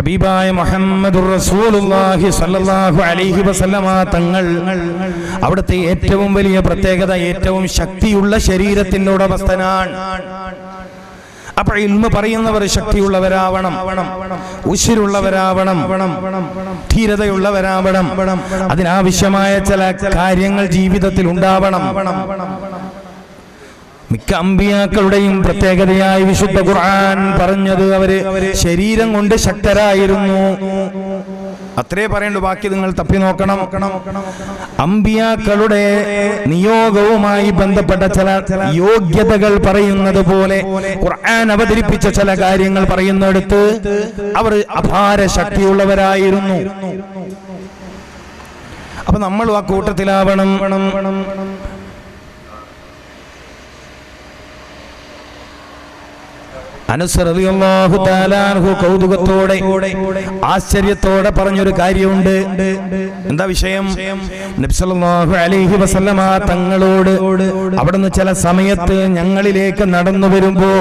ഹബീബായ മുഹമ്മദുർ റസൂലുള്ളാഹി സ്വല്ലല്ലാഹു അലൈഹി വസല്ലമ തങ്ങൾ അവിടുത്തെ ഏറ്റവും വലിയ പ്രത്യേകത ഏറ്റവും ശക്തിയുള്ള ശരീരത്തിന്റെ ഉടമസ്ഥനാണ്. അപ്പോൾ ഇൽമ പറയുന്നവർ ശക്തിയുള്ളവരാവണം, ഉശിരുള്ളവരാവണം, ധീരതയുള്ളവരാവണം. അതിനാവശ്യമായ ചില കാര്യങ്ങൾ ജീവിതത്തിൽ ഉണ്ടാവണം. മിക്ക അമ്പിയാക്കളുടെയും പ്രത്യേകതയായി വിശുദ്ധ ഖുർആൻ പറഞ്ഞത് അവര് ശരീരം കൊണ്ട് ശക്തരായിരുന്നു. അത്രേ പറയണ്ടു, ബാക്കി നിങ്ങൾ തപ്പി നോക്കണം. അമ്പിയാക്കളുടെ നിയോഗവുമായി ബന്ധപ്പെട്ട ചില യോഗ്യതകൾ പറയുന്നത് പോലെ ഖുർആൻ അവതരിപ്പിച്ച ചില കാര്യങ്ങൾ പറയുന്നിടത്ത് അവർ അപാര ശക്തിയുള്ളവരായിരുന്നു. അപ്പൊ നമ്മളും ആ കൂട്ടത്തിലാവണം. അനസ് റളിയല്ലാഹു തആല അൻഹു കൗതുകത്തോടെ ആശ്ചര്യത്തോടെ പറഞ്ഞൊരു കാര്യമുണ്ട്. എന്താ വിഷയം? നബി സല്ലല്ലാഹു അലൈഹി വസല്ലമ തങ്ങളോട് അവിടുന്ന് ചില സമയത്ത് ഞങ്ങളിലേക്ക് നടന്നു വരുമ്പോ,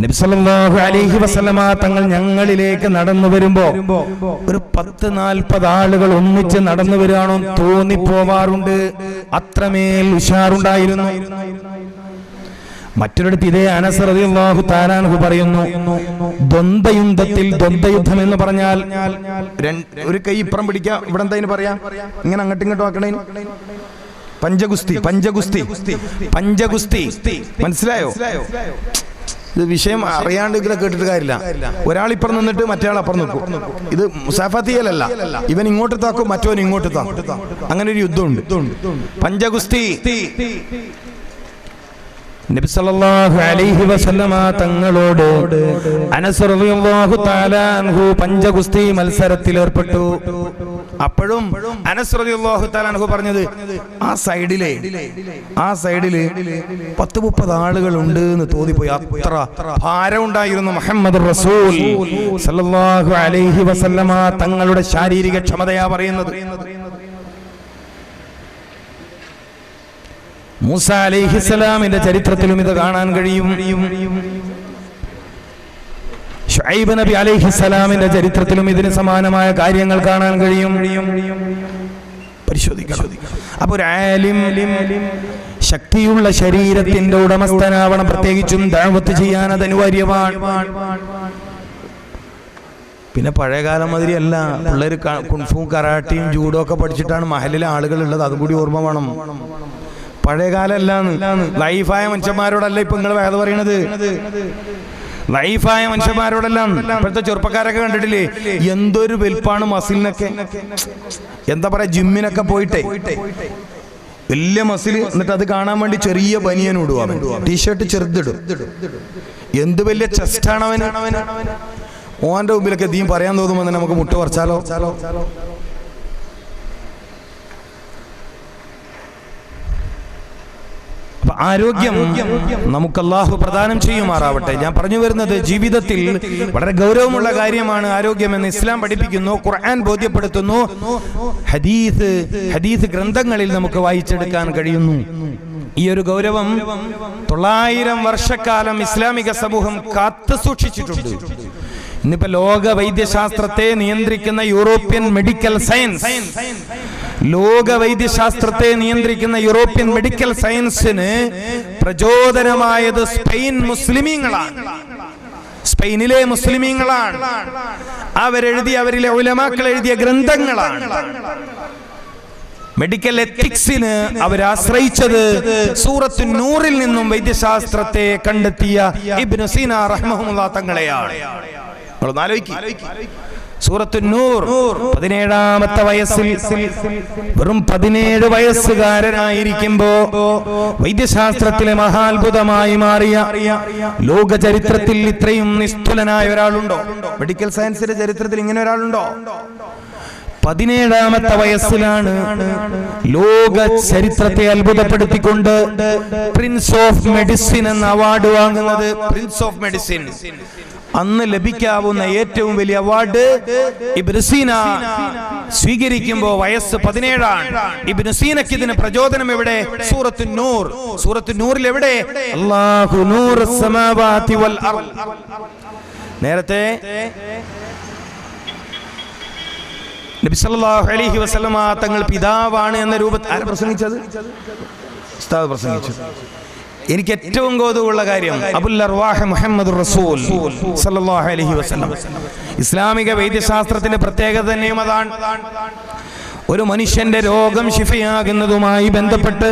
നബി സല്ലല്ലാഹു അലൈഹി വസല്ലമ തങ്ങൾ ഞങ്ങളിലേക്ക് നടന്നു വരുമ്പോ ഒരു 10-40 ആളുകൾ ഒന്നിച്ച് നടന്നു വരികയാണോ തോന്നിപ്പോവാറുണ്ട്. അത്രമേൽ ഉഷാറുണ്ടായിരുന്നു. മറ്റൊരിടത്ത് ഇതേ അനസ് റളിയല്ലാഹു തആല അൻഹു പറയുന്നു, ദ്വന്ദ്വയുദ്ധം എന്ന് പറഞ്ഞാൽ ഒരു കൈ ഇപ്പുറം പിടിക്കുക, ഇവിടെ എന്താ പറയാ, ഇങ്ങനെ അങ്ങോട്ടും ഇങ്ങോട്ടും ആക്കണേ, പഞ്ചഗുസ്തി. മനസ്സിലായോ? ഇത് വിഷയം അറിയാണ്ട് ഇതിലെ കേട്ടിട്ട് കാര്യമില്ല. ഒരാൾ ഇപ്പുറം നിന്നിട്ട് മറ്റേ ആൾ അപ്പുറം നിൽക്കും. ഇത് മുസാഫത്തിയല്ല, ഇവൻ ഇങ്ങോട്ട് താക്കും മറ്റവൻ ഇങ്ങോട്ട് താക്കും. അങ്ങനെ ഒരു യുദ്ധമുണ്ട്, പഞ്ചഗുസ്തി. നബി സല്ലല്ലാഹു അലൈഹി വസല്ലമ തങ്ങളോട് അനസ് റളിയല്ലാഹു തആല അൻഹു പഞ്ചഗുസ്തി മത്സരത്തിൽ ഏർപ്പെട്ടു. അപ്പോഴും അനസ് റളിയല്ലാഹു തആല അൻഹു പറഞ്ഞത് ആ സൈഡില് 10-30 ആളുകൾ ഉണ്ട് എന്ന് തോന്നിപ്പോയി. അത്ര ഭാരം ഉണ്ടായിരുന്നു മുഹമ്മദ് റസൂൽ സല്ലല്ലാഹു അലൈഹി വസല്ലമ തങ്ങളുടെ ശാരീരിക ക്ഷമതയാ പറയുന്നത്. മൂസ അലൈഹിസ്സലാമിന്റെ ചരിത്രത്തിലും ഇത് കാണാൻ കഴിയും. ശുഐബ് നബി അലൈഹിസ്സലാമിന്റെ ചരിത്രത്തിലും ഇതിന് സമാനമായ കാര്യങ്ങൾ കാണാൻ കഴിയും. പരിശോധിക്കണം. അപ്പൊ ഒരു ആലിം ശക്തിയുള്ള ശരീരത്തിന്റെ ഉടമസ്ഥനാവണം. പ്രത്യേകിച്ചും ദഅവത്ത് ചെയ്യാൻ അത് അനിവാര്യമാണ്. പിന്നെ പഴയകാലം മാതിരിയല്ല, പിള്ളേർ കുൻഫും കരാട്ടിയും ജൂഡോ ഒക്കെ പഠിച്ചിട്ടാണ് മഹലിലെ ആളുകൾ ഉള്ളത്. അതും കൂടി ഓർമ്മ വേണം. പഴയകാലല്ലാന്ന്. ലൈഫായ മനുഷ്യന്മാരോടല്ല ഇപ്പൊ നിങ്ങൾ വേദ പറയണത്. ലൈഫായ മനുഷ്യന്മാരോടല്ല. ഇപ്പോഴത്തെ ചെറുപ്പക്കാരൊക്കെ കണ്ടിട്ടില്ലേ എന്തൊരു വെൽപ്പാണ് മസിലിനൊക്കെ. എന്താ പറയാ, ജിമ്മിനൊക്കെ പോയിട്ടേ വലിയ മസിൽ, എന്നിട്ട് അത് കാണാൻ വേണ്ടി ചെറിയ ബനിയൻ ഇടുക, ടീഷർട്ട് ചെറുതിടും. എന്ത് വലിയ ചെസ്റ്റാണ് അവന്. ഓന്റെ മുമ്പിലൊക്കെ ദീൻ പറയാൻ തോന്നുമ്പോ തന്നെ നമുക്ക് മുട്ട പറിച്ചാലോ. ആരോഗ്യം നമുക്ക് അല്ലാഹു പ്രദാനം ചെയ്യുമാറാവട്ടെ. ഞാൻ പറഞ്ഞു വരുന്നത് ജീവിതത്തിൽ വളരെ ഗൗരവമുള്ള കാര്യമാണ് ആരോഗ്യമെന്ന് ഇസ്ലാം പഠിപ്പിക്കുന്നു, ഖുർആൻ ബോധ്യപ്പെടുത്തുന്നു, ഹദീസ് ഗ്രന്ഥങ്ങളിൽ നമുക്ക് വായിച്ചെടുക്കാൻ കഴിയുന്നു. ഈ ഒരു ഗൗരവം 900 വർഷക്കാലം ഇസ്ലാമിക സമൂഹം കാത്തു സൂക്ഷിച്ചിട്ടുണ്ട്. ഇന്നിപ്പോ ലോക വൈദ്യശാസ്ത്രത്തെ നിയന്ത്രിക്കുന്ന യൂറോപ്യൻ മെഡിക്കൽ സയൻസ്, ലോക വൈദ്യശാസ്ത്രത്തെ നിയന്ത്രിക്കുന്ന യൂറോപ്യൻ മെഡിക്കൽ സയൻസിന് പ്രചോദനമായത് സ്പെയിനിലെ മുസ്ലിമീങ്ങളാണ്. അവരിലെ ഉലമാക്കൾ എഴുതിയ ഗ്രന്ഥങ്ങളാണ്. മെഡിക്കൽ എത്തിക്സിന് അവരാശ്രയിച്ചത് സൂറത്തു നൂറിൽ നിന്നും വൈദ്യശാസ്ത്രത്തെ കണ്ടെത്തിയ ഇബ്നു സീന റഹ്മഹുല്ലാഹ് തങ്ങളെയാണ്. സൂറത്തു നൂർ 17ാമത്തെ വയസ്സിൽ, വെറും 17 വയസ്സുകാരനായിരിക്കുമ്പോ വൈദ്യശാസ്ത്രത്തിലെ മഹാത്ഭുതമായി മാറിയ, ലോക ചരിത്രത്തിൽ ഇത്രയും നിസ്തുലനായ ഒരാളുണ്ടോ? മെഡിക്കൽ സയൻസിന്റെ ചരിത്രത്തിൽ ഇങ്ങനെ ഒരാളുണ്ടോ? 17ാമത്തെ വയസ്സിലാണ് ലോക ചരിത്രത്തെ അത്ഭുതപ്പെടുത്തിക്കൊണ്ട് പ്രിൻസ് ഓഫ് മെഡിസിൻ എന്ന അവാർഡ് വാങ്ങുന്നത്. പ്രിൻസ് ഓഫ് മെഡിസിൻ അന്ന് ലഭിക്കാവുന്ന ഏറ്റവും വലിയ അവാർഡ് ഇബ്നു സീന സ്വീകരിക്കുമ്പോൾ വയസ്സ് 17ആണ്. ഇബ്നു സീനക്ക് ഇതിന് പ്രചോദനം എവിടെ? സൂറത്തു നൂർ. സൂറത്തു നൂറിൽ എവിടെ? അല്ലാഹു നൂറുസ് സമാവാതി വൽ അർദ്. നേരത്തെ നബി സല്ലല്ലാഹു അലൈഹി വസല്ലമ തങ്ങൾ പിതാവാണ് എന്ന രൂപത്തിൽ ആര് പ്രസംഗിച്ചത്? ഉസ്താദ് പ്രസംഗിച്ചു. എനിക്ക് ഏറ്റവും കൗതുകമുള്ള കാര്യം അബുൽ അർവാഹ് മുഹമ്മദുർ റസൂൽ സല്ലല്ലാഹു അലൈഹി വസല്ലം. ഇസ്ലാമിക വൈദ്യശാസ്ത്രത്തിന്റെ പ്രത്യേകത തന്നെയും അതാണ്. ഒരു മനുഷ്യന്റെ രോഗം ശിഫയാകുന്നതുമായി ബന്ധപ്പെട്ട്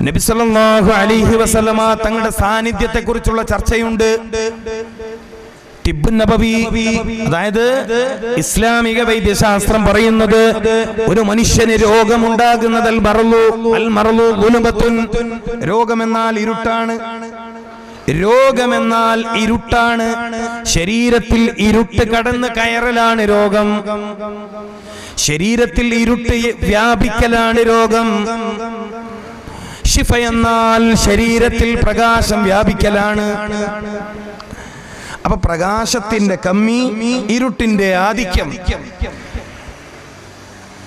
നബി സല്ലല്ലാഹു അലൈഹി വസല്ലമ തങ്ങളുടെ സാന്നിധ്യത്തെ കുറിച്ചുള്ള ചർച്ചയുണ്ട്. തിബ്ബുൻ നബവി, അതായത് ഇസ്ലാമിക വൈദ്യശാസ്ത്രം പറയുന്നത് ഒരു മനുഷ്യന് രോഗമുണ്ടാകുന്നത് അൽ മറലു ഗുലുബത്തുൻ, രോഗമെന്നാൽ ഇരുട്ടാണ്. രോഗമെന്നാൽ ഇരുട്ടാണ്. ശരീരത്തിൽ ഇരുട്ട് കടന്ന് കയറലാണ് രോഗം. ശരീരത്തിൽ ഇരുട്ട് വ്യാപിക്കലാണ് രോഗം. ശിഫ എന്നാൽ ശരീരത്തിൽ പ്രകാശം വ്യാപിക്കലാണ്. അപ്പൊ പ്രകാശത്തിന്റെ കമ്മി, ഇരുട്ടിന്റെ ആധിക്യം,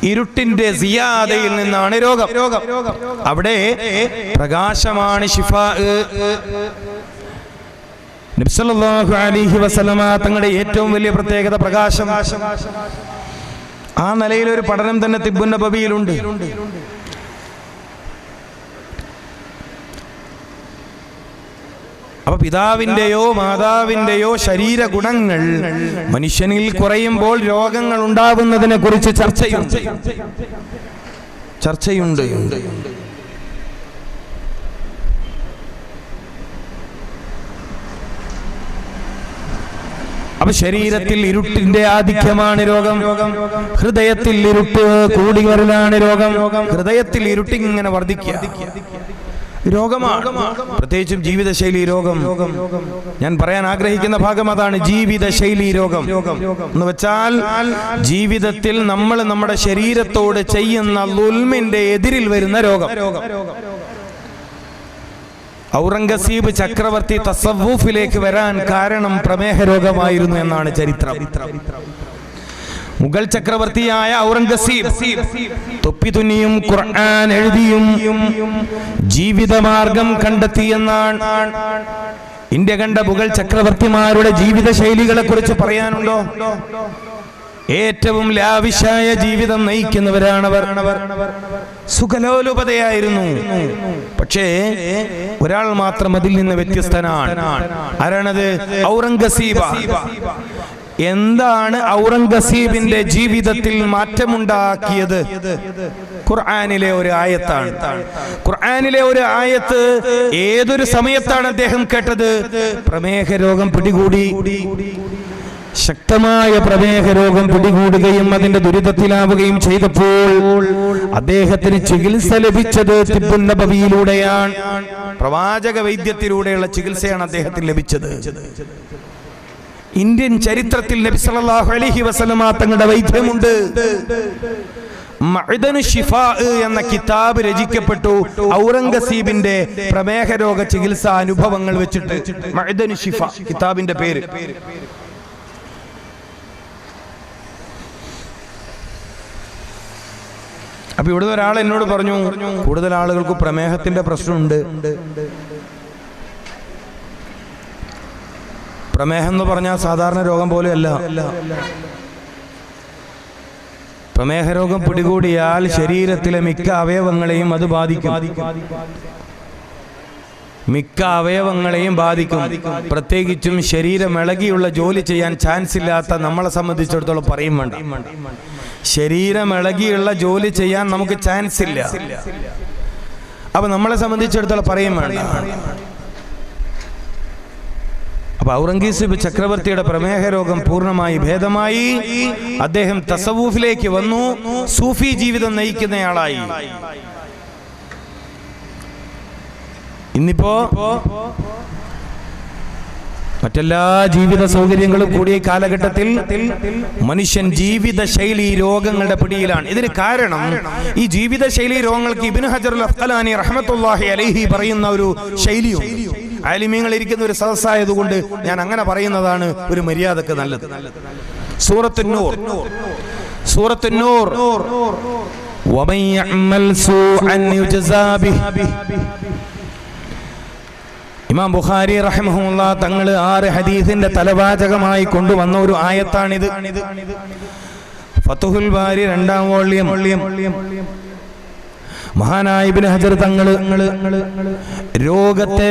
ഇരുട്ടിന്റെ സിയാദയിൽ നിന്നാണ് രോഗം. അവിടെ പ്രകാശമാണ് ശിഫ. നബി സല്ലല്ലാഹു അലൈഹി വസല്ലമ തങ്ങളുടെ ഏറ്റവും വലിയ പ്രത്യേകത പ്രകാശം. ആ നിലയിലൊരു പഠനം തന്നെ തിബ്ബുൻ നബവിയിലുണ്ട്. അപ്പൊ പിതാവിന്റെയോ മാതാവിന്റെയോ ശരീര ഗുണങ്ങൾ മനുഷ്യനിൽ കുറയുമ്പോൾ രോഗങ്ങൾ ഉണ്ടാവുന്നതിനെ കുറിച്ച് ചർച്ചയുണ്ട്. അപ്പൊ ശരീരത്തിൽ ഇരുട്ടിന്റെ ആധിക്യമാണ് രോഗം. ഹൃദയത്തിൽ ഇരുട്ട് കൂടി വരലാണ് രോഗം. ഹൃദയത്തിൽ ഇരുട്ടിങ്ങനെ വർദ്ധിക്കുക രോഗമാണ്. പ്രത്യേകിച്ചും ജീവിതശൈലി രോഗം. ഞാൻ പറയാൻ ആഗ്രഹിക്കുന്ന ഭാഗം അതാണ്, ജീവിതശൈലി രോഗം എന്ന് വെച്ചാൽ ജീവിതത്തിൽ നമ്മൾ നമ്മുടെ ശരീരത്തോട് ചെയ്യുന്ന ദുൽമിന്റെ എതിരിൽ വരുന്ന രോഗം. ഔറംഗസീബ് ചക്രവർത്തി തസവ്വുഫിലേക്ക് വരാൻ കാരണം പ്രമേഹ രോഗമായിരുന്നു എന്നാണ് ചരിത്രം. മുഗൾ ചക്രവർത്തിയായ ഔറംഗസീബ് തൊപ്പി തുന്നിയും ഖുർആൻ എഴുതിയും ജീവിതമാർഗം കണ്ടെത്തിയെന്നാണ്. ഇന്ത്യ കണ്ട മുഗൾ ചക്രവർത്തിമാരുടെ ജീവിത ശൈലികളെ കുറിച്ച് പറയാനുണ്ടോ? ഏറ്റവും ലാവിശായ ജീവിതം നയിക്കുന്നവരാണവർ. സുഖലോലുപതയായിരുന്നു. പക്ഷേ ഒരാൾ മാത്രം അതിൽ നിന്ന് വ്യത്യസ്തനാണ്. ആരാണത്? ഔറംഗസീബ. എന്താണ് ഔറംഗസീബിന്റെ ജീവിതത്തിൽ മാറ്റമുണ്ടാക്കിയത്? ഖുർആനിലെ ഒരു ആയത്താണ്. ഖുർആനിലെ ഒരു ആയത്ത് ഏതൊരു സമയത്താണ് അദ്ദേഹം കേട്ടത്? പ്രമേഹ രോഗം പിടികൂടി. ശക്തമായ പ്രമേഹ രോഗം പിടികൂടുകയും അതിന്റെ ദുരിതത്തിലാവുകയും ചെയ്തപ്പോൾ അദ്ദേഹത്തിന് ചികിത്സ ലഭിച്ചത് തിബ്ബുൻ നബവിയിലൂടെയാണ്. പ്രവാചക വൈദ്യത്തിലൂടെയുള്ള ചികിത്സയാണ് അദ്ദേഹത്തിന് ലഭിച്ചത്. ഇന്ത്യൻ ചരിത്രത്തിൽ നബി സല്ലല്ലാഹു അലൈഹി വസല്ലമ തങ്ങളുടെ വൈദ്യമുണ്ട്. മഅദനു ശിഫാ എന്ന കിതാബ് രചിക്കപ്പെട്ടു ഔറംഗസീബിന്റെ പ്രമേഹ രോഗ ചികിത്സാ അനുഭവങ്ങൾ വെച്ചിട്ട്. മഅദനു ശിഫാ കിതാബിന്റെ പേര്. അപ്പൊ ഇവിടുന്ന് ഒരാൾ എന്നോട് പറഞ്ഞു, കൂടുതൽ ആളുകൾക്ക് പ്രമേഹത്തിന്റെ പ്രശ്നമുണ്ട്. പ്രമേഹം എന്ന് പറഞ്ഞാൽ സാധാരണ രോഗം പോലെയല്ല. പ്രമേഹ രോഗം പിടികൂടിയാൽ ശരീരത്തിലെ മിക്ക അവയവങ്ങളെയും അത് ബാധിക്കും. മിക്ക അവയവങ്ങളെയും ബാധിക്കും. പ്രത്യേകിച്ചും ശരീരം ഇളകിയുള്ള ജോലി ചെയ്യാൻ ചാൻസ് ഇല്ലാത്ത നമ്മളെ സംബന്ധിച്ചിടത്തോളം പറയും വേണ്ട. ശരീരം ഇളകിയുള്ള ജോലി ചെയ്യാൻ നമുക്ക് ചാൻസ് ഇല്ല. അപ്പൊ നമ്മളെ സംബന്ധിച്ചിടത്തോളം പറയും വേണ്ട. അപ്പൊ ഔറംഗസീബ് ചക്രവർത്തിയുടെ പ്രമേഹ രോഗം പൂർണ്ണമായി ഭേദമായി. അദ്ദേഹം തസവൂഫിലേക്ക് വന്നു, സൂഫി ജീവിതം നയിക്കുന്നയാളായി. ഇന്നിപ്പോ മറ്റെല്ലാ ജീവിത സൗകര്യങ്ങളും കൂടിയ കാലഘട്ടത്തിൽ മനുഷ്യൻ ജീവിത ശൈലി രോഗങ്ങളുടെ പിടിയിലാണ്. ഇതിന് കാരണം ഈ ജീവിത ശൈലി രോഗങ്ങൾക്ക് ഇബ്നു ഹജറുൽ അസ്ഖലാനി റഹ്മത്തുള്ളാഹി അലൈഹി പറയുന്ന ഒരു ശൈലിയും, ആലിമീങ്ങൾ ഇരിക്കുന്ന ഒരു സദസ്സായതുകൊണ്ട് ഞാൻ അങ്ങനെ പറയുന്നതാണ് ഒരു മര്യാദക്ക് നല്ലത്. സൂറത്തുൻ നൂർ വമൻ യഅമൽ സൂഅൻ യുജ്സാ ബിഹി. ഇമാം ബുഖാരി റഹിമഹുല്ലാഹ് തങ്ങൾ 6 ഹദീസിന്റെ തലവാചകമായി കൊണ്ടുവന്ന ഒരു ആയത്താണിത്. ഫതുഹുൽ ബാരി 2-ാം വോള്യം മഹാനായ ഇബ്നു ഹജർ തങ്ങൾ രോഗത്തെ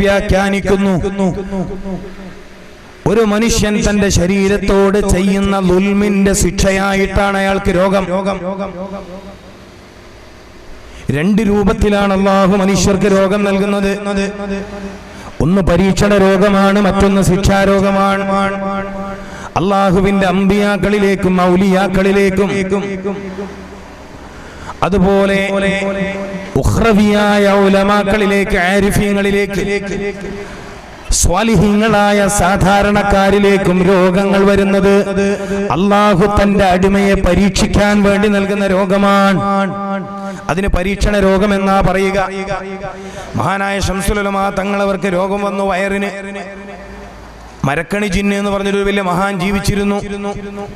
വ്യാഖ്യാനിക്കുന്നു. ഒരു മനുഷ്യൻ തന്റെ ശരീരത്തോട് ചെയ്യുന്ന ദുൽമിന്റെ ശിക്ഷയായിട്ടാണ് അയാൾക്ക് രോഗം. രണ്ട് രൂപത്തിലാണ് അല്ലാഹു മനുഷ്യർക്ക് രോഗം നൽകുന്നത്. ഒന്ന് പരീക്ഷണ രോഗമാണ്, മറ്റൊന്ന് ശിക്ഷാരോഗമാണ്. അല്ലാഹുവിന്റെ അമ്പിയാക്കളിലേക്കും ഔലിയാക്കളിലേക്കും അതുപോലെ ഉഖ്റവിയായ ഉലമാക്കളിലേക്ക്, ആരിഫീങ്ങളിലേക്ക്, സ്വാലിഹീങ്ങളായ സാധാരണക്കാരിലേക്കും രോഗങ്ങൾ വരുന്നത് അല്ലാഹു തന്റെ അടിമയെ പരീക്ഷിക്കാൻ വേണ്ടി നൽകുന്ന രോഗമാണ്. അതിന് പരീക്ഷണ രോഗം എന്നാ പറയുക. മഹാനായ ശംസുൽ ഉലമാ തങ്ങളവർക്ക് രോഗം വന്നു വയറിന്. മരക്കണി ജിന്ന് എന്ന് പറഞ്ഞൊരു വലിയ മഹാൻ ജീവിച്ചിരുന്നു.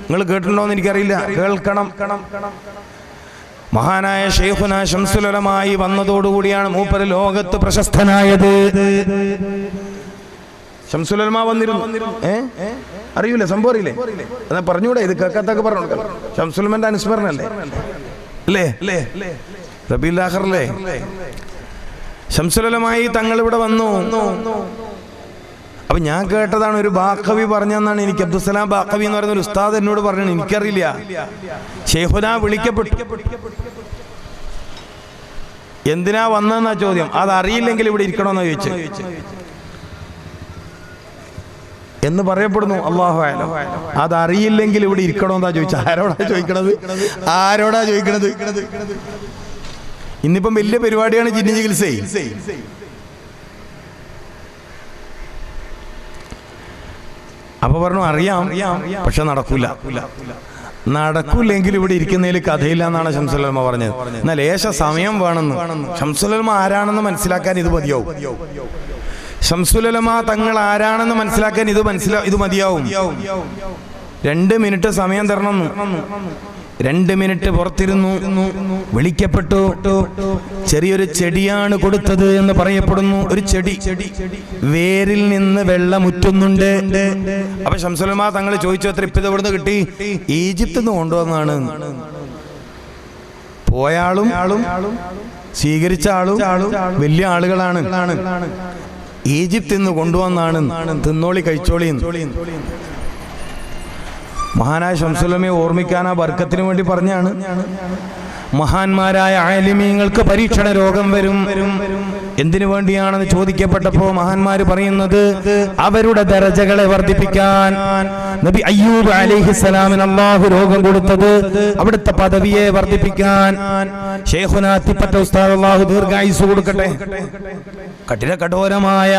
നിങ്ങൾ കേട്ടിട്ടുണ്ടോന്ന് എനിക്കറിയില്ല, കേൾക്കണം. മഹാനായ ശൈഖുനാ ശംസുൽ ഉലമായി വന്നതോടുകൂടിയാണ് മൂപ്പര് ലോകത്ത് പ്രശസ്തനായത്. ശംസുൽ ഉലമാ വന്നിരുന്നു. അറിയൂലേ, സംഭവം അറിയില്ലേ? എന്നാ പറഞ്ഞൂടെ, ഇത് കേൾക്കാത്തൊക്കെ പറഞ്ഞു. ശംസുൽ ഉലമാന്റെ അനുസ്മരണല്ലേ അല്ലേ? റബീഉൽ ആഖിറല്ലേ? ശംസുൽ ഉലമായി തങ്ങൾ ഇവിടെ വന്നു. അപ്പൊ ഞാൻ കേട്ടതാണ്, ഒരു ബാഖവി പറഞ്ഞെന്നാണ് എനിക്ക്. അബ്ദുസ്സലാം ബാഖവി എന്ന് പറയുന്ന ഒരു ഉസ്താദ് എന്നോട് പറഞ്ഞു, എനിക്കറിയില്ല. ശൈഖുനാ വിളിക്കപ്പെട്ടു. എന്തിനാ വന്നെന്നാ ചോദ്യം. അതറിയില്ലെങ്കിൽ ഇവിടെ ഇരിക്കണമെന്നാ ചോദിച്ചു എന്ന് പറയപ്പെടുന്നു. അല്ലാഹു അഅലം. അതറിയില്ലെങ്കിൽ ഇവിടെ ഇരിക്കണമെന്നാ ചോദിച്ചു. ആരോടാ ചോദിക്കണത്? ഇന്നിപ്പം വലിയ പരിപാടിയാണ് ജിന്ന് ചികിത്സ. അപ്പൊ പറഞ്ഞു അറിയാം, പക്ഷെ നടക്കൂല്ലെങ്കിൽ ഇവിടെ ഇരിക്കുന്നതിൽ കഥയില്ല എന്നാണ് ശംസുൽ ഉലമ പറഞ്ഞത്. എന്നാൽ ലേശ സമയം വേണമെന്ന്. ശംസുൽ ഉലമ ആരാണെന്ന് മനസ്സിലാക്കാൻ ഇത് മതിയാവും. ശംസുൽ ഉലമ തങ്ങൾ ആരാണെന്ന് മനസ്സിലാക്കാൻ ഇത് മതിയാവും. 2 മിനിറ്റ് സമയം തരണം. 2 മിനിറ്റ് പുറത്തിരുന്നു. വിളിക്കപ്പെട്ടു. ചെറിയൊരു ചെടിയാണ് കൊടുത്തത് എന്ന് പറയപ്പെടുന്നു. ഒരു ചെടി വേരിൽ നിന്ന് വെള്ളമുറ്റുന്നുണ്ട്. അപ്പൊ ശംസുൽ ഉലമ തങ്ങൾ ചോദിച്ചു, എത്ര ഇപ്പം ഇവിടുന്ന് കിട്ടി? ഈജിപ്തിൽ നിന്ന് കൊണ്ടുവന്നാണ്. പോയ ആളും സ്വീകരിച്ച ആളും വലിയ ആളുകളാണ്. ഈജിപ്തിൽ നിന്ന് കൊണ്ടുവന്നാണ്, തിന്നോളി കഴിച്ചോളി. മഹാനായ ശംസുൽ ഉലമയെ ഓർമ്മിക്കാൻ ആ ബർക്കത്തിന് വേണ്ടി പറഞ്ഞാണ്. മഹാന്മാരായ ആലിമീങ്ങൾക്ക് പരീക്ഷണ രോഗം വരും. എന്തിനു വേണ്ടിയാണെന്ന് ചോദിക്കപ്പെട്ടപ്പോ മഹാന്മാര് പറയുന്നത് അവരുടെ ദരജകളെ വർദ്ധിപ്പിക്കാൻ. നബി അയ്യൂബ് അലൈഹിസ്സലാമിന് അല്ലാഹു രോഗം കൊടുത്തത് അവിടുത്തെ പദവിയെ വർദ്ധിപ്പിക്കാൻ. ശൈഖുനാ തിപ്പറ്റ ഉസ്താദ് അല്ലാഹു ദീർഘായുസ്സ് കൊടുക്കട്ടെ. കഠോരമായ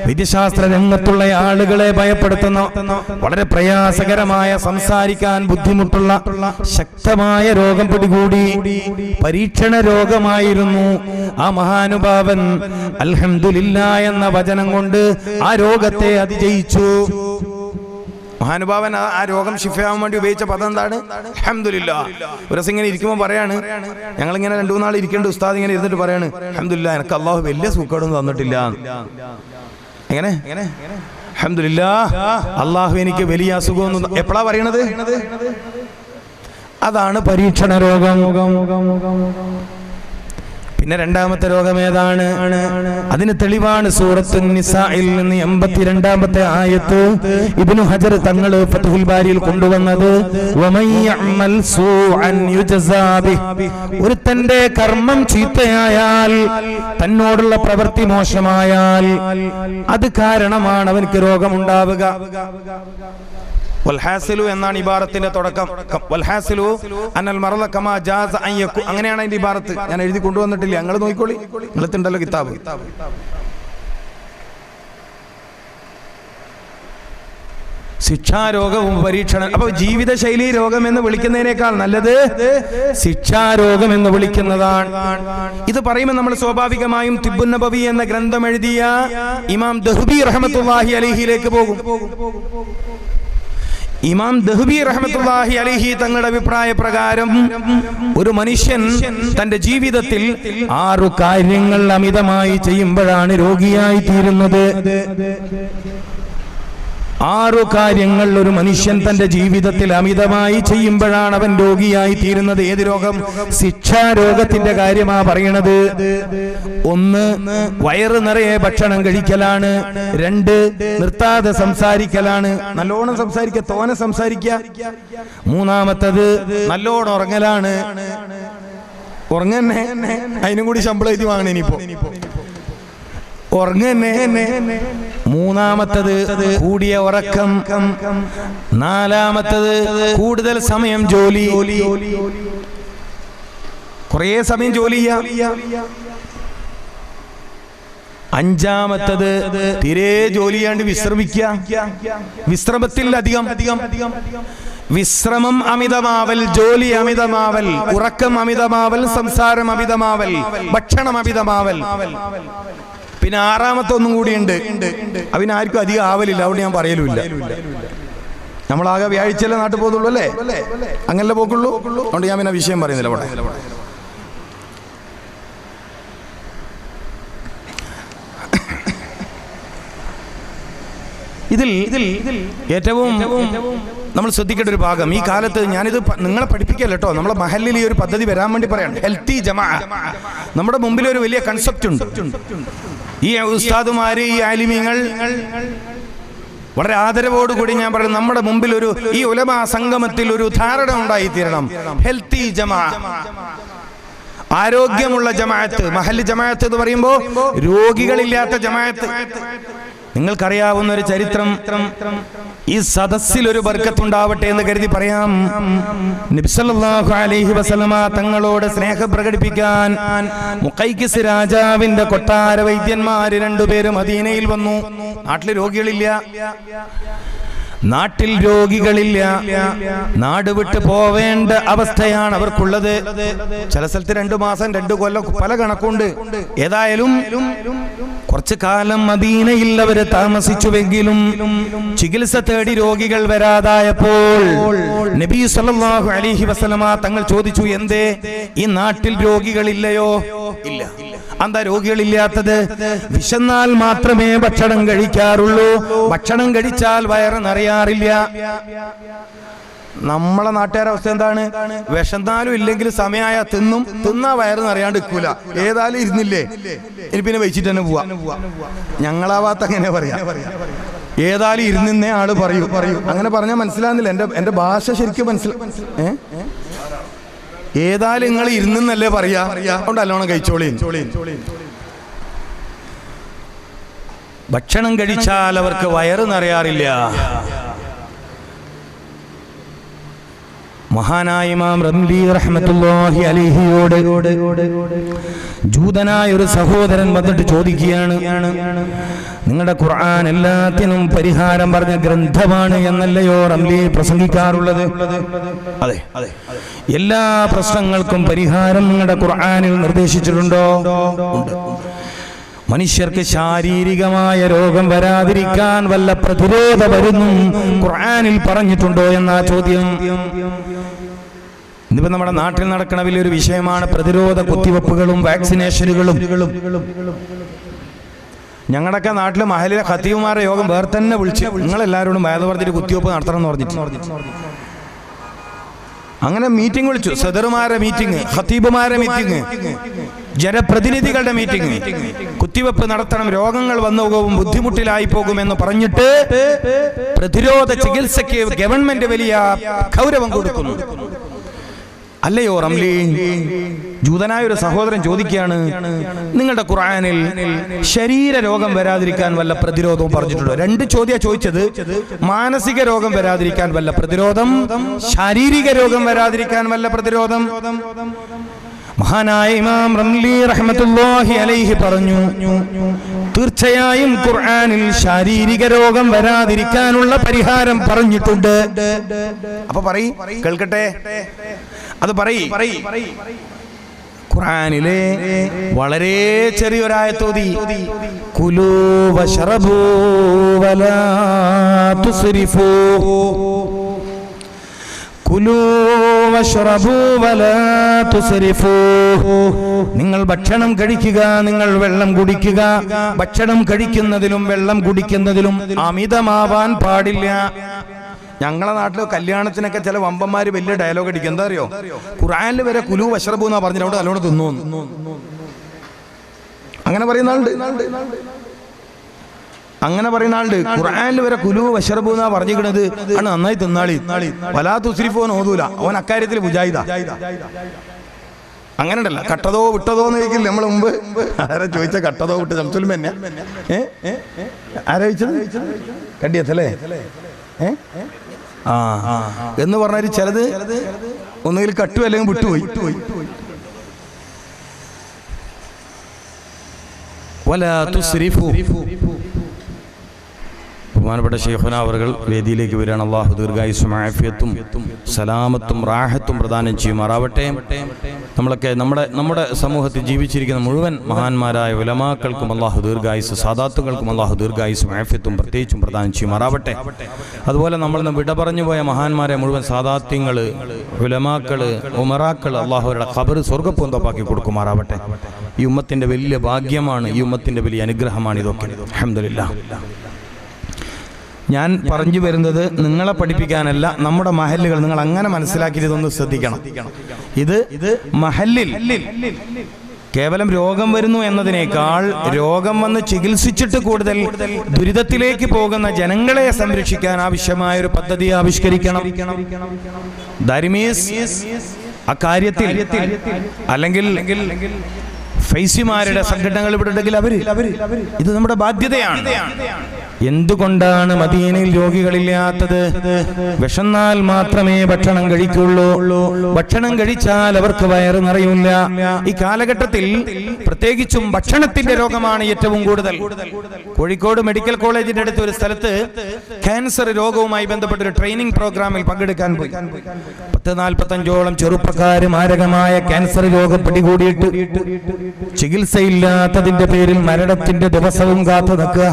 വിദ്യാശാസ്ത്ര രംഗത്തുള്ള ആളുകളെ ഭയപ്പെടുത്തുന്ന, വളരെ പ്രയാസകരമായ, സംസാരിക്കാൻ ബുദ്ധിമുട്ടുള്ള ശക്തമായ രോഗം പിടികൂടി. പരീക്ഷണ രോഗമായിരുന്നു. ആ മഹാനുഭാവൻ അൽഹംദുലില്ലാ എന്ന വചനം കൊണ്ട് ആ രോഗത്തെ അതിജയിച്ചു. മഹാനുഭാവൻ ആ രോഗം ശിഫയാവാൻ വേണ്ടി ഉപയോഗിച്ച പദം എന്താണ്? അൽഹംദുലില്ലാ. ഒരു ദിവസം ഇങ്ങനെ ഇരിക്കുമ്പോൾ പറയാണ്, ഞങ്ങളിങ്ങനെ 2-3 നാൾ ഇരിക്കേണ്ട ഉസ്താദ് ഇങ്ങനെ ഇരുന്നിട്ട് പറയാണ്, അൽഹംദുലില്ലാ എനിക്ക് അല്ലാഹു വലിയ സുഖമൊന്നും തന്നിട്ടില്ല. എങ്ങനെ? അൽഹംദുലില്ലാ അല്ലാഹു എനിക്ക് വലിയ അസുഖമൊന്നും. എപ്പോഴാ പറയണത്? അതാണ് പരീക്ഷണ രോഗം. പിന്നെ രണ്ടാമത്തെ രോഗം ഏതാണ്? അതിന് തെളിവാണ് സൂറത്തുൻ നിസാഇൽ നിന്ന് 82-ാമത്തെ ആയത്ത് ഇബ്നു ഹജർ തങ്ങൾ ഫത്ഹുൽ ബാരിയിൽ കൊണ്ടുവന്നത്. വമയ്യഅമൽ സൂഅൻ യുജസാ ബിഹി. ഒരുത്തന്റെ കർമ്മം ചീത്തയായാൽ, തന്നോടുള്ള പ്രവൃത്തി മോശമായാൽ, അത് കാരണമാണ് അവർക്ക് രോഗമുണ്ടാവുക. വൽഹാസിലു എന്നാണ് ഇബാറത്തിന്റെ തുടക്കം. വൽഹാസിലു അന്നൽ മറദ കമാ ജാസ അൻ യകു. അങ്ങനെയാണ് അതിന്റെ ഇബാറത്ത്. ഞാൻ എഴുതി കൊണ്ടുവന്നിട്ടില്ല, നിങ്ങൾ നോക്കിക്കോളി, നിങ്ങളുണ്ടല്ലോ കിതാബ്. ശിക്ഷാരോഗവും പരീക്ഷണം. അപ്പൊ ജീവിതശൈലി രോഗം എന്ന് വിളിക്കുന്നതിനേക്കാൾ നല്ലത് ശിക്ഷാരോഗം എന്ന് വിളിക്കുന്നതാണ്. ഇത് പറയുമ്പോൾ നമ്മൾ സ്വാഭാവികമായും തിബ്ബുൻ നബവി എന്ന ഗ്രന്ഥം എഴുതിയ ഇമാം ദഹ്ബി റഹ്മത്തുള്ളാഹി അലൈഹിയിലേക്ക് പോകും. ഇമാം ദഹ്ബി റഹ്മത്തുള്ളാഹി അലൈഹി തങ്ങളുടെ അഭിപ്രായ പ്രകാരം ഒരു മനുഷ്യൻ തന്റെ ജീവിതത്തിൽ 6 കാര്യങ്ങൾ അമിതമായി ചെയ്യുമ്പോഴാണ് രോഗിയായി തീരുന്നത്. 6 കാര്യങ്ങൾ ഒരു മനുഷ്യൻ തന്റെ ജീവിതത്തിൽ അമിതമായി ചെയ്യുമ്പോഴാണ് അവൻ രോഗിയായി തീരുന്നത്. ഏത് രോഗം? ശിക്ഷാരോഗത്തിന്റെ കാര്യമാ പറയണത്. 1 വയറ് നിറയെ ഭക്ഷണം കഴിക്കലാണ്. 2 നിർത്താതെ സംസാരിക്കലാണ്. നല്ലോണം സംസാരിക്കുക, തോനെ സംസാരിക്കുക. 3-മത്തത് നല്ലോണം ഉറങ്ങലാണ്. ഉറങ്ങന്നെ, അതിനും കൂടി ശമ്പളം എഴുതി വാങ്ങണേ ഇനിയിപ്പോ. ഉറങ്ങന്നെ. 3-മത്തത് കൂടിയ ഉറക്കം. 4-മത്തത് കൂടുതൽ സമയം ജോലി, കുറേ സമയം ജോലി ചെയ്യാം. 5-മത്തത് തീരെ ജോലി ചെയ്യാണ്ട് വിശ്രമിക്കുക. വിശ്രമത്തിൽ അധികം വിശ്രമം അമിതമാവൽ, ജോലി അമിതമാവൽ, ഉറക്കം അമിതമാവൽ, സംസാരം അമിതമാവൽ, ഭക്ഷണം അമിതമാവൽ. പിന്നെ 6-മത്തെ ഒന്നും കൂടിയുണ്ട്. അവനാർക്കും അധികം ആവലില്ല, അവിടെ ഞാൻ പറയലുമില്ല. നമ്മളാകെ വ്യാഴ്ചയല്ലേ നാട്ടിൽ പോകുന്നുള്ളൂ അല്ലേ? അങ്ങനല്ലേ പോക്കുള്ളൂ. അതുകൊണ്ട് ഞാൻ പിന്നെ വിഷയം പറയുന്നില്ല. അവിടെ ഇതിൽ ഏറ്റവും നമ്മൾ ശ്രദ്ധിക്കേണ്ട ഒരു ഭാഗം, ഈ കാലത്ത് ഞാനിത് നിങ്ങളെ പഠിപ്പിക്കല്ലോ കേട്ടോ, നമ്മളെ മഹല്ലിൽ ഈ ഒരു പദ്ധതി വരാൻ വേണ്ടി പറയാണ്. ഹെൽത്തി ജമാ. നമ്മുടെ മുമ്പിൽ ഒരു വലിയ കൺസെപ്റ്റ് ഉണ്ട്. ഈ ഉസ്താദുമാര്, ഈ ആലിമീങ്ങൾ വളരെ ആദരവോടുകൂടി ഞാൻ പറയുന്നത്, നമ്മുടെ മുമ്പിൽ ഈ ഉലമാ സംഗമത്തിൽ ഒരു ധാരണ ഉണ്ടായിത്തീരണം. ഹെൽത്തി ജമാ, ആരോഗ്യമുള്ള ജമാഅത്ത്. മഹല്ല് ജമാഅത്ത് എന്ന് പറയുമ്പോൾ രോഗികളില്ലാത്ത ജമാഅത്ത്. നിങ്ങൾക്കറിയാവുന്ന ഒരു ചരിത്രം, ഈ സദസ്സിൽ ഒരു ബർക്കത്തുണ്ടാവട്ടെ എന്ന് കരുതി പറയാം. നബി സല്ലല്ലാഹു അലൈഹി വസല്ലമ തങ്ങളോട് സ്നേഹം പ്രകടിപ്പിക്കാൻ മുഖൈഖിസ് രാജാവിന്റെ കൊട്ടാര വൈദ്യന്മാര് 2 പേരും മദീനയിൽ വന്നു. നാട്ടിൽ രോഗികളില്ല, നാട് വിട്ട് പോവേണ്ട അവസ്ഥയാണ് അവർക്കുള്ളത്. ചില സ്ഥലത്ത് 2 മാസം 2 കൊല്ലം പല കണക്കുണ്ട്. ഏതായാലും കുറച്ചു കാലം മദീനയിൽ അവര് താമസിച്ചുവെങ്കിലും ചികിത്സ തേടി രോഗികൾ വരാതായപ്പോൾ നബി സല്ലല്ലാഹു അലൈഹി വസല്ലമ തങ്ങൾ ചോദിച്ചു, എന്തേ ഈ നാട്ടിൽ രോഗികളില്ലയോ? ഇല്ല. എന്താ രോഗികളില്ലാത്തത്? വിശന്നാൽ മാത്രമേ ഭക്ഷണം കഴിക്കാറുള്ളൂ, ഭക്ഷണം കഴിച്ചാൽ വയറ് നിറയാറില്ല. നമ്മളെ നാട്ടുകാരുടെ അവസ്ഥ എന്താണ്? വിശന്നാലും ഇല്ലെങ്കിൽ സമയമായ തിന്നാ വയറ് നിറയാണ്ട് നിൽക്കൂല. ഏതായാലും ഇരുന്നില്ലേ, ഇനി പിന്നെ വെച്ചിട്ട് തന്നെ പോവാ. ഞങ്ങളാവാത്ത അങ്ങനെ പറയാ, ഏതായാലും ഇരുന്നേ ആള് പറയൂ. അങ്ങനെ പറഞ്ഞാൽ മനസ്സിലാകുന്നില്ല. എന്റെ ഭാഷ ശരിക്കും മനസ്സിലാ. ഏതായാലും നിങ്ങൾ ഇരുന്നല്ലേ പറയാ, അതുകൊണ്ട് നല്ലോണം കഴിച്ചോളി. ഭക്ഷണം കഴിച്ചാൽ അവർക്ക് വയറ് നിറയാറില്ല. മഹാനായ ഇമാം റംലി റഹ്മത്തുള്ളാഹി അലൈഹിയോട് ജൂതനായ ഒരു സഹോദരൻ വന്നിട്ട് ചോദിക്കുകയാണ്, നിങ്ങളുടെ ഖുർആൻ എല്ലാത്തിനും പരിഹാരം പറഞ്ഞ ഗ്രന്ഥമാണ് എന്നല്ലയോ റംലി പ്രസംഗിക്കാറുള്ളത്? അതെ, എല്ലാ പ്രശ്നങ്ങൾക്കും പരിഹാരം നിങ്ങളുടെ ഖുർആനിൽ നിർദ്ദേശിച്ചിട്ടുണ്ടോ? ഉണ്ട്. മനുഷ്യർക്ക് ശാരീരികമായ രോഗം വരാതിരിക്കാൻ വല്ല പ്രതിരോധ മരുന്നും ഖുർആനിൽ പറഞ്ഞിട്ടുണ്ടോ എന്നാ ചോദ്യം. ഇന്നിപ്പോ നമ്മുടെ നാട്ടിൽ നടക്കുന്ന വലിയൊരു വിഷയമാണ് പ്രതിരോധ കുത്തിവെപ്പുകളും വാക്സിനേഷനുകളും. ഞങ്ങളുടെയൊക്കെ നാട്ടിലെ മഹലിലെ ഖത്തീബുമാരുടെ യോഗം വേറെ തന്നെ വിളിച്ച് നിങ്ങളെല്ലാവരോടും വേദ പറഞ്ഞിട്ട് കുത്തിവെപ്പ് നടത്തണം എന്ന് പറഞ്ഞിട്ട് അങ്ങനെ മീറ്റിംഗ് വിളിച്ചു. സദറുമാരുടെ മീറ്റിംഗ്, ഖത്തീബുമാരുടെ മീറ്റിംഗ്, ജനപ്രതിനിധികളുടെ മീറ്റിംഗ്. കുത്തിവെപ്പ് നടത്തണം, രോഗങ്ങൾ വന്നു പോകും, ബുദ്ധിമുട്ടിലായി പോകുമെന്ന് പറഞ്ഞിട്ട് പ്രതിരോധ ചികിത്സയ്ക്ക് ഗവൺമെന്റ് വലിയ ഗൗരവം കൊടുക്കുന്നു. അല്ലയോ റംലി? ജൂതനായ ഒരു സഹോദരൻ ചോദിക്കുകയാണ്, നിങ്ങളുടെ ഖുർആനിൽ ശരീര രോഗം വരാതിരിക്കാൻ വല്ല പ്രതിരോധവും പറഞ്ഞിട്ടുണ്ടോ? 2 ചോദ്യം ചോദിച്ചത്. മാനസിക രോഗം വരാതിരിക്കാൻ വല്ല പ്രതിരോധം, ശാരീരിക രോഗം വരാതിരിക്കാൻ വല്ല പ്രതിരോധം. മഹാനായ ഇമാം റംലി റഹ്മത്തുള്ളാഹി അലൈഹി പറഞ്ഞു, തീർച്ചയായും ഖുർആനിൽ ശാരീരിക രോഗം വരാതിരിക്കാനുള്ള പരിഹാരം പറഞ്ഞിട്ടുണ്ട്. അപ്പൊ പറയ്, കേൾക്കട്ടെ, അത് പറയ്. ഖുർആനിലെ വളരെ ചെറിയൊരായത്തോതി, കുലൂ വശറബൂ വലാ തുസ്രിഫൂ, കുലൂ വശ്റബൂ വലാ തുസ്രിഫൂ. നിങ്ങൾ ഭക്ഷണം കഴിക്കുക, നിങ്ങൾ വെള്ളം കുടിക്കുക. ഭക്ഷണം കഴിക്കുന്നതിലും വെള്ളം കുടിക്കുന്നതിലും അമിതമാവാൻ പാടില്ല. ഞങ്ങളെ നാട്ടിൽ കല്യാണത്തിനൊക്കെ ചില വമ്പന്മാര് വലിയ ഡയലോഗ് അടിക്കും. എന്താ അറിയോ? ഖുർആനിൽ വരെ കുലു വശ്റബൂ എന്നാ പറഞ്ഞിട്ട് അവിടെ നല്ലോണം തിന്നു. അങ്ങനെ പറയുന്ന ആളുണ്ട്. അങ്ങനെ പറയുന്ന ആളുണ്ട്. ഖുർആനിൽ വരെ കുലു വശ്റബൂ എന്നാ പറഞ്ഞിരിക്കുന്നത്. ആണ് നന്നായി തിന്നാളി, വലാ തുസ്രിഫൂ എന്ന് ഓതൂല. അവൻ അക്കാര്യത്തിൽ മുജാഹിദാ. അങ്ങനെ ഉണ്ടല്ല, കട്ടതോ വിട്ടതോ എന്ന് ചോദിക്കില്ല. നമ്മള് മുമ്പ് ആരാ ചോദിച്ച കട്ടതോ വിട്ട് ശംസുൽ തന്നെ ആരാ ചോദിച്ചത്? കണ്ടിയത്തല്ലേ എന്ന് പറഞ്ഞാൽ ചിലത് ഒന്നുകിൽ കട്ടു അല്ലെങ്കിൽ വിട്ടുപോയി. വലാ തുസ്രിഫൂ. ബഹുമാനപ്പെട്ട ശൈഖുനാ അവറുകൾ വേദിയിലേക്ക് വരികയാണ്. അല്ലാഹു ദീർഘായുസ്സും ആഫിയത്തും സലാമത്തും റാഹത്തും പ്രദാനം ചെയ്യുമാറാവട്ടെ. നമ്മളൊക്കെ നമ്മുടെ സമൂഹത്തിൽ ജീവിച്ചിരിക്കുന്ന മുഴുവൻ മഹാന്മാരായ ഉലമാക്കൾക്കും അല്ലാഹു ദീർഘായുസ്സും സാദാത്തുകൾക്കും അല്ലാഹു ദീർഘായുസ്സും ആഫിയത്തും പ്രത്യേകിച്ചും പ്രദാനം ചെയ്യുമാറാവട്ടെ. അതുപോലെ നമ്മളിന്ന് വിട പറഞ്ഞു പോയ മഹാന്മാരെ മുഴുവൻ സാദാത്യങ്ങൾ, ഉലമാക്കൾ, ഉമറാക്കൾ അല്ലാഹു അവരുടെ ഖബർ സ്വർഗ്ഗപ്പൂന്തോപ്പാക്കി കൊടുക്കുമാറാവട്ടെ. ഈ ഉമ്മത്തിന്റെ വലിയ ഭാഗ്യമാണ്, ഈ ഉമ്മത്തിന്റെ വലിയ അനുഗ്രഹമാണ് ഇതൊക്കെ. അൽഹംദുലില്ലാഹ്. ഞാൻ പറഞ്ഞു വരുന്നത് നിങ്ങളെ പഠിപ്പിക്കാനല്ല, നമ്മുടെ മഹല്ലുകൾ നിങ്ങൾ അങ്ങനെ മനസ്സിലാക്കിയിട്ട് ഇതൊന്ന് ശ്രദ്ധിക്കണം. ഇത് മഹല്ലിൽ കേവലം രോഗം വരുന്നു എന്നതിനേക്കാൾ രോഗം വന്ന് ചികിത്സിച്ചിട്ട് കൂടുതൽ ദുരിതത്തിലേക്ക് പോകുന്ന ജനങ്ങളെ സംരക്ഷിക്കാൻ ആവശ്യമായ ഒരു പദ്ധതി ആവിഷ്കരിക്കണം. ദാരിമീസ് അക്കാര്യത്തിൽ അല്ലെങ്കിൽ ഫൈസിമാരുടെ സംഘടനകൾ ഇവിടെ ഉണ്ടെങ്കിൽ ഇത് നമ്മുടെ ബാധ്യതയാണ്. എന്തുകൊണ്ടാണ് മദീനയിൽ രോഗികളില്ലാത്തത്? വിശന്നാൽ മാത്രമേ ഭക്ഷണം കഴിക്കുള്ളൂ. ഭക്ഷണം കഴിച്ചാൽ അവർക്ക് വയറ് നിറയില്ല. ഈ കാലഘട്ടത്തിൽ പ്രത്യേകിച്ചും ഭക്ഷണത്തിന്റെ രോഗമാണ് ഏറ്റവും കൂടുതൽ. കോഴിക്കോട് മെഡിക്കൽ കോളേജിന്റെ അടുത്ത് ഒരു സ്ഥലത്ത് ക്യാൻസർ രോഗവുമായി ബന്ധപ്പെട്ട ഒരു ട്രെയിനിങ് പ്രോഗ്രാമിൽ പങ്കെടുക്കാൻ പോയി. 45ഓളം ചെറുപ്പക്കാര് മാരകമായ ക്യാൻസർ രോഗം പിടികൂടിയിട്ട് ചികിത്സയില്ലാത്തതിന്റെ പേരിൽ മരണത്തിന്റെ ദിവസവും കാത്തു നിൽക്കുക.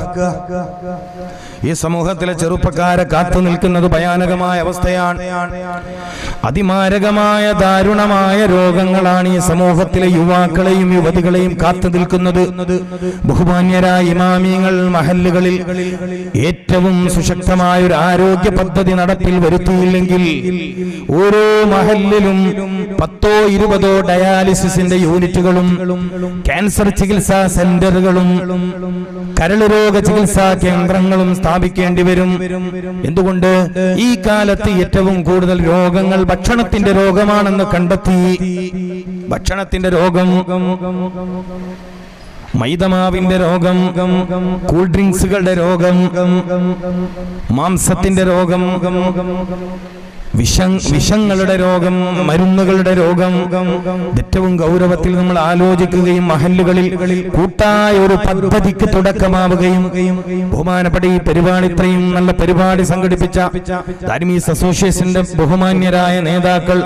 ഈ സമൂഹത്തിലെ ചെറുപ്പക്കാരെ കാത്തു നിൽക്കുന്നത് ഭയാനകമായ അവസ്ഥയാണ്. അതിമാരകമായ ദാരുണമായ രോഗങ്ങളാണ് ഈ സമൂഹത്തിലെ യുവാക്കളെയും യുവതികളെയും കാത്തു നിൽക്കുന്നത്. ബഹുമാന്യരായ ഇമാമിയങ്ങൾ മഹല്ലുകളിൽ ഏറ്റവും സുശക്തമായ ഒരു ആരോഗ്യ പദ്ധതി നടപ്പിൽ വരുത്തിയില്ലെങ്കിൽ ഓരോ മഹല്ലിലും 10-20 ഡയാലിസിസിന്റെ യൂണിറ്റുകളും ക്യാൻസർ ചികിത്സാ സെന്ററുകളും കരൾ രോഗ ചികിത്സാ കേന്ദ്രങ്ങളും സ്ഥാപിക്കേണ്ടി വരും. എന്തുകൊണ്ട്? ഈ കാലത്ത് ഏറ്റവും കൂടുതൽ രോഗങ്ങൾ ഭക്ഷണത്തിന്റെ രോഗമാണെന്ന് കണ്ടെത്തി. ഭക്ഷണത്തിന്റെ രോഗം, മൈദമാവിന്റെ രോഗം, കൂൾ ഡ്രിങ്ക്സുകളുടെ രോഗം, മാംസത്തിന്റെ രോഗം, വിഷങ്ങളുടെ രോഗം, മരുന്നുകളുടെ രോഗം. ഏറ്റവും ഗൗരവത്തിൽ നമ്മൾ ആലോചിക്കുകയും മഹല്ലുകളിൽ കൂട്ടായ ഒരു പദ്ധതിക്ക് തുടക്കമാവുകയും ബഹുമാനപ്പെട്ട ഈ പരിപാടി, ഇത്രയും നല്ല പരിപാടി സംഘടിപ്പിച്ച ദാരിമീസ് അസോസിയേഷന്റെ ബഹുമാന്യരായ നേതാക്കൾ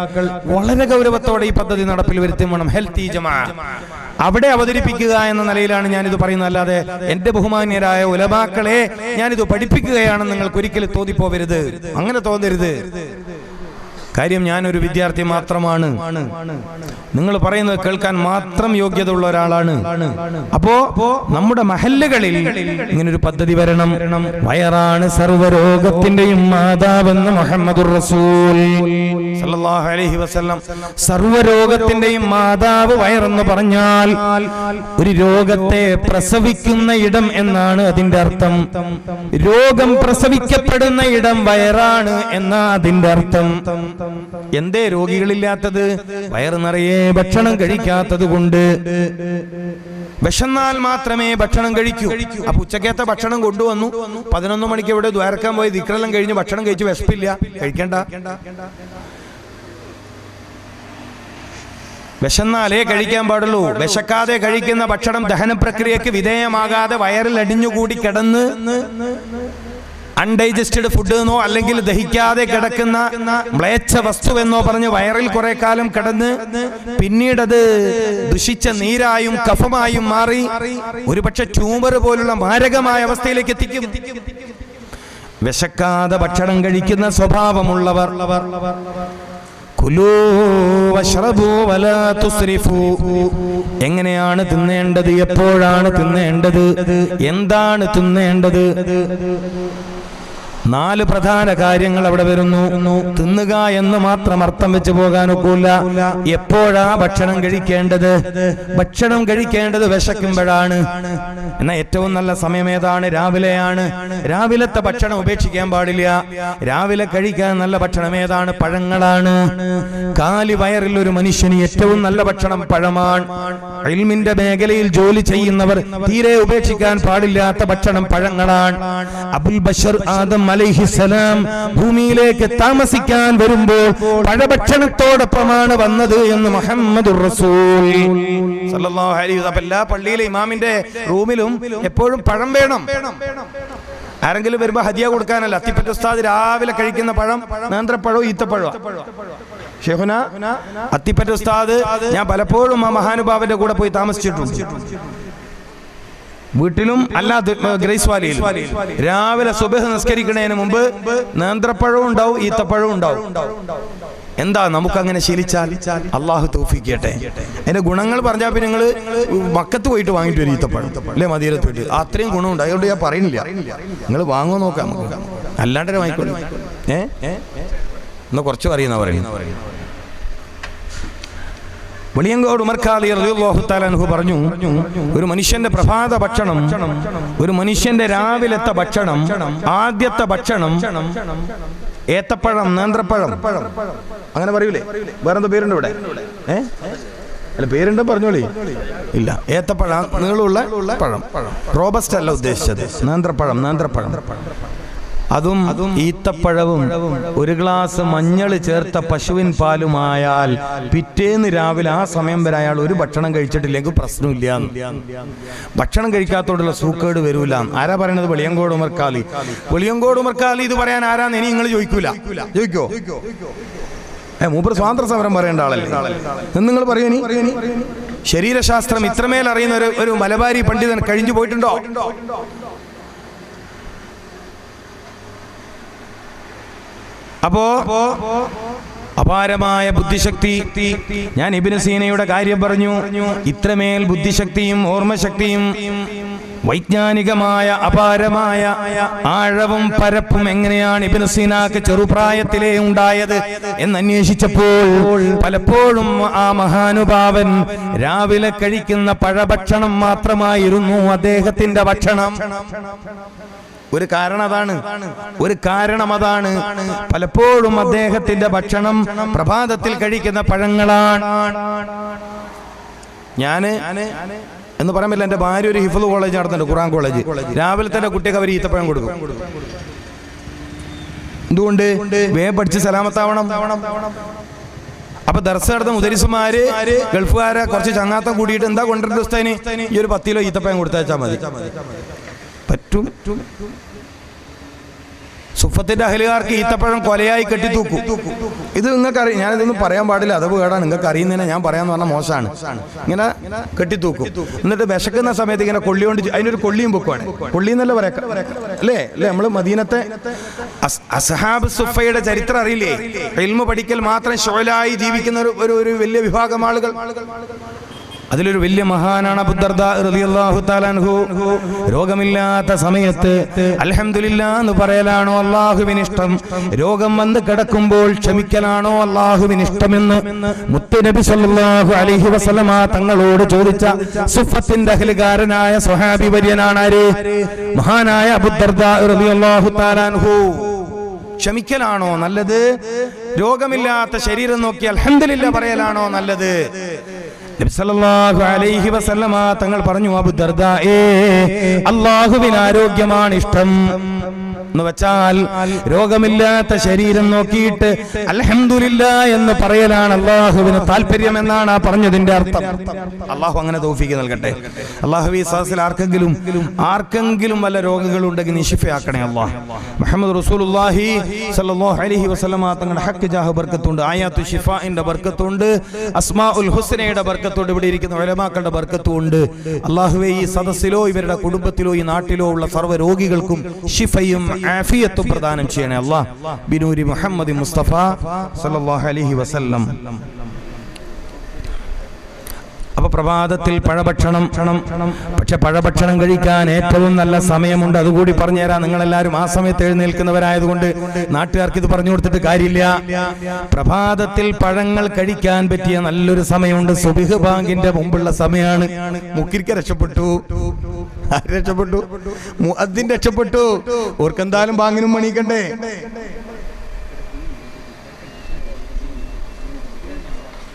വളരെ ഗൗരവത്തോടെ ഈ പദ്ധതി നടപ്പിൽ വരുത്തി വേണം. ഹെൽത്തി ജമാ അവിടെ അവതരിപ്പിക്കുക എന്ന നിലയിലാണ് ഞാനിത് പറയുന്നത്. അല്ലാതെ എന്റെ ബഹുമാന്യരായ ഉലമാക്കളെ ഞാനിത് പഠിപ്പിക്കുകയാണെന്ന് നിങ്ങൾക്ക് ഒരിക്കലും തോന്നിപ്പോവരുത്. അങ്ങനെ തോന്നരുത്. കാര്യം ഞാനൊരു വിദ്യാർത്ഥി മാത്രമാണ്. നിങ്ങൾ പറയുന്നത് കേൾക്കാൻ മാത്രം യോഗ്യത ഉള്ള ഒരാളാണ്. അപ്പോ നമ്മുടെ മഹല്ലുകളിൽ ഇങ്ങനൊരു പദ്ധതി വരണം. വയറാണ് സർവ്വരോഗത്തിന്റെയും മാതാവെന്ന് മുഹമ്മദുർ റസൂൽ സല്ലല്ലാഹു അലൈഹി വസല്ലം. സർവ്വരോഗത്തിന്റെയും മാതാവ് വയറെന്ന് പറഞ്ഞാൽ ഒരു രോഗത്തെ പ്രസവിക്കുന്ന ഇടം എന്നാണ് അതിന്റെ അർത്ഥം. രോഗം പ്രസവിക്കപ്പെടുന്ന ഇടം വയറാണ് എന്നാ അതിന്റെ അർത്ഥം. എന്തേ രോഗികളില്ലാത്തത്? വയറ് നിറയെ ഭക്ഷണം കഴിക്കാത്തത് കൊണ്ട്. വിശന്നാൽ മാത്രമേ ഭക്ഷണം കഴിക്കൂ. അപ്പൊ ഉച്ചക്കത്തെ ഭക്ഷണം കൊണ്ടുവന്നു, 11 മണിക്ക് ഇവിടെ ദ്വാരക്കാൻ പോയി ദിക്റെല്ലാം കഴിഞ്ഞ് ഭക്ഷണം കഴിച്ച് വിശപ്പില്ല, കഴിക്കണ്ട. വിശന്നാലേ കഴിക്കാൻ പാടുള്ളൂ. വിശക്കാതെ കഴിക്കുന്ന ഭക്ഷണം ദഹന പ്രക്രിയക്ക് വിധേയമാകാതെ വയറിൽ അടിഞ്ഞുകൂടി കിടന്ന് അൺഡൈജസ്റ്റഡ് ഫുഡ് എന്നോ അല്ലെങ്കിൽ ദഹിക്കാതെ കിടക്കുന്ന മ്ലേച്ഛ വസ്തുവെന്നോ പറഞ്ഞ് വയറിൽ കുറെ കാലം കിടന്ന് പിന്നീടത് ദുഷിച്ച നീരായും കഫമായും മാറി ഒരുപക്ഷെ ട്യൂമർ പോലുള്ള മാരകമായ അവസ്ഥയിലേക്ക് എത്തിക്കും. വിശക്കാതെ ഭക്ഷണം കഴിക്കുന്ന സ്വഭാവമുള്ളവർ കുലൂ വശ്റബൂ വലാ തുസ്രിഫൂ. എങ്ങനെയാണ് തിന്നേണ്ടത്, എപ്പോഴാണ് തിന്നേണ്ടത്, എന്താണ് തിന്നേണ്ടത്? 4 പ്രധാന കാര്യങ്ങൾ അവിടെ വരുന്നു. തിന്നുക എന്ന് മാത്രം അർത്ഥം വെച്ച് പോകാനൊക്കില്ല. എപ്പോഴാ ഭക്ഷണം കഴിക്കേണ്ടത്? ഭക്ഷണം കഴിക്കേണ്ടത് വിശക്കുമ്പോഴാണ്. എന്നാൽ ഏറ്റവും നല്ല സമയം ഏതാണ്? രാവിലെയാണ്. രാവിലത്തെ ഭക്ഷണം ഉപേക്ഷിക്കാൻ പാടില്ല. രാവിലെ കഴിക്കാൻ നല്ല ഭക്ഷണം ഏതാണ്? പഴങ്ങളാണ്. കാലി വയറിൽ ഒരു മനുഷ്യന് ഏറ്റവും നല്ല ഭക്ഷണം പഴമാണ്. ഇൽമിന്റെ മേഖലയിൽ ജോലി ചെയ്യുന്നവർ തീരെ ഉപേക്ഷിക്കാൻ പാടില്ലാത്ത ഭക്ഷണം പഴങ്ങളാണ്. അബുൽ ബഷർ ആദം അലൈഹിസ്സലാം ഭൂമിയിലേക്ക് താമസിക്കാൻ വരുമ്പോൾ പഴഭക്ഷണത്തോടൊപ്പമാണ് വന്നത് എന്ന് മുഹമ്മദുർ റസൂൽ സല്ലല്ലാഹു അലൈഹി വസല്ലം. എല്ലാ പള്ളിയിലെ ഇമാമിന്റെ റൂമിലും എപ്പോഴും പഴം വേണം. ആരെങ്കിലും വരുമ്പോ ഹദിയ കൊടുക്കാനല്ല. അത്തിപ്പറ്റ ഉസ്താദ് രാവിലെ കഴിക്കുന്ന പഴം നേന്ത്രപ്പഴോ ഈത്തപ്പഴോ? ഷെയ്ഖുന അത്തിപ്പറ്റ ഉസ്താദ് ഞാൻ പലപ്പോഴും ആ മഹാനുഭാവന്റെ കൂടെ പോയി താമസിച്ചിട്ടുണ്ട്. വീട്ടിലും അല്ലാതെ ഗ്രേസ് വാലിയിൽ രാവിലെ സുബഹ് നിസ്കരിക്കുന്നതിന് മുമ്പ് നേന്ത്രപ്പഴവും ഉണ്ടാവും, ഈത്തപ്പഴവും ഉണ്ടാവും. എന്താ നമുക്കങ്ങനെ ശീലിച്ചാൽ അള്ളാഹു തൗഫീഖ് ചെയ്യട്ടെ. അതിന്റെ ഗുണങ്ങൾ പറഞ്ഞാൽ പിന്നെ നിങ്ങൾ മക്കത്ത് പോയിട്ട് വാങ്ങിട്ട് വരും ഈത്തപ്പഴം, അല്ലെ മദീനത്ത് പോയിട്ട്. അത്രയും ഗുണമുണ്ട്. അതുകൊണ്ട് ഞാൻ പറയുന്നില്ല, നിങ്ങൾ വാങ്ങുമോ നോക്കാം, അല്ലാണ്ട് വാങ്ങിക്കോളൂ. എന്നാ കുറച്ച് പറയുന്ന വെളിയങ്കോട് ഉമർ ഖാദി റളിയല്ലാഹു തആല അൻഹു പറഞ്ഞു, ഒരു മനുഷ്യന്റെ പ്രഭാത ഭക്ഷണം, ഒരു മനുഷ്യന്റെ രാവിലത്തെ ഭക്ഷണം, ആദ്യത്തെ ഭക്ഷണം ഏത്തപ്പഴം, നേന്ത്രപ്പഴം, അങ്ങനെ പറയൂലേ? വേറെന്താ പേരുണ്ട് ഇവിടെ? അല്ല പേരുണ്ട്, പറഞ്ഞോളി. ഇല്ല, ഏത്തപ്പഴം, നീളമുള്ള പഴം. റോബസ്റ്റ് അല്ല ഉദ്ദേശിച്ചത്, നേന്ത്രപ്പഴം. അതും ഈത്തപ്പഴവും ഒരു ഗ്ലാസ് മഞ്ഞൾ ചേർത്ത പശുവിൻ പാലുമായാൽ പിറ്റേന്ന് രാവിലെ ആ സമയം വരെ അയാൾ ഒരു ഭക്ഷണം കഴിച്ചിട്ടില്ലെങ്കിൽ പ്രശ്നമില്ല. ഭക്ഷണം കഴിക്കാത്തോടുള്ള സൂക്കേട് വരൂല. ആരാ പറയണത്? വെളിയങ്കോട് ഉമർ ഖാദി. വെളിയങ്കോട് ഉമർ ഖാദി ഇത് പറയാൻ ആരാന്ന് ഇനി നിങ്ങൾ ചോദിക്കോ? മൂപ്പർ സ്വാതന്ത്ര്യ സമരം പറയേണ്ട ആളല്ലേ? നിങ്ങൾ പറയൂ. ശരീരശാസ്ത്രം ഇത്രമേൽ അറിയുന്ന ഒരു മലബാരി പണ്ഡിതൻ കഴിഞ്ഞു പോയിട്ടുണ്ടോ? അപ്പോ അപാരമായ ബുദ്ധിശക്തി. ഞാൻ ഇബ്നു സീനയുടെ കാര്യം പറഞ്ഞു. ഇത്രമേൽ ബുദ്ധിശക്തിയും ഓർമ്മശക്തിയും വൈജ്ഞാനികമായ അപാരമായ ആഴവും പരപ്പും എങ്ങനെയാണ് ഇബ്നു സീനാക്ക് ചെറുപ്രായത്തിലേ ഉണ്ടായത് എന്നന്വേഷിച്ചപ്പോൾ പലപ്പോഴും ആ മഹാനുഭാവൻ രാവിലെ കഴിക്കുന്ന പഴഭക്ഷണം മാത്രമായിരുന്നു അദ്ദേഹത്തിന്റെ ഭക്ഷണം. ഒരു കാരണം അതാണ്. പലപ്പോഴും അദ്ദേഹത്തിന്റെ ഭക്ഷണം പ്രഭാതത്തിൽ കഴിക്കുന്ന പഴങ്ങളാണ്. ഞാന് എന്ന് പറയാൻ പറ്റില്ല, എന്റെ ഭാര്യ ഒരു ഹിഫ്ള് കോളേജ് നടത്തുന്നുണ്ട്, ഖുർആൻ കോളേജ്. രാവിലെ തന്നെ കുട്ടിക്ക് അവർ ഈത്തപ്പഴം കൊടുക്കും. എന്തുകൊണ്ട്? വേഗം പഠിച്ച് സലാമത്താവണം. അപ്പൊ ദർസ് നടന്ന മുദരിസുമാര് ഗൾഫുകാരെ കുറച്ച് ചങ്ങാത്തം കൂടിയിട്ട് എന്താ കൊണ്ടുവരുന്ന ഉസ്താദിന് ഈ ഒരു 10 കിലോ ഈത്തപ്പഴം കൊടുത്തയച്ചാൽ മതി. പറ്റും. സുഫത്തിന്റെ അഹലുകാർക്ക് ഈത്തപ്പഴം കൊലയായി കെട്ടിത്തൂക്കും. ഇത് നിങ്ങൾക്ക് അറിയാം, ഞാനിതൊന്നും പറയാൻ പാടില്ല, അത് കേടാണ്. നിങ്ങൾക്ക് അറിയുന്നതിനെ ഞാൻ പറയാന്ന് പറഞ്ഞാൽ മോശമാണ്. ഇങ്ങനെ കെട്ടിത്തൂക്കും. എന്നിട്ട് വിശക്കുന്ന സമയത്ത് ഇങ്ങനെ കൊള്ളി കൊണ്ട് അതിനൊരു കൊള്ളിയും പൊക്കുവാണ്. കൊള്ളി എന്നല്ല പറയാ, അല്ലേ? നമ്മൾ മദീനത്തെ അസ്ഹാബ് സുഫയുടെ ചരിത്രം അറിയില്ലേ? ഇൽമു പഠിക്കൽ മാത്രം ശുഅലായി ജീവിക്കുന്ന ഒരു വലിയ വിഭാഗം ആളുകൾ. അതിലൊരു വലിയ മഹാനാണ് അബൂ ദർദാ റളിയല്ലാഹു തആല അൻഹു. രോഗമില്ലാത്ത സമയത്ത് അൽഹംദുലില്ലാഹ് എന്ന് പറയലാണോ അല്ലാഹുവിന് ഇഷ്ടം, രോഗം വന്ന് കിടക്കുമ്പോൾ ക്ഷമിക്കലാണോ അല്ലാഹുവിന് ഇഷ്ടമെന്ന് മുത്തുനബി സല്ലല്ലാഹു അലൈഹി വസല്ലമ തങ്ങളോട് ചോദിച്ച സുഫത്തിന്റെ അഹ്ലുകാരനായ സ്വഹാബി വര്യനാണ് ആര്? മഹാനായ അബൂ ദർദാ റളിയല്ലാഹു തആല അൻഹു. ക്ഷമിക്കലാണോ നല്ലത്, രോഗമില്ലാത്ത ശരീരം നോക്കി അൽഹംദുലില്ലാഹ് പറയലാണോ നല്ലത്? നബി സല്ലല്ലാഹു അലൈഹി വസല്ലമ തങ്ങൾ പറഞ്ഞു, അബൂ ദർദായേ, അല്ലാഹുവിന് ആരോഗ്യമാണ് ഇഷ്ടം എന്ന് വെച്ചാൽ രോഗമില്ലാത്ത ശരീരം നോക്കിയിട്ട് അൽഹംദുലില്ലാഹ് എന്ന് പറയലാണ് അല്ലാഹുവിന് താല്പര്യം എന്നാണ് ആ പറഞ്ഞതിന്റെ അർത്ഥം. അല്ലാഹു അങ്ങനെ തൗഫീഖ് നൽകട്ടെ. അല്ലാഹു ഈ സദസ്സിൽ ആർക്കെങ്കിലും വല്ല രോഗങ്ങളുണ്ടെങ്കിൽ നീ ശിഫയാക്കണേ അല്ലാഹ്. മുഹമ്മദ് റസൂലുള്ളാഹി സല്ലല്ലാഹു അലൈഹി വസല്ലമ തങ്ങളുടെ ഹഖ് ജാഹ് ബർക്കത്തുണ്ട്, ആയാത്തു ശിഫാഇന്റെ ബർക്കത്തുണ്ട്, അസ്മാഉൽ ഹുസ്നയുടെ ബർക്കത്തുണ്ട്, ഇവിടെ ഇരിക്കുന്ന ഉലമാക്കളുടെ ബർക്കത്തുണ്ട്. അല്ലാഹുവേ ഈ സദസ്സിലോ ഇവരുടെ കുടുംബത്തിലോ ഈ നാട്ടിലോ ഉള്ള സർവ്വ രോഗികൾക്കും ശിഫയും ആഫിയത്തും പ്രദാനം ചെയ്യണേ അല്ലാഹ് ബിനൂരി മുഹമ്മദ് മുസ്തഫ സല്ലല്ലാഹു അലൈഹി വസല്ലം. അപ്പൊ പ്രഭാതത്തിൽ പഴഭക്ഷണം, പക്ഷെ പഴഭക്ഷണം കഴിക്കാൻ ഏറ്റവും നല്ല സമയമുണ്ട്. അതുകൂടി പറഞ്ഞുതരാം. നിങ്ങളെല്ലാവരും ആ സമയത്ത് എഴുന്നേൽക്കുന്നവരായതുകൊണ്ട് നാട്ടുകാർക്ക് ഇത് പറഞ്ഞു കൊടുത്തിട്ട് കാര്യമില്ല. പ്രഭാതത്തിൽ പഴങ്ങൾ കഴിക്കാൻ പറ്റിയ നല്ലൊരു സമയമുണ്ട്. സുബ്ഹ് ബാങ്കിന്റെ മുമ്പുള്ള സമയമാണ്. മുക്കിരിക്ക രക്ഷപ്പെട്ടു, രക്ഷപ്പെട്ടു, മുഅദ്ദിൻ രക്ഷപ്പെട്ടു. ഓർക്കെന്തായാലും ബാങ്കിനും മണിക്കണ്ടേ.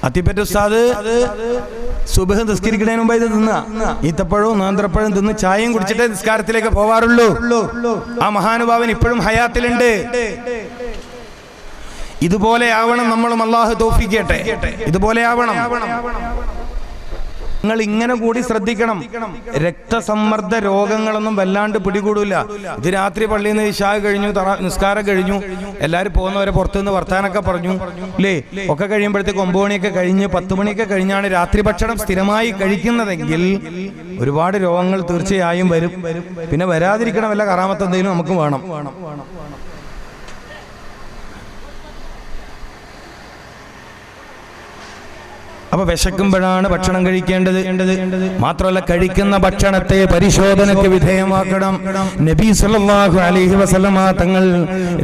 അത്തിപ്പറ്റ ഉസ്താദ് സുബ്ഹ് നിസ്കരിക്കുന്നതിന് മുമ്പ് ഇത് തിന്ന ഈത്തപ്പഴവും നേന്ത്രപ്പഴവും തിന്ന് ചായയും കുടിച്ചിട്ടേ നിസ്കാരത്തിലേക്ക് പോവാറുള്ളൂ. ആ മഹാനുഭാവൻ ഇപ്പോഴും ഹയാത്തിലുണ്ട്. ഇതുപോലെ ആവണം നമ്മളും. അല്ലാഹു തൗഫീഖ് ചെയ്യട്ടെ. ഇതുപോലെ ആവണം. നിങ്ങൾ ഇങ്ങനെ കൂടി ശ്രദ്ധിക്കണം. രക്തസമ്മർദ്ദ രോഗങ്ങളൊന്നും വല്ലാണ്ട് പിടികൂടില്ല. ഇത് രാത്രി പള്ളിയിൽ നിന്ന് ഇശാ കഴിഞ്ഞു, നിസ്കാരം കഴിഞ്ഞു, എല്ലാവരും പോകുന്നവരെ പുറത്തുനിന്ന് വർത്താനൊക്കെ പറഞ്ഞു അല്ലേ, ഒക്കെ കഴിയുമ്പോഴത്തേക്ക് 9 മണിയൊക്കെ കഴിഞ്ഞ് 10 മണിയൊക്കെ കഴിഞ്ഞാണ് രാത്രി ഭക്ഷണം സ്ഥിരമായി കഴിക്കുന്നതെങ്കിൽ ഒരുപാട് രോഗങ്ങൾ തീർച്ചയായും വരും. പിന്നെ വരാതിരിക്കണം വല്ല കറാമത്ത് എന്തെങ്കിലും നമുക്ക് വേണം. അപ്പൊ വിശക്കുമ്പോഴാണ് ഭക്ഷണം കഴിക്കേണ്ടത്. മാത്രമല്ല കഴിക്കുന്ന ഭക്ഷണത്തെ പരിശോധനയ്ക്ക് വിധേയമാക്കണം. നബി സല്ലല്ലാഹു അലൈഹി വസല്ലമ തങ്ങൾ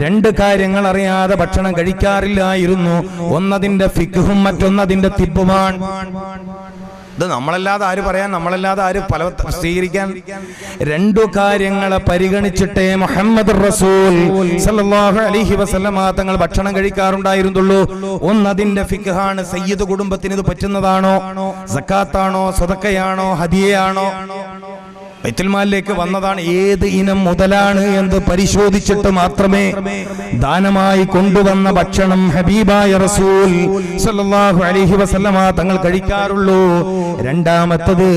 2 കാര്യങ്ങൾ അറിയാതെ ഭക്ഷണം കഴിക്കാറില്ലായിരുന്നു. ഒന്നതിന്റെ ഫിഖ്ഹും മറ്റൊന്നതിന്റെ തിബ്ബുമാണ്. ഇത് നമ്മളല്ലാതെ ആര് പറയാൻ, നമ്മളല്ലാതെ ആര് പല സ്വീകരിക്കാൻ? 2 കാര്യങ്ങളെ പരിഗണിച്ചിട്ടേ മുഹമ്മദ് റസൂൽ സല്ലല്ലാഹു അലൈഹി വസല്ലമ തങ്ങൾ ഭക്ഷണം കഴിക്കാറുണ്ടായിരുന്നുള്ളൂ. ഒന്നതിന്റെ ഫിഖ്ഹാണ്. സയ്യിദ് കുടുംബത്തിന് ഇത് പറ്റുന്നതാണോ, സക്കാത്താണോ, സദഖയാണോ, ഹദിയയാണോ, ബൈത്തുൽമാലിലേക്ക് വന്നതാണ്, ഏത് ഇനം മുതലാണ് എന്ന് പരിശോധിച്ചിട്ട് മാത്രമേ ദാനമായി കൊണ്ടുവന്ന ഭക്ഷണം ഹബീബായ റസൂൽ സല്ലല്ലാഹു അലൈഹി വസല്ലമ തങ്ങൾ കഴിക്കാറുള്ളൂ. രണ്ടാമത്തത്,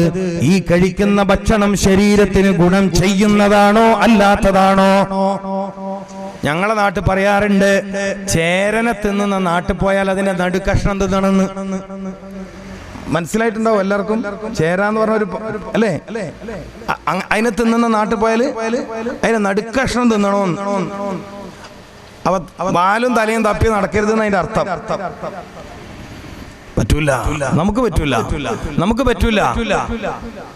ഈ കഴിക്കുന്ന ഭക്ഷണം ശരീരത്തിന് ഗുണം ചെയ്യുന്നതാണോ അല്ലാത്തതാണോ? ഞങ്ങളെ നാട്ടിൽ പറയാറുണ്ട്, ചേരനെ തിന്നുന്ന നാട്ടിൽ പോയാൽ അതിന്റെ നടുക്കഷ്ണം തിന്നണമെന്ന്. മനസ്സിലായിട്ടുണ്ടാവും എല്ലാവർക്കും. ചേരാന്ന് പറഞ്ഞ ഒരു അല്ലേ, അതിനെ തിന്നുന്ന നാട്ടിൽ പോയാല് അതിന്റെ നടുക്കഷ്ണം തിന്നണോ. അവ വാലും തലയും തപ്പി നടക്കരുതെന്ന് അതിന്റെ അർത്ഥം. പറ്റൂല, നമുക്ക് പറ്റൂല, നമുക്ക് പറ്റൂല.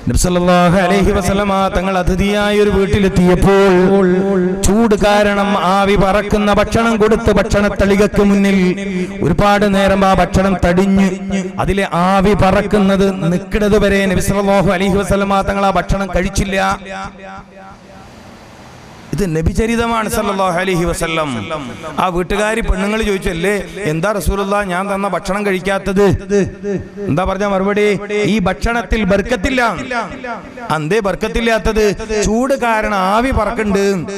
നബി സല്ലല്ലാഹു അലൈഹി വസല്ലമ തങ്ങൾ അതിഥിയായ ഒരു വീട്ടിലെത്തിയപ്പോൾ ചൂട് കാരണം ആവി പറക്കുന്ന ഭക്ഷണം കൊടുത്ത് ഭക്ഷണത്തളികക്ക് മുന്നിൽ ഒരുപാട് നേരം ആ ഭക്ഷണം തടിഞ്ഞ് അതിലെ ആവി പറക്കുന്നത് നിൽക്കുന്നത് വരെ നബി സല്ലല്ലാഹു അലൈഹി വസല്ലമ തങ്ങൾ ആ ഭക്ഷണം കഴിച്ചില്ല. ഇത് നബിചരിതമാണ് സല്ലല്ലാഹു അലൈഹി വസല്ലം. ആ വീട്ടുകാരി പെണ്ണുങ്ങൾ ചോദിച്ചല്ലേ, എന്താ റസൂലുള്ളാഹ് ഞാൻ തന്ന ഭക്ഷണം കഴിക്കാത്തത്? എന്താ പറഞ്ഞ മറുപടി? ഈ ഭക്ഷണത്തിൽ ബർക്കത്തില്ല. അന്തേ ബർക്കത്തില്ലാത്തത്? ചൂട് കാരണം ആവി പറക്കുന്നുണ്ട്.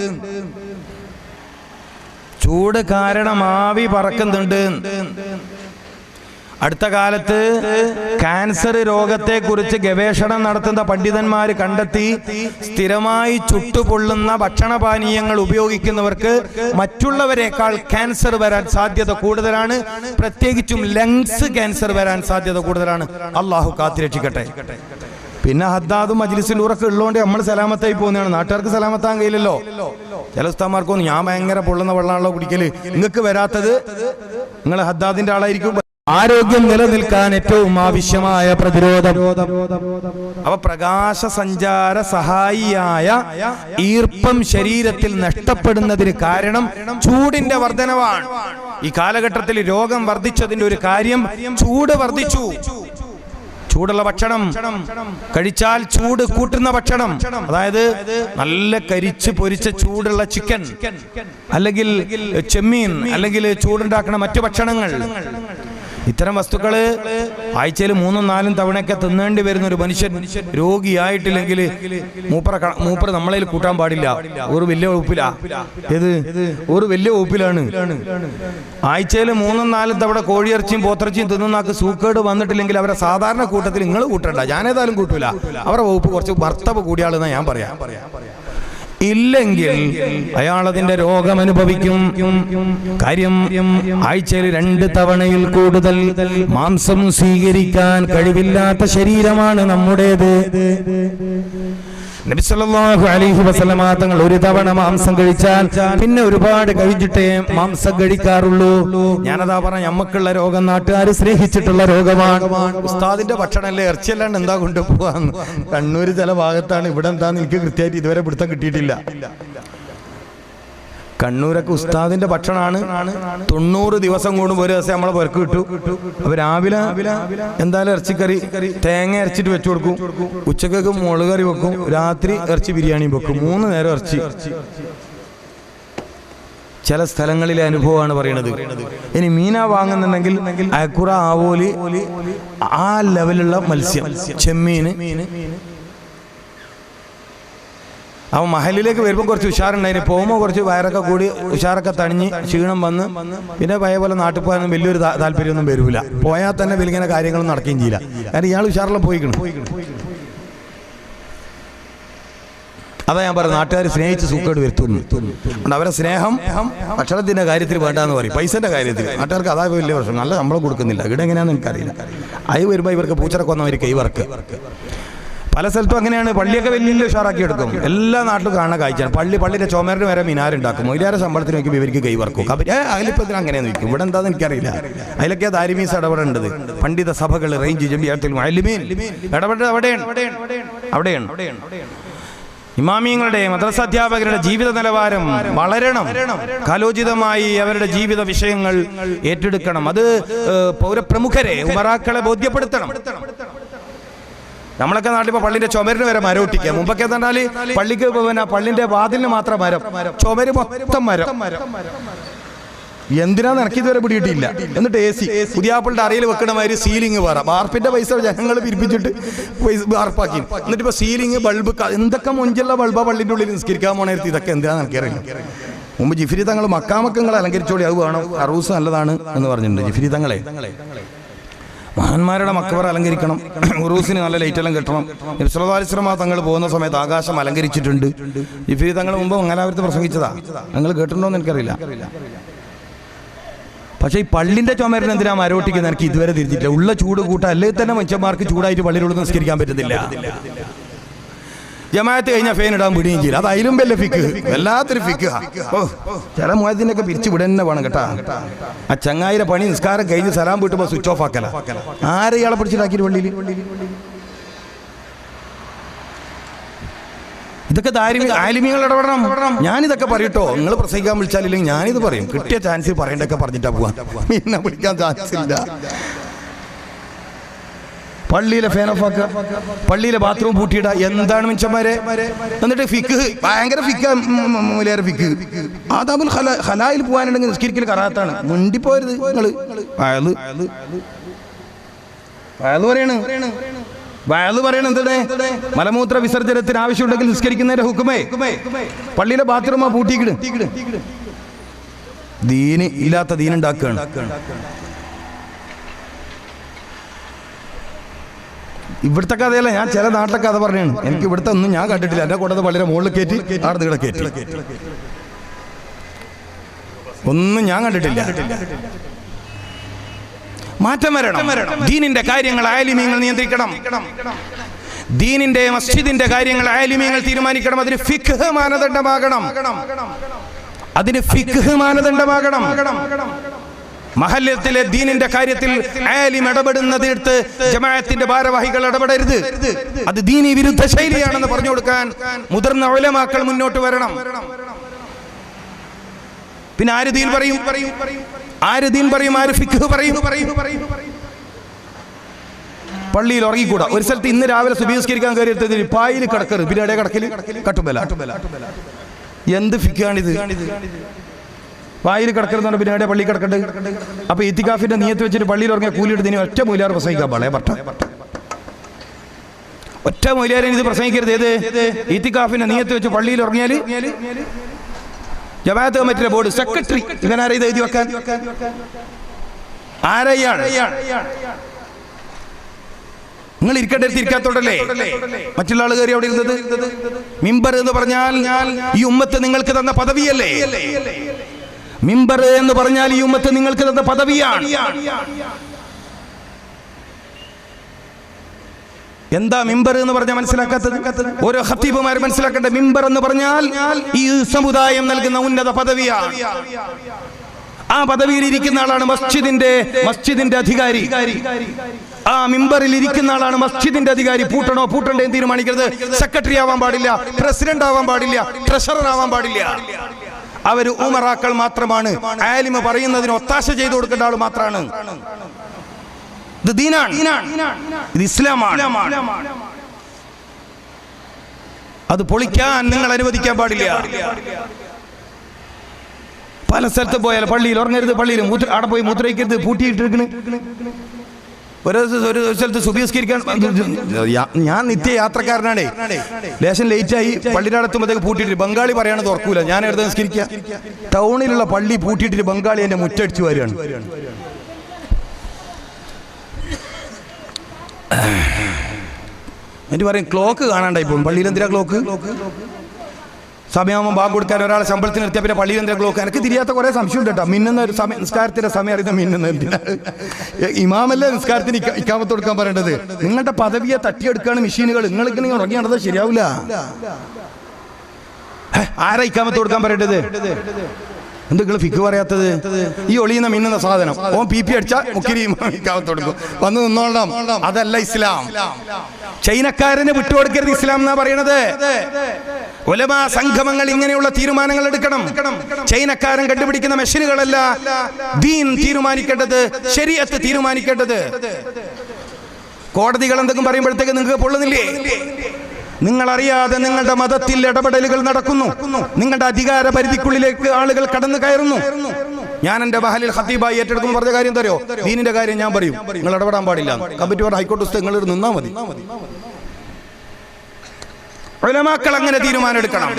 ചൂട് കാരണം ആവി പറക്കുന്നുണ്ട്. അടുത്ത കാലത്ത് ക്യാൻസർ രോഗത്തെ കുറിച്ച് ഗവേഷണം നടത്തുന്ന പണ്ഡിതന്മാർ കണ്ടെത്തി, സ്ഥിരമായി ചുട്ടുപൊള്ളുന്ന ഭക്ഷണപാനീയങ്ങൾ ഉപയോഗിക്കുന്നവർക്ക് മറ്റുള്ളവരെക്കാൾ ക്യാൻസർ വരാൻ സാധ്യത കൂടുതലാണ്. പ്രത്യേകിച്ചും ലങ്സ് ക്യാൻസർ വരാൻ സാധ്യത കൂടുതലാണ്. അള്ളാഹു കാത്തിരക്ഷിക്കട്ടെ. പിന്നെ ഹദ്ദാദും മജ്ലിസിലൂറൊക്കെ ഉള്ളതുകൊണ്ട് നമ്മൾ സലാമത്തായി പോകുന്നതാണ്. നാട്ടുകാർക്ക് സലാമത്താൻ കഴിയില്ലല്ലോ. ചില ഉസ്താദ്മാർക്കൊന്നും ഞാൻ ഭയങ്കര പൊള്ളുന്ന വെള്ളമാണല്ലോ കുടിക്കല്, നിങ്ങൾക്ക് വരാത്തത് നിങ്ങൾ ഹദ്ദാദിന്റെ ആളായിരിക്കും. ആരോഗ്യം നിലനിൽക്കാൻ ഏറ്റവും ആവശ്യമായ പ്രതിരോധം. അവ പ്രകാശ സഞ്ചാര സഹായിയായ ഈർപ്പം ശരീരത്തിൽ നഷ്ടപ്പെടുന്നതിന് കാരണം ചൂടിന്റെ വർധനവാണ്. ഈ കാലഘട്ടത്തിൽ രോഗം വർദ്ധിച്ചതിന്റെ ഒരു കാര്യം ചൂട് വർദ്ധിച്ചു. ചൂടുള്ള ഭക്ഷണം കഴിച്ചാൽ ചൂട് കൂട്ടുന്ന ഭക്ഷണം, അതായത് നല്ല കരിച്ച് പൊരിച്ച ചൂടുള്ള ചിക്കൻ, അല്ലെങ്കിൽ ചെമ്മീൻ, അല്ലെങ്കിൽ ചൂടുണ്ടാക്കുന്ന മറ്റു ഭക്ഷണങ്ങൾ, ഇത്തരം വസ്തുക്കള് ആഴ്ചയിൽ 3-4 തവണയൊക്കെ തിന്നേണ്ടി വരുന്ന ഒരു മനുഷ്യൻ രോഗിയായിട്ടില്ലെങ്കിൽ മൂപ്പർ നമ്മളെ കൂട്ടാൻ പാടില്ല. ഒരു വലിയ വകുപ്പിലാ. ഏത് ഒരു വലിയ വകുപ്പിലാണ്. ആഴ്ചയിൽ 3-4 തവണ കോഴിയിറച്ചിയും പോത്തിറച്ചിയും തിന്നുന്നാക്ക് സൂക്കേട് വന്നിട്ടില്ലെങ്കിൽ അവരെ സാധാരണ കൂട്ടത്തിൽ നിങ്ങൾ കൂട്ടണ്ട. ഞാനേതായാലും കൂട്ടൂല. അവരുടെ വകുപ്പ് കുറച്ച് ഭർത്താവ് കൂടിയാളെന്നാ ഞാൻ പറയാം. ഇല്ലെങ്കിൽ അയാൾ അതിന്റെ രോഗം അനുഭവിക്കും. കാര്യം, ആഴ്ചയിൽ 2 തവണയിൽ കൂടുതൽ മാംസം സ്വീകരിക്കാൻ കഴിവില്ലാത്ത ശരീരമാണ് നമ്മുടേത്. നബി സല്ലല്ലാഹു അലൈഹി വസല്ലമ തങ്ങൾ ഒരു തവണ മാംസം കഴിച്ചാൽ പിന്നെ ഒരുപാട് കഴിഞ്ഞിട്ടേ മാംസം കഴിക്കാറുള്ളൂ. ഞാനതാ പറഞ്ഞ നമ്മക്കുള്ള രോഗം നാട്ടുകാർ സ്നേഹിച്ചിട്ടുള്ള രോഗമാണ്. ഉസ്താദിന്റെ ഭക്ഷണമല്ലേ, ഇറച്ചിയല്ലാണ്ട് എന്താ കൊണ്ടുപോവാന്ന്. കണ്ണൂർ ചില ഭാഗത്താണ്, ഇവിടെ എന്താന്ന് എനിക്ക് കൃത്യമായിട്ട് ഇതുവരെ പിടുത്തം കിട്ടിയിട്ടില്ല. കണ്ണൂരൊക്കെ ഉസ്താദിന്റെ ഭക്ഷണമാണ്. 90 ദിവസം കൂടുമ്പോൾ ഒരു ദിവസം നമ്മളെ പുരക്ക് കിട്ടു. അപ്പൊ രാവിലെ എന്തായാലും ഇറച്ചിക്കറി തേങ്ങ അരച്ചിട്ട് വെച്ചു കൊടുക്കും, ഉച്ചക്കൊക്കെ മുളക് കറി വെക്കും, രാത്രി ഇറച്ചി ബിരിയാണി വെക്കും, 3 നേരം ഇറച്ചി. ചില സ്ഥലങ്ങളിലെ അനുഭവമാണ് പറയണത്. ഇനി മീന വാങ്ങുന്നുണ്ടെങ്കിൽ അയക്കുറ, ആവോലി, ആ ലെവലുള്ള മത്സ്യം, ചെമ്മീന്. അവൻ മഹലിലേക്ക് വരുമ്പോൾ കുറച്ച് ഉഷാറുണ്ടായിന്, പോകുമ്പോൾ കുറച്ച് വയറൊക്കെ കൂടി ഉഷാറൊക്കെ തണിഞ്ഞ് ക്ഷീണം വന്ന് പിന്നെ പഴയ പോലെ നാട്ടിൽ പോകാൻ വലിയൊരു താല്പര്യമൊന്നും വരില്ല. പോയാൽ തന്നെ വലിയ കാര്യങ്ങളൊന്നും നടക്കുകയും ചെയ്യില്ല. കാരണം ഇയാൾ ഉഷാറെല്ലാം പോയിക്കണം. അതാ ഞാൻ പറഞ്ഞു, നാട്ടുകാർ സ്നേഹിച്ച് സുഖമായിട്ട് വരുത്തുന്നു. അവരെ സ്നേഹം ഭക്ഷണത്തിന്റെ കാര്യത്തിൽ വേണ്ടാന്ന് പറയും, പൈസന്റെ കാര്യത്തിൽ നാട്ടുകാർക്ക് അതാ വലിയ പ്രശ്നം. നല്ല ശമ്പളം കൊടുക്കുന്നില്ല. ഇവിടെ എങ്ങനെയാണെന്ന് എനിക്കറിയില്ല. അത് വരുമ്പോൾ ഇവർക്ക് പൂച്ചറക്ക് വന്നവർ കൈവർക്ക്. പല സ്ഥലത്തും അങ്ങനെയാണ്. പള്ളിയൊക്കെ വലിയ ഉഷാറാക്കി എടുക്കും. എല്ലാ നാട്ടിലും കാണാൻ കാഴ്ചയാണ്. പള്ളിയുടെ ചുമരിന് വരെ മിനാരുണ്ടാക്കും. മൊയിലാരെ ശമ്പളത്തിന് വയ്ക്കുമ്പോൾ ഇവർക്ക് കൈവർക്കും. അതിലിപ്പത്തിന് അങ്ങനെ നിൽക്കും. ഇവിടെ എന്താണെന്ന് എനിക്കറിയില്ല. അതിലൊക്കെ ദാരിമീസ് ഇടപെടേണ്ടത്. പണ്ഡിത സഭകൾ റേഞ്ച് ഇടപെടേണ്ടത് അവിടെയാണ്. ഇമാമിയങ്ങളുടെ മദ്രസാധ്യാപകരുടെ ജീവിത നിലവാരം വളരണം. കാലോചിതമായി അവരുടെ ജീവിത വിഷയങ്ങൾ ഏറ്റെടുക്കണം. അത് പൗരപ്രമുഖരെ, ഉമറാക്കളെ ബോധ്യപ്പെടുത്തണം. നമ്മളൊക്കെ നാട്ടിൽ ഇപ്പോൾ പള്ളിന്റെ ചുമരിന് വരെ മരം ഒട്ടിക്കുക. മുമ്പൊക്കെ എന്ന് പറഞ്ഞാൽ പള്ളിക്ക് പള്ളിന്റെ വാതിലിന് മാത്രം മരം, ചുമര് മൊത്തം മരം. എന്തിനാന്ന് എനിക്ക് ഇതുവരെ പിടിയിട്ടില്ല. എന്നിട്ട് AC പുതിയാപ്പിളുടെ അറയിൽ വെക്കണ മാതിരി സീലിംഗ് വേറെ, വാർപ്പിന്റെ പൈസ ജനങ്ങൾ പിരിപ്പിച്ചിട്ട് വാർപ്പാക്കി. എന്നിട്ട് ഇപ്പൊ സീലിംഗ്, ബൾബ്, എന്തൊക്കെ മൊഞ്ചുള്ള ബൾബാ പള്ളിന്റെ ഉള്ളിൽ നിസ്കരിക്കാൻ പോണേർത്തി. ഇതൊക്കെ എന്തിനാന്ന് എനിക്കറിയില്ല. മുമ്പ് ജിഫ്രി തങ്ങൾ മക്കാമക്കങ്ങളെ അലങ്കരിച്ചോളി, അത് വേണം, അറൂസ് നല്ലതാണ് എന്ന് പറഞ്ഞിട്ടുണ്ട് ജിഫ്രി തങ്ങളെ. മഹാന്മാരുടെ മക്കബറ അലങ്കരിക്കണം, ഉറൂസിന് നല്ല ലൈറ്റെല്ലാം കെട്ടണം. നബി സല്ലല്ലാഹു അലൈഹി വസല്ലം തങ്ങൾ പോകുന്ന സമയത്ത് ആകാശം അലങ്കരിച്ചിട്ടുണ്ട്. ജിഫ്രി തങ്ങൾ മുമ്പ് മംഗലാപുരത്ത് പ്രസംഗിച്ചതാ, നിങ്ങൾ കേട്ടിട്ടുണ്ടോന്ന് എനിക്കറിയില്ല. പക്ഷേ ഈ പള്ളിന്റെ ചുമരിന് എന്തിനാ മരോട്ടിക്കുന്നത് എനിക്ക് ഇതുവരെ തിരിച്ചിട്ടില്ല. ഉള്ള ചൂട് കൂട്ടാ, അല്ലെങ്കിൽ തന്നെ മനുഷ്യന്മാർക്ക് ചൂടായിട്ട് പള്ളിയിലുള്ള നിസ്കരിക്കാൻ പറ്റുന്നില്ല. ജമാഅത്ത് കഴിഞ്ഞാൽ ഫാൻ ഇടാൻ വിടുകയും ചെയ്യില്ല. അത് അതിലും വലിയ ഫിക്ക്, വല്ലാത്തൊരു ഫിക്ക്. ചില മുഅദ്ദിനൊക്കെ പിരിച്ചു വിട തന്നെ വേണം കേട്ടാ. ആ ചങ്ങായിരെ പണി നിസ്കാരം കഴിഞ്ഞ് സലാം വീട്ടുമ്പോൾ സ്വിച്ച് ഓഫ് ആക്കല. ആരെ ഇയാളെ പിടിച്ചിട്ടാക്കിയിട്ട് പള്ളിയിൽ? ഇതൊക്കെ ആലിമീങ്ങൾ ഇടപെടണം. ഞാനിതൊക്കെ പറയട്ടോ, നിങ്ങൾ പ്രസംഗിക്കാൻ വിളിച്ചാലില്ലെങ്കിൽ ഞാനിത് പറയും. കിട്ടിയ ചാൻസ് പറയേണ്ടൊക്കെ പറഞ്ഞിട്ടാ പോവാ, പിന്നെ വിളിക്കാൻ ചാൻസ് ഇല്ല. പള്ളിയിലെ ഫാൻ ഓഫ് ആക്കുക, പള്ളിയിലെ ബാത്റൂം പൂട്ടിയിടുക. എന്താണ് മനുഷ്യന്മാരെ? എന്നിട്ട് ഫിക്ക്, ഭയങ്കര ഫിക്ക്, മൂലേറെ ഫിക്ക്. ആദാബുൽ ഹലായിൽ പോകാനുണ്ടെങ്കിൽ നിസ്കരിക്കൽ കറാത്താണ്. മുണ്ടിപ്പോരുത് നിങ്ങള്. വയല് പറയണ എന്താണ്? മലമൂത്ര വിസർജനത്തിന് ആവശ്യമുണ്ടെങ്കിൽ നിസ്കരിക്കുന്നതിന്റെ ഹുക്കുമേ. പള്ളിയിലെ ബാത്റൂമാ പൂട്ടിക്കിട്. ദീന് ഇല്ലാത്ത ദീനുണ്ടാക്കുകയാണ്. ഇവിടുത്തെ കഥയല്ല, ഞാൻ ചില നാട്ടിലെ കഥ പറഞ്ഞാണ്. എനിക്ക് ഇവിടുത്തെ ഒന്നും ഞാൻ കണ്ടിട്ടില്ല. എന്റെ കൂട്ടത്ത് പള്ളിയുടെ മുകളിൽ കയറ്റി ആടത്ത് കൂടെ കയറ്റി ഒന്നും ഞാൻ കണ്ടിട്ടില്ല. മാറ്റം വരണം. ദീനിന്റെ കാര്യങ്ങൾ ആലിമീങ്ങൾ നിയന്ത്രിക്കണം. ദീനിന്റെ മസ്ജിദിന്റെ കാര്യങ്ങൾ ആലിമീങ്ങൾ തീരുമാനിക്കണം. അതിന് ഫിഖ് മാനദണ്ഡമാകണം. മഹല്ലത്തിലെ ദീനിന്റെ കാര്യത്തിൽ ആലിം ഇടപെടുന്നതിനടുത്ത് ജമാഅത്തിന്റെ ഭാരവാഹികൾ ഇടപെടരുത്. അത് ദീനി വിരുദ്ധ ശൈലിയാണെന്ന് പറഞ്ഞു കൊടുക്കാൻ മുതിർന്ന ഉലമാക്കൾ മുന്നോട്ട് വരണം. പിന്നെ ആര് ദീൻ പറയും? ആര് ഫിഖ് പറയും? പള്ളിയിൽ ഉറങ്ങിക്കൂടാ. ഒരു സ്ഥലത്ത് ഇന്ന് രാവിലെ സുബഹിസ്കരിക്കാൻ കയറിയെടുത്തത് പായിൽ കിടക്കരുത്, പിന്നെ ഇടയെ കിടക്കല് കട്ടുബല. എന്ത് ഫിഖാണിത്? വായിൽ കിടക്കരുന്നുണ്ട്, പിന്നെ എവിടെ പള്ളി കിടക്കണ്ട്? അപ്പൊ ഇത്തികാഫിന്റെ നിയത്ത് വെച്ചിട്ട് പള്ളിയിൽ ഉറങ്ങിയ കൂലിയെടുത്ത് ഇനി ഒറ്റ മൂല്യാർ പ്രസംഗിക്കാൻ പാടില്ല. ഒറ്റ മൂല്യാരെ ഇത് പ്രസംഗിക്കരുത്. ഏത് ഇത്തികാഫിന്റെ നിയത്ത് വെച്ച് പള്ളിയിൽ ഉറങ്ങിയാല് ജമാഅത്ത് കമ്മിറ്റിയുടെ ബോർഡ് സെക്രട്ടറി ഇവനാരെ ഇത് എഴുതി വെക്കാൻ? ആരെയാണ്? നിങ്ങൾ ഇരിക്കേണ്ട ഇരിക്കാത്തോട്ടല്ലേ മറ്റുള്ള ആൾ കയറി അവിടെ ഇരുന്നത്? മിമ്പർ എന്ന് പറഞ്ഞാൽ ഈ ഉമ്മത്ത് നിങ്ങൾക്ക് തന്ന പദവിയല്ലേ? മിമ്പർ എന്ന് പറഞ്ഞാൽ ഈ ഉമ്മത്ത് നിങ്ങൾക്ക് തന്ന പദവിയാണ്. എന്താ മിമ്പർ എന്ന് പറഞ്ഞാൽ മനസ്സിലാക്കാത്തത്? ഓരോ ഖത്തീബുമാർ മനസ്സിലാക്കേണ്ട, മിമ്പർ എന്ന് പറഞ്ഞാൽ ഈ സമുദായം നൽകുന്ന ഉന്നത പദവിയാണ്. ആ പദവിയിൽ ഇരിക്കുന്ന ആളാണ് മസ്ജിദിന്റെ അധികാരി. ആ മിമ്പറിൽ ഇരിക്കുന്ന ആളാണ് മസ്ജിദിന്റെ അധികാരി. പൂട്ടണോ പൂട്ടണ്ടേ എന്ന് തീരുമാനിക്കരുത്. സെക്രട്ടറി ആവാൻ പാടില്ല, പ്രസിഡന്റ് ആവാൻ പാടില്ല, ട്രഷറർ ആവാൻ പാടില്ല. അവര് ഉമറാക്കൾ മാത്രമാണ്. ആലിമ പറയുന്നതിന് ഒത്താശ ചെയ്തു കൊടുക്കേണ്ട ആൾ മാത്രമാണ്. ഇത് ദീനാണ്, ഇത് ഇസ്ലാമാണ്. അത് പൊളിക്കാൻ നിങ്ങൾ അനുവദിക്കാൻ പാടില്ല. പല സ്ഥലത്ത് പോയാൽ പള്ളിയിൽ ഉറങ്ങരുത്, പള്ളിയിൽ അവിടെ പോയി മൂത്രയിക്കരുത്, പൂട്ടിയിട്ടിരിക്കണ്. ഒരു സ്ഥലത്ത് സുബഹിസ്കരിക്കാൻ ഞാൻ നിത്യ യാത്രക്കാരനാണേ, ലേശം ലേറ്റായി പള്ളിയുടെ അടുത്തുമ്പോഴത്തേക്ക് പൂട്ടിയിട്ട് ബംഗാളി പറയാണെന്ന് ഓർക്കൂല. ഞാൻ എടുത്ത് നിസ്കരിക്കുക. ടൗണിലുള്ള പള്ളി പൂട്ടിയിട്ടിട്ട് ബംഗാളി എന്റെ മുറ്റടിച്ചു വരികയാണ്. എന്നിട്ട് പറയും ക്ലോക്ക് കാണാണ്ടായി പോകും. പള്ളിയിൽ എന്തിനാ ക്ലോക്ക്? സമയമാകുമ്പോൾ ബാങ്ക് കൊടുക്കാൻ ഒരാളെ ശമ്പളത്തിന് നിർത്തിയാൽ പിന്നെ പള്ളിയിൽ എന്തിനാ ക്ലോക്ക്? എനിക്ക് തിരിയാത്ത കുറേ സംശയം ഉണ്ട് കേട്ടോ. മിന്നുന്ന ഒരു സമയം, നിസ്കാരത്തിന്റെ സമയം അറിയുന്ന മിന്നുന്ന ഇമാമല്ലേ നിസ്കാരത്തിന് ഇക്കാമത്ത് കൊടുക്കാൻ പറയേണ്ടത്? നിങ്ങളുടെ പദവിയെ തട്ടിയെടുക്കുകയാണ് മെഷീനുകൾ. നിങ്ങൾക്ക് ഉറങ്ങി നടന്നത് ശരിയാവില്ല. ആരാ ഇക്കാമത്ത് കൊടുക്കാൻ പറയേണ്ടത്? എന്തെങ്കിലും ഫിക്ക് പറയാത്തത്? ഈ ഒളിയുന്ന മിന്നുന്ന സാധനം ഓൻ പി അടിച്ചാൽ മുക്കിരി ഇക്കാമത്ത് കൊടുക്കും, വന്ന് നിന്നോളണം. അതല്ല ഇസ്ലാം. ചൈനക്കാരന് വിട്ടുകൊടുക്കരുത് ഇസ്ലാം എന്നാ പറയണത്. ഉലമാ സംഗമങ്ങൾ ഇങ്ങനെയുള്ള തീരുമാനങ്ങൾ എടുക്കണം. ചൈനക്കാരൻ കണ്ടുപിടിക്കുന്ന മെഷീനുകളല്ല ദീൻ തീരുമാനിക്കേണ്ടത്, ശരീഅത്ത് തീരുമാനിക്കേണ്ടത്. കോടതികൾ എന്തെങ്കിലും പറയുമ്പോഴത്തേക്ക് നിങ്ങൾക്ക് പൊള്ളുന്നില്ലേ? നിങ്ങളറിയാതെ നിങ്ങളുടെ മതത്തിൽ ഇടപെടലുകൾ നടക്കുന്നു. നിങ്ങളുടെ അധികാര പരിധിക്കുള്ളിലേക്ക് ആളുകൾ കടന്നു കയറുന്നു. ഞാൻ എന്റെ മഹലിൽ ഖത്തീബായി ഏറ്റെടുക്കുന്നു പറഞ്ഞ കാര്യം തരോ? ദീനിന്റെ കാര്യം ഞാൻ പറയും, നിങ്ങൾ ഇടപെടാൻ പാടില്ല. കമ്മിറ്റി ഹൈക്കോടതി പുസ്തകങ്ങൾ നിന്നാ മതി. ഉലമാക്കൾ അങ്ങനെ തീരുമാനം എടുക്കണം.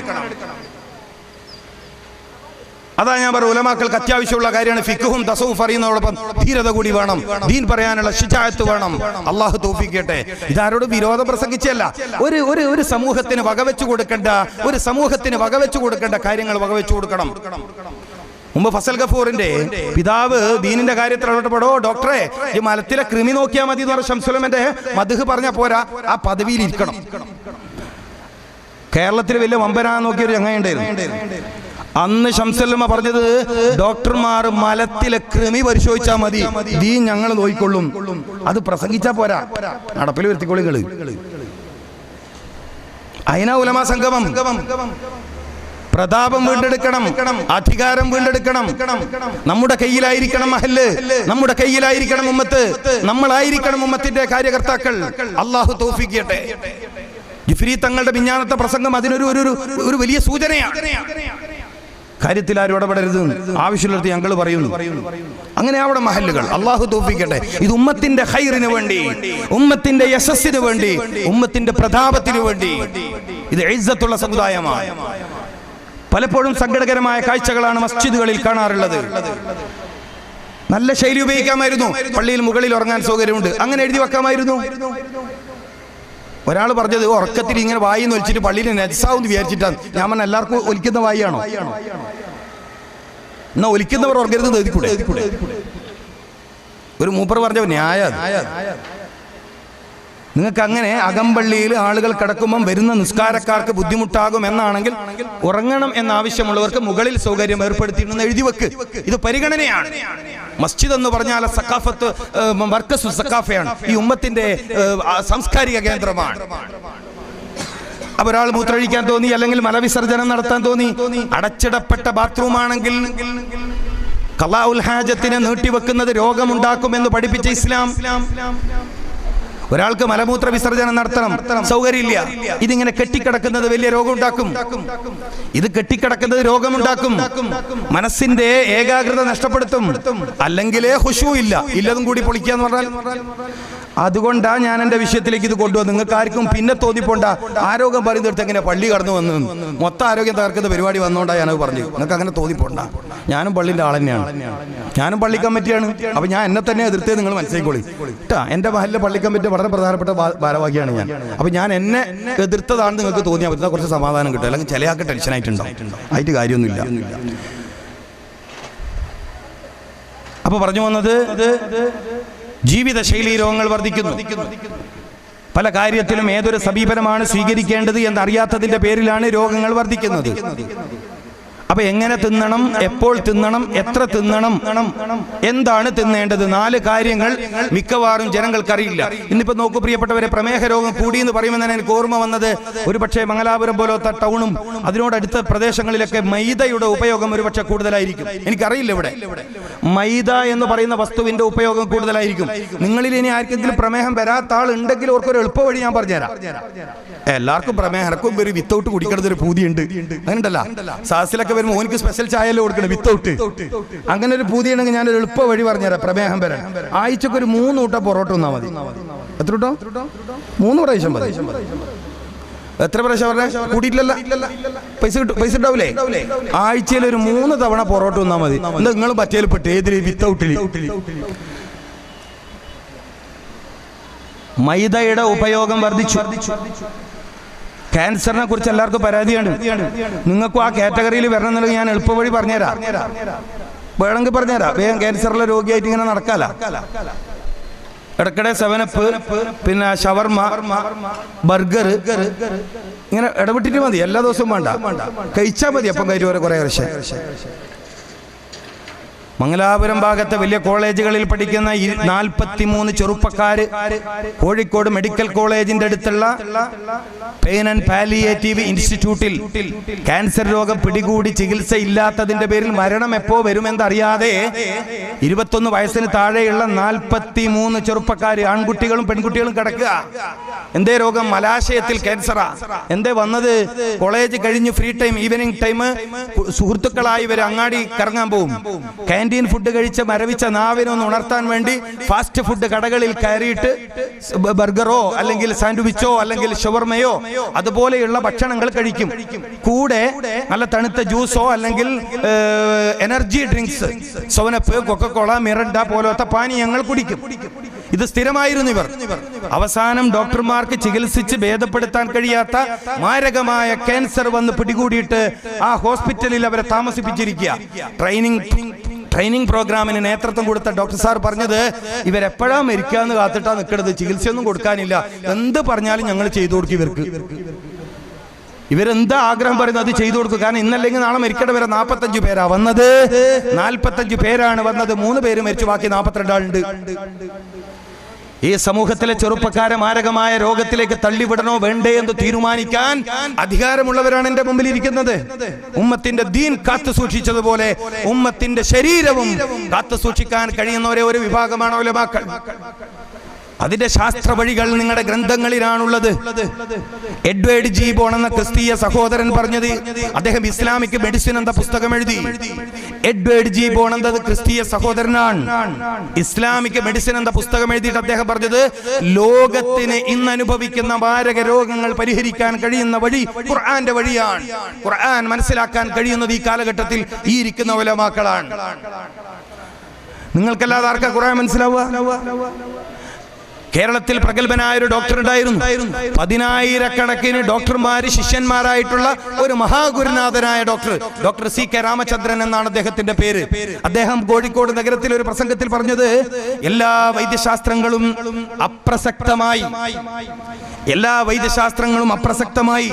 അതാ ഞാൻ പറയും, ഉലമാക്കൾക്ക് അത്യാവശ്യമുള്ള കാര്യമാണ്. ഫിഖ്ഹും തസവ്വുഫ് അറിയുന്നതോടൊപ്പം ധീരത കൂടി വേണം, ദീൻ പറയാനുള്ള ശുജാഅത്ത് വേണം. അള്ളാഹു തൗഫീഖ് ചെയ്യട്ടെ. ഇതാരോട് വിരോധം പ്രസംഗിച്ചല്ല. ഒരു സമൂഹത്തിന് വകവെച്ചു കൊടുക്കേണ്ട കാര്യങ്ങൾ വകവെച്ചു കൊടുക്കണം. മുമ്പ് ഫസൽ ഗഫൂറിന്റെ പിതാവ് ദീനിന്റെ കാര്യത്തിൽ ഇടപെടോ ഡോക്ടറെ ഈ മലത്തിലെ കൃമി നോക്കിയാൽ മതി എന്ന് പറഞ്ഞ ശംസുലമന്റെ മദ്ഹ് പറഞ്ഞ പോരാ, ആ പദവിയിൽ ഇരിക്കണം. കേരളത്തിൽ വലിയ വമ്പനാ നോക്കിയൊരു ചങ്ങയുണ്ടായിരുന്നു. അന്ന് ശംസുലമ പറഞ്ഞത്, ഡോക്ടർമാർ മലത്തിലെ കൃമി പരിശോധിച്ചാൽ മതി, ദീൻ ഞങ്ങൾ നോക്കിക്കൊള്ളും. അത് പ്രസംഗിച്ചാ പോരാ, നടപ്പിൽ വരുത്തിക്കൊള്ളികള്. അയിനാ ഉലമാ സംഗമം. പ്രതാപം വീണ്ടെടുക്കണം, അധികാരം വീണ്ടെടുക്കണം. നമ്മുടെ കയ്യിലായിരിക്കണം മഹല്ല്, നമ്മുടെ കയ്യിലായിരിക്കണം ഉമ്മത്ത്, നമ്മളായിരിക്കണം ഉമ്മത്തിന്റെ കാര്യകർത്താക്കൾ. അള്ളാഹു തൗഫീഖ് ചെയ്യട്ടെ. ജിഫ്രി തങ്ങളുടെ മിഞ്ഞാനത്തെ പ്രസംഗം അതിനൊരു വലിയ സൂചനയാണ്. കാര്യത്തിൽ ആരും ഇടപെടരുത്, ആവശ്യമുള്ളത് ഞങ്ങൾ പറയുന്നു. അങ്ങനെ അവിടെ മഹല്ലുകൾ. അള്ളാഹു തൗഫീഖ് ചെയ്യട്ടെ. ഇത് ഉമ്മത്തിന്റെ ഖൈറിന് വേണ്ടി, ഉമ്മത്തിന്റെ യശസ്സിന് വേണ്ടി, ഉമ്മത്തിന്റെ പ്രതാപത്തിന് വേണ്ടി. ഇത് ഇസ്സത്തുള്ള സമുദായമാണ്. പലപ്പോഴും സങ്കടകരമായ കാഴ്ചകളാണ് മസ്ജിദുകളിൽ കാണാറുള്ളത്. നല്ല ശൈലി ഉപയോഗിക്കാമായിരുന്നു. പള്ളിയിൽ മുകളിൽ ഉറങ്ങാൻ സൗകര്യമുണ്ട്, അങ്ങനെ എഴുതി വെക്കാമായിരുന്നു. ഒരാൾ പറഞ്ഞത്, ഉറക്കത്തിൽ ഇങ്ങനെ വായി ഒലിച്ചിട്ട് പള്ളിയിൽ നജസാവെന്ന് വിചാരിച്ചിട്ടാണ്. ഞാൻ പറഞ്ഞ എല്ലാവർക്കും ഒലിക്കുന്ന വായിയാണോ? എന്നാ ഒലിക്കുന്നവർ ഉറങ്ങരുത് എഴുതിക്കൂടെ? ഒരു മൂപ്പർ പറഞ്ഞ ന്യായ. നിങ്ങൾക്ക് അങ്ങനെ അകമ്പള്ളിയിൽ ആളുകൾ കിടക്കുമ്പം വരുന്ന നിസ്കാരക്കാർക്ക് ബുദ്ധിമുട്ടാകും എന്നാണെങ്കിൽ, ഉറങ്ങണം എന്നാവശ്യമുള്ളവർക്ക് മുകളിൽ സൗകര്യം ഏർപ്പെടുത്തിയിട്ടുണ്ടെന്ന് എഴുതി വെക്ക്. ഇത് പരിഗണനയാണ്. മസ്ജിദ് എന്ന് പറഞ്ഞാൽ സഖാഫത്ത് മർക്കസു സഖാഫയാണ്, ഈ ഉമ്മത്തിന്റെ സാംസ്കാരിക കേന്ദ്രമാണ്. അപ്പൊ ഒരാൾ മൂത്രമൊഴിക്കാൻ തോന്നി, അല്ലെങ്കിൽ മലവിസർജനം നടത്താൻ തോന്നി, അടച്ചിടപ്പെട്ട ബാത്റൂം ആണെങ്കിൽ ഖളാഉൽ ഹാജത്തിനെ നീട്ടിവെക്കുന്നത് രോഗമുണ്ടാക്കുമെന്ന് പഠിപ്പിച്ച ഇസ്ലാം. ഒരാൾക്ക് മലമൂത്ര വിസർജനം നടത്തണം, സൗകര്യമില്ല. ഇതിങ്ങനെ കെട്ടിക്കിടക്കുന്നത് വലിയ രോഗമുണ്ടാക്കും. ഇത് കെട്ടിക്കിടക്കുന്നത് രോഗമുണ്ടാക്കും, മനസ്സിന്റെ ഏകാഗ്രത നഷ്ടപ്പെടുത്തും, അല്ലെങ്കിലേ ഖുശൂ ഇല്ലതും കൂടി പൊളിക്കാന്ന് പറഞ്ഞാൽ. അതുകൊണ്ടാ ഞാൻ എന്റെ വിഷയത്തിലേക്ക് ഇത് കൊണ്ടുവന്നു. നിങ്ങൾക്ക് ആർക്കും പിന്നെ തോന്നിപ്പോണ്ട ആരോഗ്യം പറയുന്നിടത്ത് എങ്ങനെ പള്ളി കടന്നു വന്നു, മൊത്തം ആരോഗ്യം തകർക്കുന്ന പരിപാടി വന്നോണ്ടാ ഞാനത് പറഞ്ഞു. നിങ്ങൾക്ക് അങ്ങനെ തോന്നിപ്പോണ്ട. ഞാനും പള്ളിന്റെ ആൾ തന്നെയാണ്, ഞാനും പള്ളി കമ്മിറ്റിയാണ്. അപ്പൊ ഞാൻ എന്നെ തന്നെ എതിർത്തേ നിങ്ങൾ മനസ്സിലായിക്കോളി കേട്ടാ. എന്റെ മഹലിലെ പള്ളി കമ്മിറ്റി വളരെ പ്രധാനപ്പെട്ട ഭാരവാഹിയാണ് ഞാൻ. അപ്പൊ ഞാൻ എന്നെ എതിർത്തതാണ് നിങ്ങൾക്ക് തോന്നിയാൽ പറ്റുന്ന കുറച്ച് സമാധാനം കിട്ടും, അല്ലെങ്കിൽ ചിലയാൾക്ക് ടെൻഷൻ ആയിട്ടുണ്ടാവും. ആയിട്ട് കാര്യമൊന്നുമില്ല. അപ്പൊ പറഞ്ഞു വന്നത്, ജീവിതശൈലി രോഗങ്ങൾ വർദ്ധിക്കുന്നു. പല കാര്യത്തിലും ഏതൊരു സമീപനമാണ് സ്വീകരിക്കേണ്ടത് എന്നറിയാത്തതിന്റെ പേരിലാണ് രോഗങ്ങൾ വർദ്ധിക്കുന്നത്. അപ്പൊ എങ്ങനെ തിന്നണം, എപ്പോൾ തിന്നണം, എത്ര തിന്നണം, എന്താണ് തിന്നേണ്ടത്, 4 കാര്യങ്ങൾ മിക്കവാറും ജനങ്ങൾക്കറിയില്ല. ഇന്നിപ്പോ നോക്കൂ പ്രിയപ്പെട്ടവരെ, പ്രമേഹ രോഗം കൂടി എന്ന് പറയുമ്പോൾ തന്നെ എനിക്ക് ഓർമ്മ വന്നത് ഒരുപക്ഷെ മംഗലാപുരം പോലത്തെ ടൗണും അതിനോടടുത്ത പ്രദേശങ്ങളിലൊക്കെ മൈദയുടെ ഉപയോഗം ഒരുപക്ഷെ കൂടുതലായിരിക്കും. എനിക്കറിയില്ല, ഇവിടെ മൈദ എന്ന് പറയുന്ന വസ്തുവിന്റെ ഉപയോഗം കൂടുതലായിരിക്കും. നിങ്ങളിൽ ഇനി ആർക്കെങ്കിലും പ്രമേഹം വരാത്ത ആൾ ഉണ്ടെങ്കിൽ ഓർക്കൊരു എളുപ്പ വഴി ഞാൻ പറഞ്ഞുതരാം. എല്ലാവർക്കും പ്രമേഹർക്കും ഒരു വിത്തൗട്ട് കുടിക്കണത് ഒരു പൂതിയുണ്ട്, അങ്ങനെയുണ്ടല്ലോ. സാസിലൊക്കെ വരുമ്പോൾ ഓനിക്ക് സ്പെഷ്യൽ ചായല്ലോ കൊടുക്കണം വിത്തൗട്ട്. അങ്ങനെ ഒരു പൂതി ഉണ്ടെങ്കിൽ ഞാനൊരു എളുപ്പ വഴി പറഞ്ഞുതരാം പ്രമേഹം വരാൻ. ആഴ്ചക്ക് ഒരു 3 ഊട്ട പൊറോട്ട തിന്നാൽ മതി. എത്ര കൂട്ടോ? 3 പ്രാവശ്യം മതി. എത്ര പ്രാവശ്യം പറഞ്ഞ കൂട്ടിയിട്ടില്ല? പൈസ കിട്ടും, പൈസ ഉണ്ടാവില്ലേ? ആഴ്ചയിൽ ഒരു 3 തവണ പൊറോട്ട തിന്നാൽ മതി. എന്താ നിങ്ങൾ പറ്റിയാൽ പെട്ട് ഏതിൽ? വിത്തൗട്ടിൽ. മൈദയുടെ ഉപയോഗം വർദ്ധിച്ചു. ക്യാൻസറിനെ കുറിച്ച് എല്ലാവർക്കും പരാതിയാണ്. നിങ്ങൾക്കും ആ കാറ്റഗറിയിൽ വരണം എന്നുള്ളത് ഞാൻ എളുപ്പ വഴി പറഞ്ഞുതരാം. വേണമെങ്കിൽ പറഞ്ഞുതരാം. വേഗം ക്യാൻസറുള്ള രോഗിയായിട്ട് ഇങ്ങനെ നടക്കാല. ഇടയ്ക്കിടെ 7up, പിന്നെ ഷവർമ, ബർഗർ, ഇങ്ങനെ ഇടപെട്ടിട്ട് മതി. എല്ലാ ദിവസവും വേണ്ട, കഴിച്ചാൽ മതി. അപ്പം കയറി വരെ കുറേ വർഷം. മംഗലാപുരം ഭാഗത്തെ വലിയ കോളേജുകളിൽ പഠിക്കുന്ന 43 ചെറുപ്പക്കാര് കോഴിക്കോട് മെഡിക്കൽ കോളേജിന്റെ അടുത്തുള്ള പെയിൻ ആൻഡ് പാലിയേറ്റീവ് ഇൻസ്റ്റിറ്റ്യൂട്ടിൽ ക്യാൻസർ രോഗം പിടികൂടി ചികിത്സ ഇല്ലാത്തതിന്റെ പേരിൽ മരണം എപ്പോ വരുമെന്നറിയാതെ 21 വയസ്സിന് താഴെയുള്ള 43 ചെറുപ്പക്കാര്, ആൺകുട്ടികളും പെൺകുട്ടികളും കിടക്കുക. എന്തേ രോഗം? മലാശയത്തിൽ ക്യാൻസറാ. എന്തേ വന്നത്? കോളേജ് കഴിഞ്ഞ് ഫ്രീ ടൈം, ഈവനിങ് ടൈം സുഹൃത്തുക്കളായി ഇവർ അങ്ങാടി കറങ്ങാൻ പോകും. ക്യാൻറ്റീൻ ഫുഡ് കഴിച്ച മരവിച്ച നാവിനൊന്ന് ഉണർത്താൻ വേണ്ടി ഫാസ്റ്റ് ഫുഡ് കടകളിൽ കയറിയിട്ട് ബർഗറോ അല്ലെങ്കിൽ സാൻഡ്വിച്ചോ അല്ലെങ്കിൽ ഷവർമയോ അതുപോലെയുള്ള ഭക്ഷണങ്ങൾ കഴിക്കും. കൂടെ നല്ല തണുത്ത ജ്യൂസോ അല്ലെങ്കിൽ energy drinks, 7up, Coca Cola, Miranda പോലത്തെ പാനീയങ്ങൾ കുടിക്കും. ഇത് സ്ഥിരമായിരുന്നു ഇവർ. അവസാനം ഡോക്ടർമാർക്ക് ചികിത്സിച്ച് ഭേദപ്പെടുത്താൻ കഴിയാത്ത മാരകമായ ക്യാൻസർ വന്ന് പിടികൂടിയിട്ട് ആ ഹോസ്പിറ്റലിൽ അവരെ താമസിപ്പിച്ചിരിക്കുക. ട്രെയിനിങ് പ്രോഗ്രാമിന് നേതൃത്വം കൊടുത്ത ഡോക്ടർ സാർ പറഞ്ഞത്, ഇവരെപ്പോഴാ മരിക്കാന്ന് കാത്തിട്ടാ നിൽക്കരുത്, ചികിത്സയൊന്നും കൊടുക്കാനില്ല, എന്ത് പറഞ്ഞാലും ഞങ്ങൾ ചെയ്തു കൊടുക്കും ഇവർക്ക്. ഇവരെന്താ ആഗ്രഹം പറയുന്നത് അത് ചെയ്തു കൊടുക്കും. കാരണം ഇന്നല്ലെങ്കിൽ നാളെ മരിക്കേണ്ട വരെ 45 പേരാ വന്നത്. 45 പേരാണ് വന്നത്. 3 പേര് മരിച്ചു, ബാക്കി 42 ആളുണ്ട്. ഈ സമൂഹത്തിലെ ചെറുപ്പക്കാരെ മാരകമായ രോഗത്തിലേക്ക് തള്ളിവിടണോ വേണ്ടേ എന്ന് തീരുമാനിക്കാൻ അധികാരമുള്ളവരാണ് എന്റെ മുമ്പിൽ ഇരിക്കുന്നത്. ഉമ്മത്തിന്റെ ദീൻ കാത്തു സൂക്ഷിച്ചതുപോലെ ഉമ്മത്തിന്റെ ശരീരവും കാത്തു സൂക്ഷിക്കാൻ കഴിയുന്ന ഒരേ ഒരു വിഭാഗമാണ് ഉലമാക്കൾ. അതിന്റെ ശാസ്ത്ര വഴികൾ നിങ്ങളുടെ ഗ്രന്ഥങ്ങളിലാണുള്ളത്. എഡ്വേർഡ് ജി ബോൺ എന്ന ക്രിസ്തീയ സഹോദരൻ പറഞ്ഞത്, അദ്ദേഹം ഇസ്ലാമിക് മെഡിസിൻ എന്ന പുസ്തകം എഴുതി. എഡ്വേർഡ് ജി ബോൺ എന്നത് ക്രിസ്തീയ സഹോദരനാണ്. ഇസ്ലാമിക് മെഡിസിൻ എന്ന പുസ്തകം എഴുതിയിട്ട് അദ്ദേഹം പറഞ്ഞത്, ലോകത്തിന് ഇന്ന് അനുഭവിക്കുന്ന മാരക രോഗങ്ങൾ പരിഹരിക്കാൻ കഴിയുന്ന വഴി ഖുർആന്റെ വഴിയാണ്. ഖുർആൻ മനസ്സിലാക്കാൻ കഴിയുന്നത് ഈ കാലഘട്ടത്തിൽ ഈ ഇരിക്കുന്ന ഉലമാക്കളാണ്. നിങ്ങൾക്കല്ലാതെ ആർക്കാ ഖുർആൻ മനസ്സിലാവുക? കേരളത്തിൽ പ്രഗത്ഭനായ ഒരു ഡോക്ടർ ഉണ്ടായിരുന്നു. 10,000-കണക്കിന് ഡോക്ടർമാര് ശിഷ്യന്മാരായിട്ടുള്ള ഒരു മഹാഗുരുനാഥനായ ഡോക്ടർ CK രാമചന്ദ്രൻ എന്നാണ് അദ്ദേഹത്തിന്റെ പേര്. അദ്ദേഹം കോഴിക്കോട് നഗരത്തിൽ ഒരു പ്രസംഗത്തിൽ പറഞ്ഞത്, എല്ലാ വൈദ്യശാസ്ത്രങ്ങളും അപ്രസക്തമായി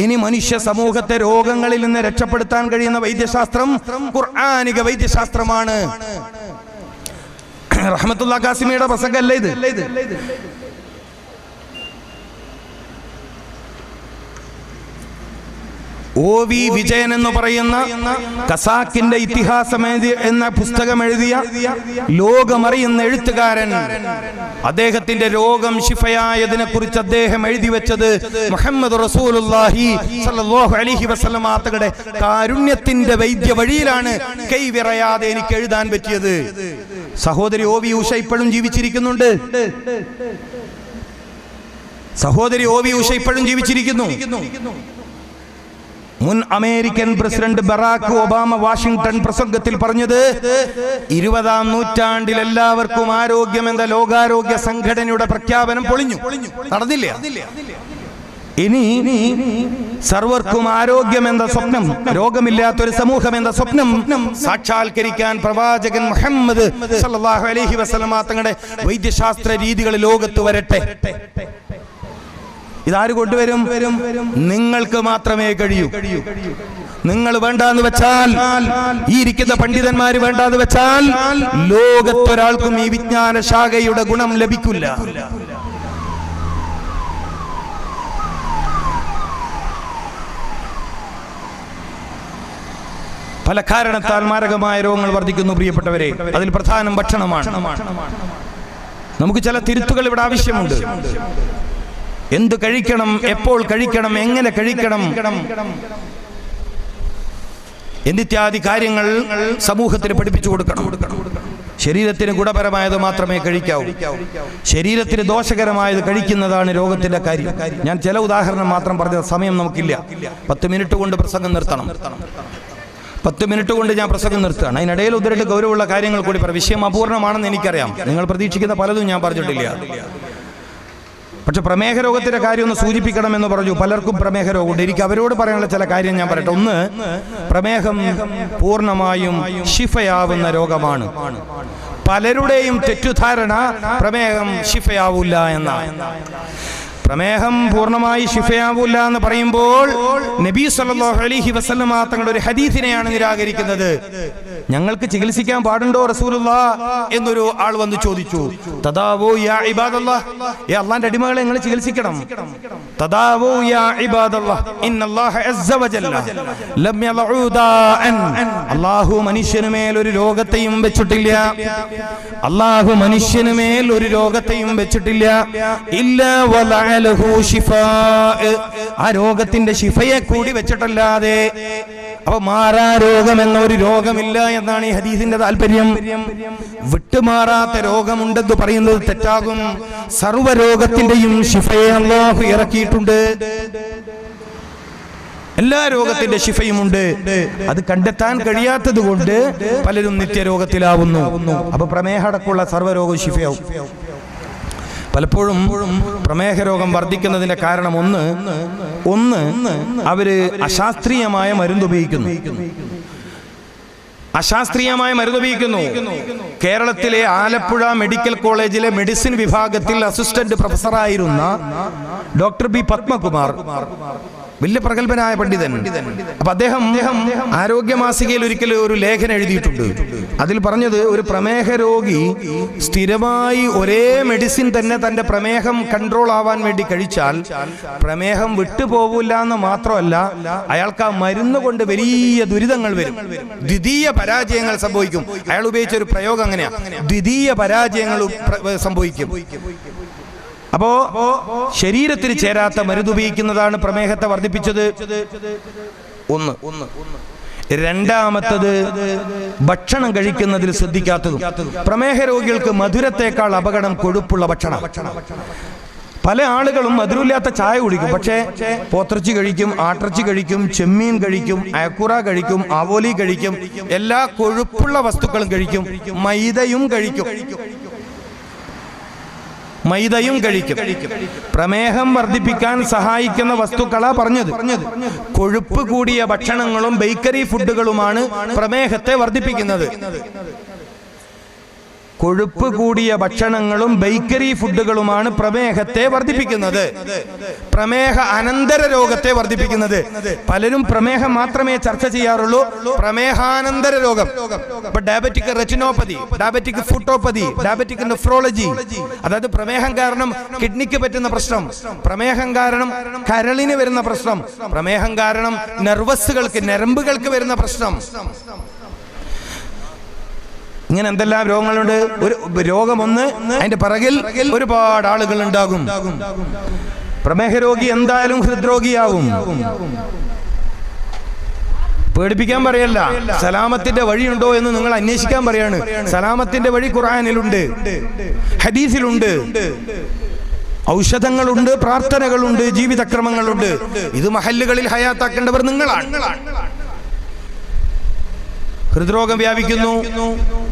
ഇനി മനുഷ്യ സമൂഹത്തെ രോഗങ്ങളിൽ നിന്ന് രക്ഷപ്പെടുത്താൻ കഴിയുന്ന വൈദ്യശാസ്ത്രം ഖുർആനിക വൈദ്യശാസ്ത്രമാണ്. റഹ്മത്തുള്ള കാസിമിയുടെ പ്രസംഗമല്ലേ ഇത്? OV വിജയൻ എന്ന് പറയുന്ന ഖസാക്കിന്റെ ഇതിഹാസം എന്ന പുസ്തകം എഴുതിയ ലോകമറിയുന്ന എഴുത്തുകാരൻ, അദ്ദേഹത്തിന്റെ രോഗം ശിഫയായതിനെ കുറിച്ച് അദ്ദേഹം എഴുതി വെച്ചത് മുഹമ്മദ് റസൂലുള്ളാഹി സ്വല്ലല്ലാഹു അലൈഹി വസല്ലം തങ്ങളുടെ കാരുണ്യത്തിന്റെ വൈദ്യ വഴിയിലാണ് കൈവിറയാതെ എനിക്ക് എഴുതാൻ പറ്റിയത്. സഹോദരി OV ഉഷ ഇപ്പോഴും ജീവിച്ചിരിക്കുന്നുണ്ട്. സഹോദരി OV ഉഷ ഇപ്പോഴും ജീവിച്ചിരിക്കുന്നു. മുൻ American president Barack Obama Washington പ്രസംഗത്തിൽ പറഞ്ഞത്, 20-ാം നൂറ്റാണ്ടിൽ എല്ലാവർക്കും ആരോഗ്യം എന്ന ലോകാരോഗ്യ സംഘടനയുടെ പ്രഖ്യാപനം പൊളിഞ്ഞു, നടന്നില്ല. ഇനി സർവർക്കും ആരോഗ്യം എന്ന സ്വപ്നം, രോഗമില്ലാത്തൊരു സമൂഹം എന്ന സ്വപ്നം സാക്ഷാത്കരിക്കാൻ പ്രവാചകൻ മുഹമ്മദ് സല്ലല്ലാഹു അലൈഹി വസല്ലം തങ്ങളുടെ വൈദ്യശാസ്ത്ര രീതികൾ ലോകത്ത് വരട്ടെ. ഇതാര് കൊണ്ടുവരും? നിങ്ങൾക്ക് മാത്രമേ കഴിയൂ. നിങ്ങൾ വേണ്ടാന്ന് വെച്ചാൽ, ഈ ഇരിക്കുന്ന പണ്ഡിതന്മാര് വേണ്ടാന്ന് വെച്ചാൽ, ലോകത്തൊരാൾക്കും ഈ വിജ്ഞാന ശാഖയുടെ ഗുണം ലഭിക്കില്ല. പല കാരണത്താൽ മാരകമായ രോഗങ്ങൾ വർദ്ധിക്കുന്നു പ്രിയപ്പെട്ടവരെ. അതിൽ പ്രധാനം ഭക്ഷണമാണ്. നമുക്ക് ചില തിരുത്തുകൾ ഇവിടെ ആവശ്യമുണ്ട്. എന്ത് കഴിക്കണം, എപ്പോൾ കഴിക്കണം, എങ്ങനെ കഴിക്കണം എന്നിത്യാദി കാര്യങ്ങൾ സമൂഹത്തിന് പഠിപ്പിച്ചു കൊടുക്കണം. ശരീരത്തിന് ഗുണപരമായത് മാത്രമേ കഴിക്കാവൂ. ശരീരത്തിന് ദോഷകരമായത് കഴിക്കുന്നതാണ് രോഗത്തിന്റെ കാര്യം. ഞാൻ ചില ഉദാഹരണം മാത്രം പറഞ്ഞ സമയം നമുക്കില്ല. 10 മിനിറ്റ് കൊണ്ട് പ്രസംഗം നിർത്തണം. 10 മിനിറ്റ് കൊണ്ട് ഞാൻ പ്രസംഗം നിർത്തുകയാണ്. അതിനിടയിൽ ഉദ്ധരിട്ട് ഗൗരവമുള്ള കാര്യങ്ങൾ കൂടി പറയാം. വിഷയം അപൂർണമാണെന്ന് എനിക്കറിയാം. നിങ്ങൾ പ്രതീക്ഷിക്കുന്ന പലതും ഞാൻ പറഞ്ഞിട്ടില്ല. പക്ഷെ പ്രമേഹ രോഗത്തിന്റെ കാര്യം ഒന്ന് സൂചിപ്പിക്കണമെന്ന് പറഞ്ഞു. പലർക്കും പ്രമേഹ രോഗമുണ്ട്. എനിക്ക് അവരോട് പറയാനുള്ള ചില കാര്യം ഞാൻ പറയട്ടെ. ഒന്ന്, പ്രമേഹം പൂർണ്ണമായും ശിഫയാവുന്ന രോഗമാണ്. പലരുടെയും തെറ്റുധാരണ പ്രമേഹം ശിഫയാവില്ല എന്നാണ്. പ്രമേഹം പൂർണ്ണമായി ശിഫയാവില്ല എന്ന് പറയുമ്പോൾ നബി സല്ലല്ലാഹു അലൈഹി വസല്ലമ തങ്ങളുടെ ഒരു ഹദീസിനെയാണ് നിരാകരിക്കുന്നത്. ഞങ്ങൾക്ക് ചികിത്സിക്കാൻ പാടുണ്ടോ റസൂലുള്ളാഹ് എന്നൊരു ആൾ വന്ന് ചോദിച്ചു. തദാവൂ യാ ഇബാദല്ലാഹ്, അല്ലാഹുവിന്റെ അടിമകളെ നിങ്ങൾ ചികിത്സിക്കണം. തദാവൂ യാ ഇബാദല്ലാഹ് ഇന്നല്ലാഹ അസ്സ വജല്ല ലം യദഉ ദാഅൻ, അല്ലാഹു മനുഷ്യന് മേൽ ഒരു രോഗത്തെയും വെച്ചിട്ടില്ല. അല്ലാഹു മനുഷ്യന് മേൽ ഒരു രോഗത്തെയും വെച്ചിട്ടില്ല. ഇല്ലാ വലഅലഹു ശിഫാ, ആ രോഗത്തിന്റെ ശിഫയെ കൂടി വെച്ചിട്ടല്ലാതെ. അപ്പൊ മാറാ രോഗം എന്ന ഒരു രോഗമില്ല എന്നാണ് ഈ ഹദീസിന്റെ താല്പര്യം. വിട്ടുമാറാത്ത രോഗമുണ്ടെന്ന് പറയുന്നത് തെറ്റാകും. സർവ്വരോഗത്തിന്റെയും ശിഫയെ അല്ലാഹു ഇറക്കിയിട്ടുണ്ട്. എല്ലാ രോഗത്തിന്റെ ശിഫയുമുണ്ട്. അത് കണ്ടെത്താൻ കഴിയാത്തത് കൊണ്ട് പലരും നിത്യരോഗത്തിലാവുന്നു. അപ്പൊ പ്രമേഹടക്കമുള്ള സർവ്വരോഗം ശിഫയാവും. പലപ്പോഴും പ്രമേഹ രോഗം വർദ്ധിക്കുന്നതിന്റെ കാരണം ഒന്ന് അവര് അശാസ്ത്രീയമായ മരുന്ന് ഉപയോഗിക്കുന്നു. കേരളത്തിലെ ആലപ്പുഴ മെഡിക്കൽ കോളേജിലെ മെഡിസിൻ വിഭാഗത്തിൽ അസിസ്റ്റന്റ് പ്രൊഫസറായിരുന്ന ഡോക്ടർ ബി പത്മകുമാർ, വലിയ പ്രഗത്ഭനായ പണ്ഡിതൻ. അപ്പൊ അദ്ദേഹം ആരോഗ്യമാസികയിൽ ഒരിക്കൽ ഒരു ലേഖനം എഴുതിയിട്ടുണ്ട്. അതിൽ പറഞ്ഞത്, ഒരു പ്രമേഹ രോഗി സ്ഥിരമായി ഒരേ മെഡിസിൻ തന്നെ തന്റെ പ്രമേഹം കൺട്രോൾ ആവാൻ വേണ്ടി കഴിച്ചാൽ പ്രമേഹം വിട്ടുപോകില്ല എന്ന് മാത്രമല്ല, അയാൾക്ക് ആ മരുന്ന് കൊണ്ട് വലിയ ദുരിതങ്ങൾ വരും, ദ്വിതീയ പരാജയങ്ങൾ സംഭവിക്കും. അയാൾ ഉപയോഗിച്ച ഒരു പ്രയോഗം അങ്ങനെയാ, ദ്വിതീയ പരാജയങ്ങൾ സംഭവിക്കും. അപ്പോ ശരീരത്തിന് ചേരാത്ത മരുന്ന് ഉപയോഗിക്കുന്നതാണ് പ്രമേഹത്തെ വർദ്ധിപ്പിച്ചത്. ഒന്ന്. രണ്ടാമത്തത്, ഭക്ഷണം കഴിക്കുന്നതിൽ ശ്രദ്ധിക്കാത്തതും. പ്രമേഹ രോഗികൾക്ക് മധുരത്തേക്കാൾ അപകടം കൊഴുപ്പുള്ള ഭക്ഷണം. പല ആളുകളും മധുരമില്ലാത്ത ചായ കുടിക്കും, പക്ഷേ പോത്തിറച്ചി കഴിക്കും, ആട്ടിറച്ചി കഴിക്കും, ചെമ്മീൻ കഴിക്കും, അയക്കുറ കഴിക്കും, ആവോലി കഴിക്കും, എല്ലാ കൊഴുപ്പുള്ള വസ്തുക്കളും കഴിക്കും, മൈദയും കഴിക്കും. പ്രമേഹം വർദ്ധിപ്പിക്കാൻ സഹായിക്കുന്ന വസ്തുക്കളാ പറഞ്ഞത്. കൊഴുപ്പ് കൂടിയ ഭക്ഷണങ്ങളും ബേക്കറി ഫുഡുകളുമാണ് പ്രമേഹത്തെ വർദ്ധിപ്പിക്കുന്നത്. കൊഴുപ്പ് കൂടിയ ഭക്ഷണങ്ങളും ബേക്കറി ഫുഡുകളുമാണ് പ്രമേഹത്തെ വർദ്ധിപ്പിക്കുന്നത്, പ്രമേഹ അനന്തര രോഗത്തെ വർദ്ധിപ്പിക്കുന്നത്. പലരും പ്രമേഹം മാത്രമേ ചർച്ച ചെയ്യാറുള്ളൂ. പ്രമേഹാനന്തര രോഗം, ഇപ്പൊ ഡയബറ്റിക് റെറ്റിനോപ്പതി, ഡയബറ്റിക് ഫുട്ടോപ്പതി, ഡയബറ്റിക് നെഫ്രോളജി, അതായത് പ്രമേഹം കാരണം കിഡ്നിക്ക് പറ്റുന്ന പ്രശ്നം, പ്രമേഹം കാരണം കരളിന് വരുന്ന പ്രശ്നം, പ്രമേഹം കാരണം നെർവസുകൾക്ക്, ഞരമ്പുകൾക്ക് വരുന്ന പ്രശ്നം. ഇങ്ങനെ എന്തെല്ലാം രോഗങ്ങളുണ്ട്. ഒരു രോഗമൊന്ന്, അതിന്റെ പിറകിൽ ഒരുപാട് ആളുകൾ ഉണ്ടാകും. പ്രമേഹ രോഗി എന്തായാലും ഹൃദ്രോഗിയാവും. പേടിപ്പിക്കാൻ പറയല്ല, സലാമത്തിന്റെ വഴിയുണ്ടോ എന്ന് നിങ്ങൾ അന്വേഷിക്കാൻ പറയാണ്. സലാമത്തിന്റെ വഴി ഖുർആനിലുണ്ട്, ഹദീസിലുണ്ട്, ഔഷധങ്ങളുണ്ട്, പ്രാർത്ഥനകളുണ്ട്, ജീവിതക്രമങ്ങളുണ്ട്. ഇത് മഹല്ലുകളിൽ ഹയാത്താക്കേണ്ടവർ നിങ്ങളാണ്. ഹൃദ്രോഗം വ്യാപിക്കുന്നു.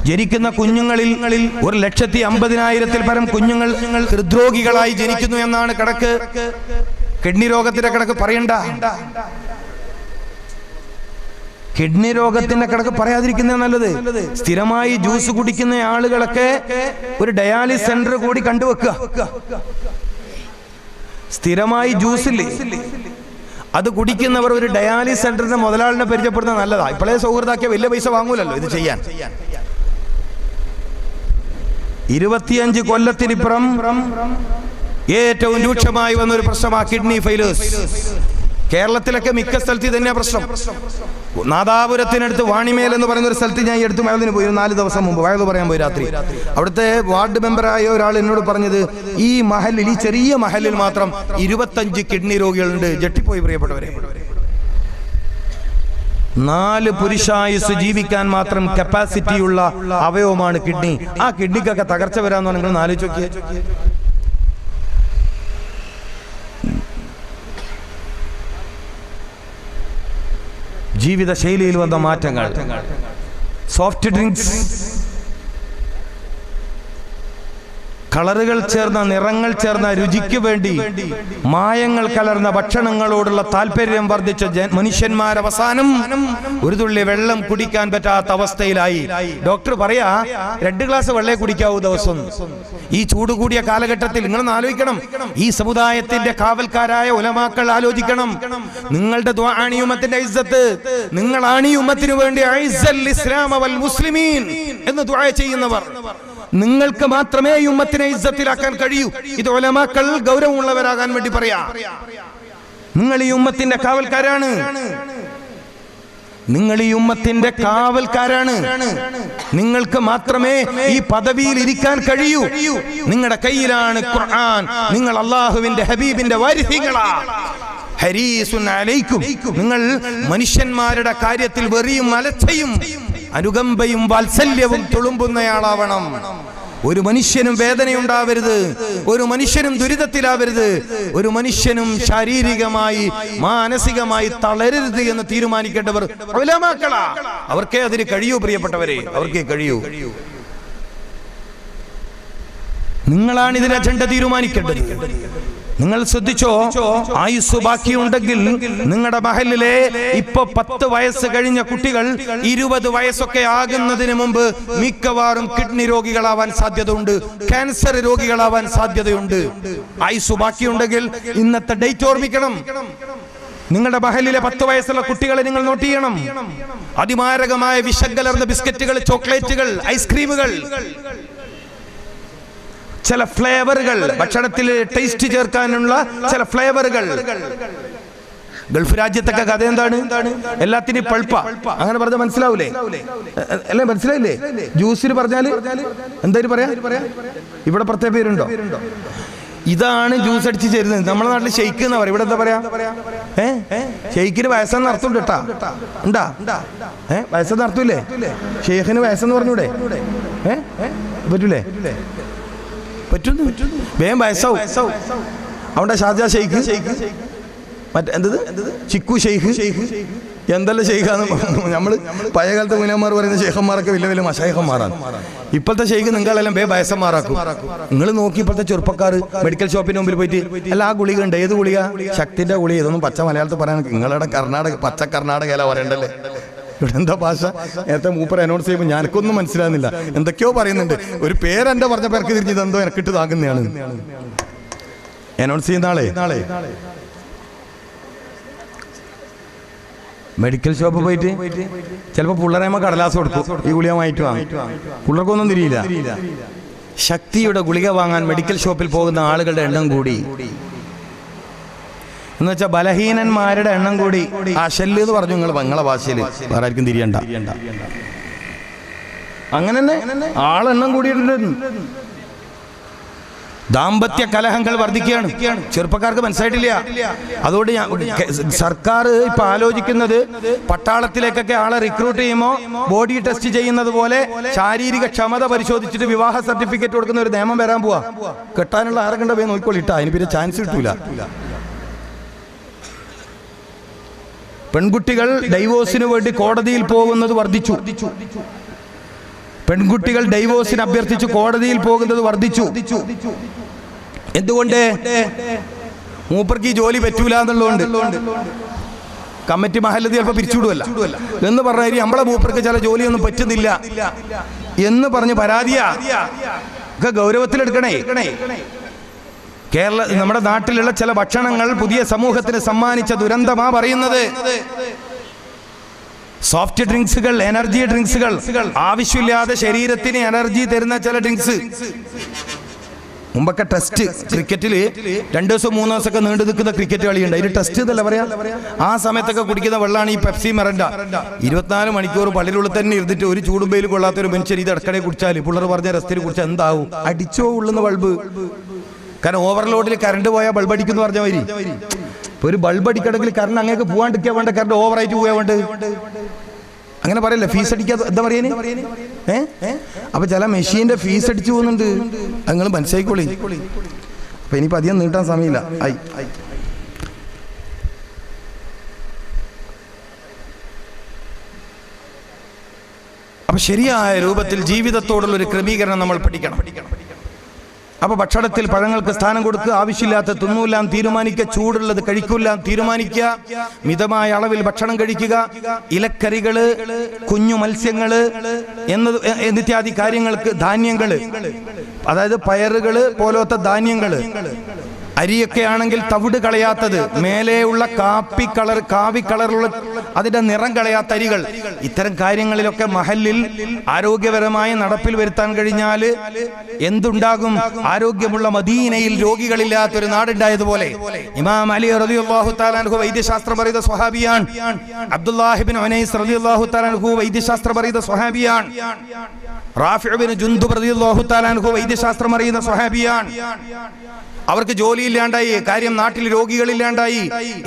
ജനിക്കുന്ന കുഞ്ഞുങ്ങളിൽ 1,50,000-ൽ പരം കുഞ്ഞുങ്ങൾ ഹൃദ്രോഗികളായി ജനിക്കുന്നു എന്നാണ് കണക്ക്. കിഡ്നി രോഗത്തിന്റെ കണക്ക് പറയണ്ട, കിഡ്നി രോഗത്തിന്റെ കണക്ക് പറയാതിരിക്കുന്ന നല്ലത്. സ്ഥിരമായി ജ്യൂസ് കുടിക്കുന്ന ആളുകളൊക്കെ ഒരു ഡയാലിസിസ് സെന്റർ കൂടി കണ്ടുവെക്കുക. സ്ഥിരമായി ജ്യൂസില്ലേ, അത് കുടിക്കുന്നവർ ഒരു ഡയാലിസിസ് സെന്ററിന്റെ മുതലാളിനെ പരിചയപ്പെടുന്നത് നല്ലതാ. ഇപ്പോഴേ സൗഹൃദാക്കിയ വലിയ പൈസ വാങ്ങൂലല്ലോ ഇത് ചെയ്യാൻ. 25 കൊല്ലത്തിനിപ്പുറം ഏറ്റവും രൂക്ഷമായി വന്നൊരു പ്രശ്നമാണ് കിഡ്നി ഫെയിലേഴ്സ്. കേരളത്തിലൊക്കെ മിക്ക സ്ഥലത്ത് തന്നെ പ്രശ്നം. നാദാപുരത്തിനടുത്ത് വാണിമേൽ എന്ന് പറയുന്ന ഒരു സ്ഥലത്ത് ഞാൻ എടുത്ത് വയലിന് പോയി 4 ദിവസം മുമ്പ് വയല് പറയാൻ പോയി രാത്രി. അവിടുത്തെ വാർഡ് മെമ്പറായ ഒരാൾ എന്നോട് പറഞ്ഞത് ഈ മഹലിൽ, ഈ ചെറിയ മഹലിൽ മാത്രം 25 കിഡ്നി രോഗികളുണ്ട്. ജെട്ടിപ്പോയി പ്രിയപ്പെട്ടവരെ. 4 പുരുഷായുസ് ജീവിക്കാൻ മാത്രം കപ്പാസിറ്റിയുള്ള അവയവമാണ് കിഡ്നി. ആ കിഡ്നിക്കൊക്കെ തകർച്ച വരാന്ന് നിങ്ങൾ ആലോചിച്ച് നോക്കിയേ. ജീവിത ശൈലിയിൽ വന്ന മാറ്റങ്ങൾ, സോഫ്റ്റ് ഡ്രിങ്ക്സ്, കളറുകൾ ചേർന്ന, നിറങ്ങൾ ചേർന്ന, രുചിക്ക് വേണ്ടി മായങ്ങൾ കലർന്ന ഭക്ഷണങ്ങളോടുള്ള താല്പര്യം വർദ്ധിച്ച മനുഷ്യന്മാരവസാനം ഒരു തുള്ളി വെള്ളം കുടിക്കാൻ പറ്റാത്ത അവസ്ഥയിലായി. ഡോക്ടർ പറയാ 2 ഗ്ലാസ് വെള്ളേ കുടിക്കാവൂ ദിവസം. ഈ ചൂട് കൂടിയ കാലഘട്ടത്തിൽ നിങ്ങളൊന്ന് ആലോചിക്കണം. ഈ സമുദായത്തിന്റെ കാവൽക്കാരായ ഉലമാക്കൾ ആലോചിക്കണം. നിങ്ങളുടെ ദുആ ആണ് ഈ ഉമ്മത്തിന്റെ ഇസ്സത്ത്. നിങ്ങളാണ് ഈ ഉമ്മത്തിനു വേണ്ടി ഐസൽ ഇസ്ലാമ വൽ മുസ്ലിമീൻ എന്ന് ദുആ ചെയ്യുന്നവർ. നിങ്ങൾക്ക് മാത്രമേ ഈ ഉമ്മത്തിനെ ഇസ്സത്തിലാക്കാൻ കഴിയൂ. ഇത് ഉലമാക്കൾ ഗൗരവമുള്ളവരാകാൻ വേണ്ടി പറയാ. നിങ്ങൾ ഈ ഉമ്മത്തിന്റെ കാവൽക്കാരാണ്. നിങ്ങൾ ഈ ഉമ്മത്തിന്റെ കാവൽക്കാരാണ്. നിങ്ങൾക്ക് മാത്രമേ ഈ പദവിയിൽ ഇരിക്കാൻ കഴിയൂ. നിങ്ങളുടെ കയ്യിലാണ് ഖുർആൻ. നിങ്ങൾ അല്ലാഹുവിന്റെ ഹബീബിന്റെ വാരിഥികളാ. ഹരീസുൻ അലൈക്കും. നിങ്ങൾ മനുഷ്യന്മാരുടെ കാര്യത്തിൽ വെറിയും അലച്ചയും അനുകമ്പയും വാത്സല്യവും തുളുമ്പുന്നയാളാവണം. ഒരു മനുഷ്യനും വേദനയുണ്ടാവരുത്, ഒരു മനുഷ്യനും ദുരിതത്തിലാവരുത്, ഒരു മനുഷ്യനും ശാരീരികമായി മാനസികമായി തളരരുത് എന്ന് തീരുമാനിക്കേണ്ടവർ ഉലമാക്കളാ. അവർക്കേ അതിന് കഴിയൂ പ്രിയപ്പെട്ടവരെ, അവർക്കേ കഴിയൂ. നിങ്ങളാണ് ഇതിന് അജണ്ട തീരുമാനിക്കേണ്ടത്. നിങ്ങൾ ശ്രദ്ധിച്ചോ, ആയുസ് ബാക്കിയുണ്ടെങ്കിൽ നിങ്ങളുടെ മഹലിലെ ഇപ്പൊ 10 വയസ്സ് കഴിഞ്ഞ കുട്ടികൾ 20 വയസ്സൊക്കെ ആകുന്നതിന് മുമ്പ് മിക്കവാറും കിഡ്നി രോഗികളാവാൻ സാധ്യതയുണ്ട്, ക്യാൻസർ രോഗികളാവാൻ സാധ്യതയുണ്ട്. ആയുസ് ബാക്കിയുണ്ടെങ്കിൽ ഇന്നത്തെ ഡേറ്റ് ഓർമ്മിക്കണം. നിങ്ങളുടെ മഹലിലെ 10 വയസ്സുള്ള കുട്ടികളെ നിങ്ങൾ നോട്ട് ചെയ്യണം. അതിമാരകമായ വിഷകലർന്ന ബിസ്ക്കറ്റുകൾ, ചോക്ലേറ്റുകൾ, ഐസ്ക്രീമുകൾ, ചില ഫ്ലേവറുകൾ, ഭക്ഷണത്തിൽ ടേസ്റ്റ് ചേർക്കാനുള്ള ചില ഫ്ലേവറുകൾ. ഗൾഫ് രാജ്യത്തൊക്കെ കഥ എന്താണ്? എല്ലാത്തിനും പൾപ്പ. അങ്ങനെ പറഞ്ഞാൽ മനസ്സിലാവൂലേ? അല്ലേ, മനസ്സിലായില്ലേ? ജ്യൂസിന് പറഞ്ഞാല് എന്തായാലും പറയാ. ഇവിടെ പ്രത്യേക പേരുണ്ടോ? ഇതാണ് ജ്യൂസ് അടിച്ച് ചേരുന്നത്. നമ്മുടെ നാട്ടിൽ ഷെയ്ക്ക് എന്ന് പറയും. ഇവിടെ എന്താ പറയാ? ഷെയ്ക്കിന് വയസ്സെന്ന് അർത്ഥമുണ്ട് കേട്ടാ. ഉണ്ടാ? വയസ്സെന്ന് അർത്ഥമില്ലേ? ഷെയ്ഖിന് വയസ്സെന്ന് പറഞ്ഞൂടെ? പറ്റൂലേ? പറ്റുന്നു. വേഗം വയസ്സാവും. അവിടെ ഷാജാ ഷെയ്ഖ്, മറ്റേ എന്തത് ചിക്കു ഷെയ്ഖ്, എന്തെല്ലാം ഷെയ്ഖാന്ന്. നമ്മള് പഴയ കാലത്തെ മുനന്മാർ പറയുന്ന ഷെയ്ഖന്മാരൊക്കെ വലിയ വലിയ മശൈഖന്മാരാണ്. ഇപ്പോഴത്തെ ഷെയ്ഖ് നിങ്ങളെല്ലാം വേഗം വയസ്സന്മാരാക്കും. നിങ്ങൾ നോക്കി ഇപ്പോഴത്തെ ചെറുപ്പക്കാർ മെഡിക്കൽ ഷോപ്പിന് മുമ്പിൽ പോയിട്ട് അല്ല ആ ഗുളിക ഉണ്ട്, ഏത് ഗുളിക? ശക്തിന്റെ ഗുളിക. ഇതൊന്നും പച്ച മലയാളത്തിൽ പറയാൻ നിങ്ങളുടെ പച്ച കർണാടകയില പറയണ്ടല്ലേ? ഇവിടെ എന്താ ഭാഷ? നേരത്തെ മൂപ്പർ അനൗൺസ് ചെയ്യുമ്പോൾ ഞാനൊക്കൊന്നും മനസ്സിലാകുന്നില്ല, എന്തൊക്കെയോ പറയുന്നുണ്ട്. ഒരു പേരെന്റെ പറഞ്ഞപ്പോൾ എനിക്ക് തിരിഞ്ഞത് എന്തോ എനിക്കിട്ട് താകുന്നതാണ്. അനൗൺസ് ചെയ്യുന്ന ആളെ മെഡിക്കൽ ഷോപ്പ് പോയിട്ട് ചിലപ്പോൾ പിള്ളേരമ്മ കടലാസ് കൊടുക്കും, ഈ ഗുളിക വാങ്ങിട്ട് വാങ്ങും. പിള്ളേർക്കൊന്നും തിരിയില്ല. ശക്തിയുടെ ഗുളിക വാങ്ങാൻ മെഡിക്കൽ ഷോപ്പിൽ പോകുന്ന ആളുകളുടെ എണ്ണം കൂടി എന്ന് വെച്ചാൽ ബലഹീനന്മാരുടെ എണ്ണം കൂടി. ആ ഷെല്ല് എന്ന് പറഞ്ഞു നിങ്ങളെ ഭാഷയിൽ, വേറെ ആർക്കും തിരിയണ്ട. അങ്ങനെ തന്നെ ആളെണ്ണം കൂടിയിട്ടുണ്ട്. ദാമ്പത്യ കലഹങ്ങൾ വർദ്ധിക്കുകയാണ്. ചെറുപ്പക്കാർക്ക് മനസ്സിലായിട്ടില്ല. അതുകൊണ്ട് സർക്കാർ ഇപ്പൊ ആലോചിക്കുന്നത് പട്ടാളത്തിലേക്കൊക്കെ ആളെ റിക്രൂട്ട് ചെയ്യുമ്പോൾ ബോഡി ടെസ്റ്റ് ചെയ്യുന്നത് പോലെ ശാരീരിക ക്ഷമത പരിശോധിച്ചിട്ട് വിവാഹ സർട്ടിഫിക്കറ്റ് കൊടുക്കുന്ന ഒരു നിയമം വരാൻ പോവാ. കെട്ടാനുള്ള ആരെ കണ്ട പോയി നോക്കിക്കൊള്ളിട്ടാ, അതിന് പിന്നെ ചാൻസ് കിട്ടൂല. പെൺകുട്ടികൾ ഡൈവോഴ്സിന് വേണ്ടി കോടതിയിൽ പോകുന്നത് വർദ്ധിച്ചു. പെൺകുട്ടികൾ ഡൈവോഴ്സിന് അഭ്യർത്ഥിച്ച് കോടതിയിൽ പോകുന്നത് വർദ്ധിച്ചു. എന്തുകൊണ്ട്? മൂപ്പർക്ക് ഈ ജോലി പറ്റൂല എന്നുള്ളതുകൊണ്ട്. കമ്മിറ്റി മഹല്ലത്ത് ചിലപ്പോൾ പിരിച്ചുവിടുവല്ല എന്ന് പറഞ്ഞാൽ നമ്മളെ മൂപ്പർക്ക് ചില ജോലിയൊന്നും പറ്റുന്നില്ല എന്ന് പറഞ്ഞ് പരാതിയാ ഒക്കെ ഗൗരവത്തിലെടുക്കണേ. നമ്മുടെ നാട്ടിലുള്ള ചില ഭക്ഷണങ്ങൾ പുതിയ സമൂഹത്തിന് സമ്മാനിച്ച ദുരന്തമാ പറയുന്നത്. സോഫ്റ്റ് ഡ്രിങ്ക്സുകൾ, എനർജി ഡ്രിങ്ക്സുകൾ, ആവശ്യമില്ലാതെ ശരീരത്തിന് എനർജി തരുന്ന ചില ഡ്രിങ്ക്സ്. മുമ്പൊക്കെ ടെസ്റ്റ്, ക്രിക്കറ്റിൽ 2 ദിവസം 3 ദിവസമൊക്കെ നീണ്ടു നിൽക്കുന്ന ക്രിക്കറ്റ് കളിയുണ്ട്. അതിന് ടെസ്റ്റ് എന്നല്ല പറയാ. ആ സമയത്തൊക്കെ കുടിക്കുന്ന വെള്ളമാണ് ഈ പെപ്സി, മിറണ്ട. 24 മണിക്കൂർ പള്ളിയിലുള്ള തന്നെ ഇരുന്നിട്ട് ഒരു ചൂടുമ്പയിൽ കൊള്ളാത്തൊരു മനുഷ്യർ ഇത് ഇടക്കടെ കുടിച്ചാൽ, പിള്ളേർ പറഞ്ഞ രസത്തിൽ കുടിച്ചാൽ എന്താവും? അടിച്ചോ ഉള്ളുന്ന ബൾബ്. കാരണം ഓവർലോഡിൽ കറണ്ട് പോയാൽ ബൾബ് അടിക്കുന്നു പറഞ്ഞ മാതിരി. ഇപ്പൊ ഒരു ബൾബ് അടിക്കണമെങ്കിൽ കറണ്ട് അങ്ങേക്ക് പോകാണ്ടിരിക്കാൻ വേണ്ട, കറണ്ട് ഓവറായിട്ട് പോയാൽ വേണ്ട. അങ്ങനെ പറയല്ലേ, ഫീസ് അടിക്കാതെ എന്താ പറയാന്? അപ്പൊ ചില മെഷീന്റെ ഫീസ് അടിച്ചു പോകുന്നുണ്ട്. നിങ്ങൾ മനസ്സിലായിക്കോളി. അപ്പൊ ഇനിയിപ്പോ അധികം നീട്ടാൻ സമയമില്ല. അപ്പൊ ശരിയായ രൂപത്തിൽ ജീവിതത്തോടുള്ള ഒരു ക്രമീകരണം നമ്മൾ പഠിക്കണം. അപ്പൊ ഭക്ഷണത്തിൽ പഴങ്ങൾക്ക് സ്ഥാനം കൊടുക്കുക, ആവശ്യമില്ലാത്ത തിന്നൂലാൻ തീരുമാനിക്കുക, ചൂടുള്ളത് കഴിക്കൂലാൻ തീരുമാനിക്കുക, മിതമായ അളവിൽ ഭക്ഷണം കഴിക്കുക, ഇലക്കറികള്, കുഞ്ഞു മത്സ്യങ്ങള് എന്നിത്യാദി കാര്യങ്ങൾക്ക്, ധാന്യങ്ങള്, അതായത് പയറുകള് പോലത്തെ ധാന്യങ്ങള്, അരിയൊക്കെ ആണെങ്കിൽ തവിട് കളയാത്തത്, മേലെയുള്ള കാവി കളറുള്ള അതിന്റെ നിറം കളയാത്ത അരികൾ, ഇത്തരം കാര്യങ്ങളിലൊക്കെ മഹല്ലിൽ ആരോഗ്യപരമായ നടപ്പിൽ വരുത്താൻ കഴിഞ്ഞാൽ എന്തുണ്ടാകും? ആരോഗ്യമുള്ള മദീനയിൽ രോഗികളില്ലാത്തൊരു നാടുണ്ടായതുപോലെ. ഇമാം അലി റളിയല്ലാഹു തആല അൻഹു വൈദ്യശാസ്ത്രം പറയുന്ന സ്വഹാബിയാണ്. അബ്ദുല്ലാഹി ഇബ്നു ഉനൈസ് റളിയല്ലാഹു തആല അൻഹു വൈദ്യശാസ്ത്രം പറയുന്ന സ്വഹാബിയാണ്. റാഫി ഇബ്നു ജുൻദുബ് റളിയല്ലാഹു തആല അൻഹു വൈദ്യശാസ്ത്രം അറിയുന്ന സ്വഹാബിയാണ്. അവർക്ക് ജോലിയില്ലാണ്ടായി, കാര്യം നാട്ടിൽ രോഗികളില്ലാണ്ടായി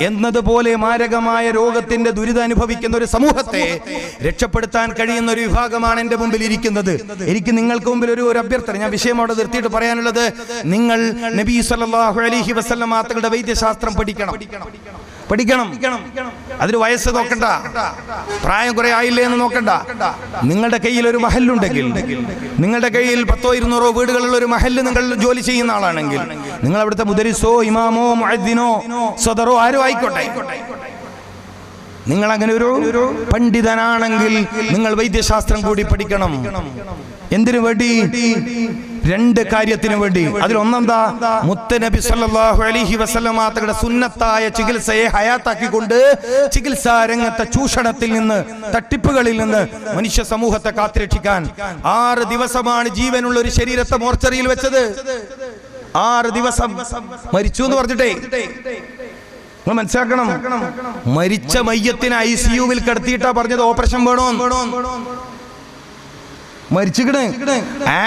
എന്നതുപോലെ മാരകമായ രോഗത്തിന്റെ ദുരിതം അനുഭവിക്കുന്ന ഒരു സമൂഹത്തെ രക്ഷപ്പെടുത്താൻ കഴിയുന്ന ഒരു വിഭാഗമാണ് എന്റെ മുമ്പിൽ ഇരിക്കുന്നത്. എനിക്ക് നിങ്ങൾക്ക് മുമ്പിൽ ഒരു അഭ്യർത്ഥന, ഞാൻ വിഷയം അവിടെ നിർത്തിയിട്ട് പറയാനുള്ളത്, നിങ്ങൾ നബി സല്ലല്ലാഹു അലൈഹി വസല്ലം തങ്ങളുടെ വൈദ്യശാസ്ത്രം പഠിക്കണം. അതിന് വയസ്സ് നോക്കണ്ട, പ്രായം കുറെ ആയില്ലേ എന്ന് നോക്കണ്ട. നിങ്ങളുടെ കയ്യിൽ ഒരു മഹല്ലുണ്ടെങ്കിൽ, നിങ്ങളുടെ കയ്യിൽ 100-200 വീടുകളുള്ള ഒരു മഹല്ല് നിങ്ങൾ ജോലി ചെയ്യുന്ന ആളാണെങ്കിൽ, നിങ്ങൾ അവിടുത്തെ മുദരിസോ, ഇമാമോ, മുഅദ്ദിനോ, സദറോ ആരോ ആയിക്കോട്ടെ, നിങ്ങൾ അങ്ങനെ ഒരു പണ്ഡിതനാണെങ്കിൽ നിങ്ങൾ വൈദ്യശാസ്ത്രം കൂടി പഠിക്കണം. എന്തിനു വേണ്ടി? 2 കാര്യത്തിനു വേണ്ടി. അതിലൊന്നെന്താ? മുത്തനബി സല്ലല്ലാഹു അലൈഹി വസല്ലം തങ്ങളുടെ സുന്നത്തായ ചികിത്സയെ ഹയാത്താക്കിക്കൊണ്ട് ചികിത്സാ രംഗത്തെ ചൂഷണത്തിൽ നിന്ന്, തട്ടിപ്പുകളിൽ നിന്ന് മനുഷ്യ സമൂഹത്തെ കാത്തുരക്ഷിക്കാൻ 6 ദിവസമാണ് ജീവനുള്ള ഒരു ശരീരത്തെ മോർച്ചറിയിൽ വെച്ചത്. 6 ദിവസം മരിച്ചു എന്ന് പറഞ്ഞിട്ടേ നിങ്ങൾ മനസ്സിലാക്കണം. മരിച്ച മയ്യത്തിന് ICU-വിൽ കിടത്തിയിട്ടാ പറഞ്ഞത് ഓപ്പറേഷൻ വേണോ. മരിച്ചിക്കണ്.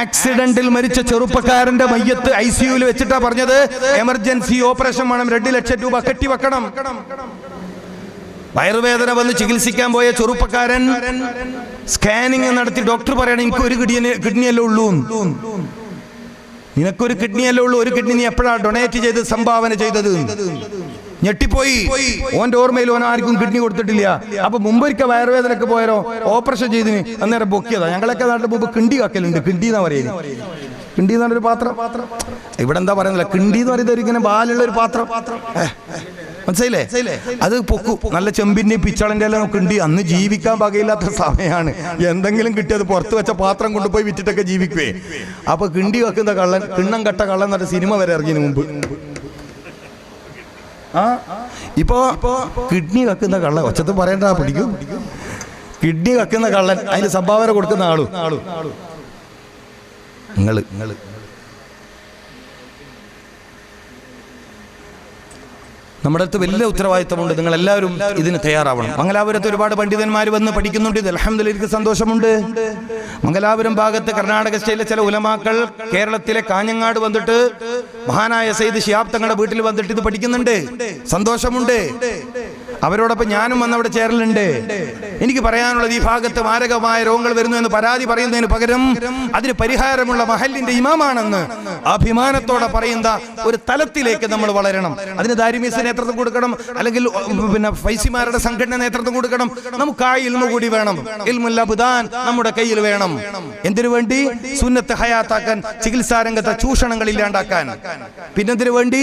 ആക്സിഡന്റിൽ മരിച്ച ചെറുപ്പക്കാരന്റെ മയ്യത്ത് ICU-വിൽ വെച്ചിട്ടാ പറഞ്ഞത് എമർജൻസി ഓപ്പറേഷൻ വേണം, 2 ലക്ഷം രൂപ കെട്ടിവെക്കണം. വയറുവേദന വന്ന് ചികിത്സിക്കാൻ പോയ ചെറുപ്പക്കാരൻ സ്കാനിങ് നടത്തി ഡോക്ടർ പറയണം, എനിക്ക് ഒരു കിഡ്നിയല്ലേ ഉള്ളൂ. നിനക്കൊരു കിഡ്നിയല്ലേ ഉള്ളൂ, ഒരു കിഡ്നി നീ എപ്പോഴാ ഡൊണേറ്റ് ചെയ്ത് സംഭാവന ചെയ്തത്? ഞെട്ടിപ്പോയി. ഓന്റെ ഓർമ്മയിൽ ഓൻ ആർക്കും കിഡ്നി കൊടുത്തിട്ടില്ല. അപ്പൊ മുമ്പൊരിക്കൽ വയറുവേദനക്ക് പോയാലോ ഓപ്പറേഷൻ ചെയ്തിന് അന്നേരം ബൊക്കിയതാ. ഞങ്ങളൊക്കെ നാട്ടിൽ മുമ്പ് കിണ്ടി കാക്കലുണ്ട്. കിണ്ടി എന്നാ പറയുന്നത്. കിണ്ടി എന്ന് പറഞ്ഞൊരു പാത്രം. ഇവിടെ എന്താ പറയുന്നില്ല, കിണ്ടി എന്ന് പറയുന്നത് ഇങ്ങനെ ബാലുള്ള ഒരു പാത്രം, മനസ്സിലായില്ലേ? അത് പൊക്കു, നല്ല ചെമ്പിന്റെ പിച്ചളന്റെ എല്ലാം കിണ്ടി. അന്ന് ജീവിക്കാൻ വകയില്ലാത്ത സമയമാണ്. എന്തെങ്കിലും കിട്ടിയത് പുറത്ത് വെച്ച പാത്രം കൊണ്ടുപോയി വിറ്റിട്ടൊക്കെ ജീവിക്കുവേ. അപ്പൊ കിണ്ടി വെക്കുന്ന കള്ളൻ, കിണ്ണം കട്ട കള്ളൻ എന്നൊരു സിനിമ വരെ ഇറങ്ങിയതിന് മുമ്പ്. ഇപ്പോ കിഡ്നി വെക്കുന്ന കള്ളൻ, ഒച്ചത്ത് പറയണ്ട, പിടിക്കും. കിഡ്നി വെക്കുന്ന കള്ളൻ, അതിന് സംഭാവന കൊടുക്കുന്ന ആളു നിങ്ങള്. നമ്മുടെ അടുത്ത് വലിയ ഉത്തരവാദിത്തമുണ്ട്. നിങ്ങൾ എല്ലാവരും ഇതിന് തയ്യാറാവണം. മംഗലാപുരത്ത് ഒരുപാട് പണ്ഡിതന്മാർ വന്ന് പഠിക്കുന്നുണ്ട്. ഇത് അൽഹംദുലില്ലാഹ് എനിക്ക് സന്തോഷമുണ്ട്. മംഗലാപുരം ഭാഗത്ത് കർണാടക സ്റ്റേറ്റിലെ ചില ഉലമാക്കൾ കേരളത്തിലെ കാഞ്ഞങ്ങാട് വന്നിട്ട് മഹാനായ സയ്യിദ് ശിഹാബ് തങ്ങളുടെ വീട്ടിൽ വന്നിട്ട് ഇത് പഠിക്കുന്നുണ്ട്. സന്തോഷമുണ്ട്. അവരോടൊപ്പം ഞാനും വന്ന് അവിടെ ചേരലുണ്ട്. എനിക്ക് പറയാനുള്ളത്, ഈ ഭാഗത്ത് മാരകമായ രോഗങ്ങൾ വരുന്നു എന്ന് പരാതി പറയുന്നതിന് പകരം അതിന് പരിഹാരമുള്ള മഹല്ലിന്റെ ഇമാമാണെന്ന് അഭിമാനത്തോടെ പറയുന്ന ഒരു തലത്തിലേക്ക് നമ്മൾ വളരണം. അതിന് ദാരിമീസ് നേതൃത്വം കൊടുക്കണം, അല്ലെങ്കിൽ പിന്നെ ഫൈസിമാരുടെ സംഘടന നേതൃത്വം കൊടുക്കണം. നമുക്ക് ആ ഇൽമു കൂടി വേണം. ഇൽമുൽ അബ്ദാൻ നമ്മുടെ കയ്യിൽ വേണം. എന്തിനു വേണ്ടി? സുന്നത്ത് ഹയാത്താക്കാൻ, ചികിത്സാ രംഗത്തെ ചൂഷണങ്ങൾ ഇല്ലാണ്ടാക്കാൻ. പിന്നെന്തിനു വേണ്ടി?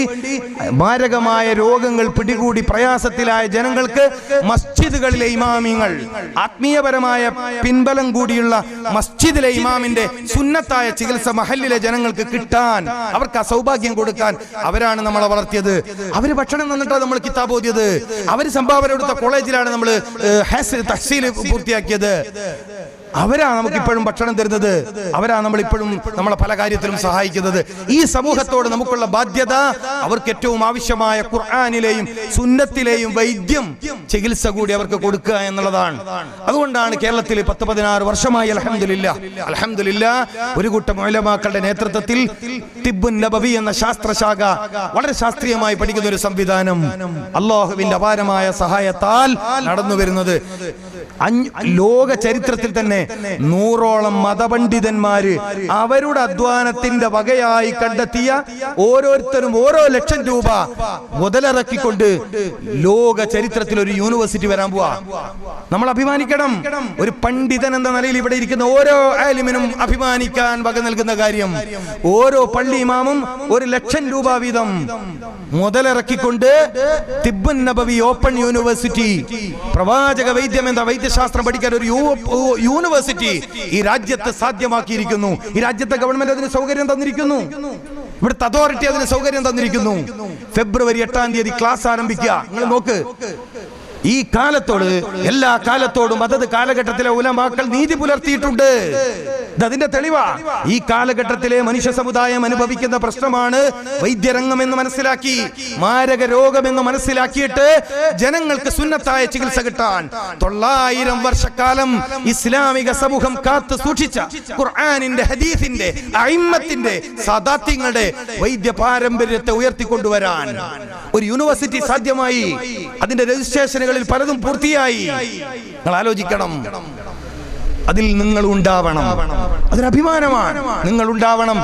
മാരകമായ രോഗങ്ങൾ പിടികൂടി പ്രയാസത്തിലായ ജനങ്ങൾ ജനങ്ങൾക്ക് മസ്ജിദുകളിലെ ഇമാമിങ്ങൾ, ആത്മീയപരമായ പിൻബലം കൂടിയുള്ള മസ്ജിദിലെ ഇമാമിന്റെ സുന്നത്തായ ചികിത്സ മഹല്ലിലെ ജനങ്ങൾക്ക് കിട്ടാൻ, അവർക്ക് ആ സൗഭാഗ്യം കൊടുക്കാൻ അവരാണ് നമ്മളെ വളർത്തിയത്. അവര് ഭക്ഷണം തന്നിട്ടാണ് നമ്മൾ കിതാബ് ഓതിയത്. അവര് സംഭാവന കൊടുത്ത കോളേജിലാണ് നമ്മൾ തഹ്സീൽ പൂർത്തിയാക്കിയത്. അവരാ നമുക്കിപ്പോഴും ഭക്ഷണം തരുന്നത്. അവരാ നമ്മളിപ്പോഴും നമ്മളെ പല കാര്യത്തിലും സഹായിക്കുന്നത്. ഈ സമൂഹത്തോട് നമുക്കുള്ള ബാധ്യത അവർക്ക് ഏറ്റവും ആവശ്യമായ ഖുർആനിലെയും സുന്നത്തിലെയും വൈദ്യം, ചികിത്സ കൂടി അവർക്ക് കൊടുക്കുക എന്നുള്ളതാണ്. അതുകൊണ്ടാണ് കേരളത്തിൽ 10-16 വർഷമായി അൽഹംദുലില്ലാഹ് ഒരു കൂട്ടം ഉലമാക്കളുടെ നേതൃത്വത്തിൽ തിബ്ബുൻ നബവി എന്ന ശാസ്ത്രശാഖ വളരെ ശാസ്ത്രീയമായി പഠിക്കുന്ന ഒരു സംവിധാനം അല്ലാഹുവിന്റെ അപാരമായ സഹായത്താൽ നടന്നു വരുന്നത്. ലോക ചരിത്രത്തിൽ തന്നെ 100ഓളം മതപണ്ഡിതന്മാര് അവരുടെ അധ്വാനത്തിന്റെ വകയായി കണ്ടെത്തിയ ഓരോരുത്തരും ഓരോ ലക്ഷം രൂപ മുതലിറക്കിക്കൊണ്ട് ലോക ചരിത്രത്തിൽ ഒരു യൂണിവേഴ്സിറ്റി വരാൻ പോവാ. നമ്മൾ അഭിമാനിക്കണം. ഒരു പണ്ഡിതൻ എന്ന നിലയിൽ ഇവിടെ ഇരിക്കുന്ന ഓരോ ആലിമിനും അഭിമാനിക്കാൻ വക നൽകുന്ന കാര്യം, ഓരോ പള്ളി ഇമാമും 1 ലക്ഷം രൂപ വീതം മുതലിറക്കിക്കൊണ്ട് തിബ്ബുൻ നബവി ഓപ്പൺ യൂണിവേഴ്സിറ്റി, പ്രവാചക വൈദ്യം എന്ന വൈദ്യശാസ്ത്രം പഠിക്കാൻ ഒരു യൂണിവേഴ്സിറ്റി ഈ രാജ്യത്ത് സാധ്യമാക്കിയിരിക്കുന്നു. ഈ രാജ്യത്തെ ഗവൺമെന്റ് അതിന് സൗകര്യം തന്നിരിക്കുന്നു. ഇവിടുത്തെ അതോറിറ്റി അതിന് സൗകര്യം തന്നിരിക്കുന്നു. ഫെബ്രുവരി 8-ാം തീയതി ക്ലാസ് ആരംഭിക്കുക. നിങ്ങൾ നോക്ക്, ഈ കാലത്തോട് എല്ലാ കാലത്തോടും അതത് കാലഘട്ടത്തിലെ ഉലമാക്കൾ നീതി പുലർത്തിയിട്ടുണ്ട്. അതിന്റെ തെളിവാ. ഈ കാലഘട്ടത്തിലെ മനുഷ്യ സമുദായം അനുഭവിക്കുന്ന പ്രശ്നമാണ് വൈദ്യരംഗം എന്ന് മനസ്സിലാക്കി, മാരക രോഗമെന്ന് മനസ്സിലാക്കിയിട്ട് ജനങ്ങൾക്ക് സുന്നത്തായ ചികിത്സ കിട്ടാൻ 900 വർഷക്കാലം ഇസ്ലാമിക സമൂഹം കാത്തു സൂക്ഷിച്ച ഖുർആനിന്റെ, ഹദീസിന്റെ, അഇമ്മത്തിന്റെ, സാദാത്യങ്ങളുടെ വൈദ്യ പാരമ്പര്യത്തെ ഉയർത്തിക്കൊണ്ടുവരാൻ ഒരു യൂണിവേഴ്സിറ്റി സാധ്യമായി. അതിന്റെ രജിസ്ട്രേഷനുകളിൽ പലതും പൂർത്തിയായി. നിങ്ങൾ ആലോചിക്കണം, അതിൽ നിങ്ങൾ ഉണ്ടാവണം. അതൊരു അഭിമാനമാണ്. നിങ്ങൾ ഉണ്ടാവണം.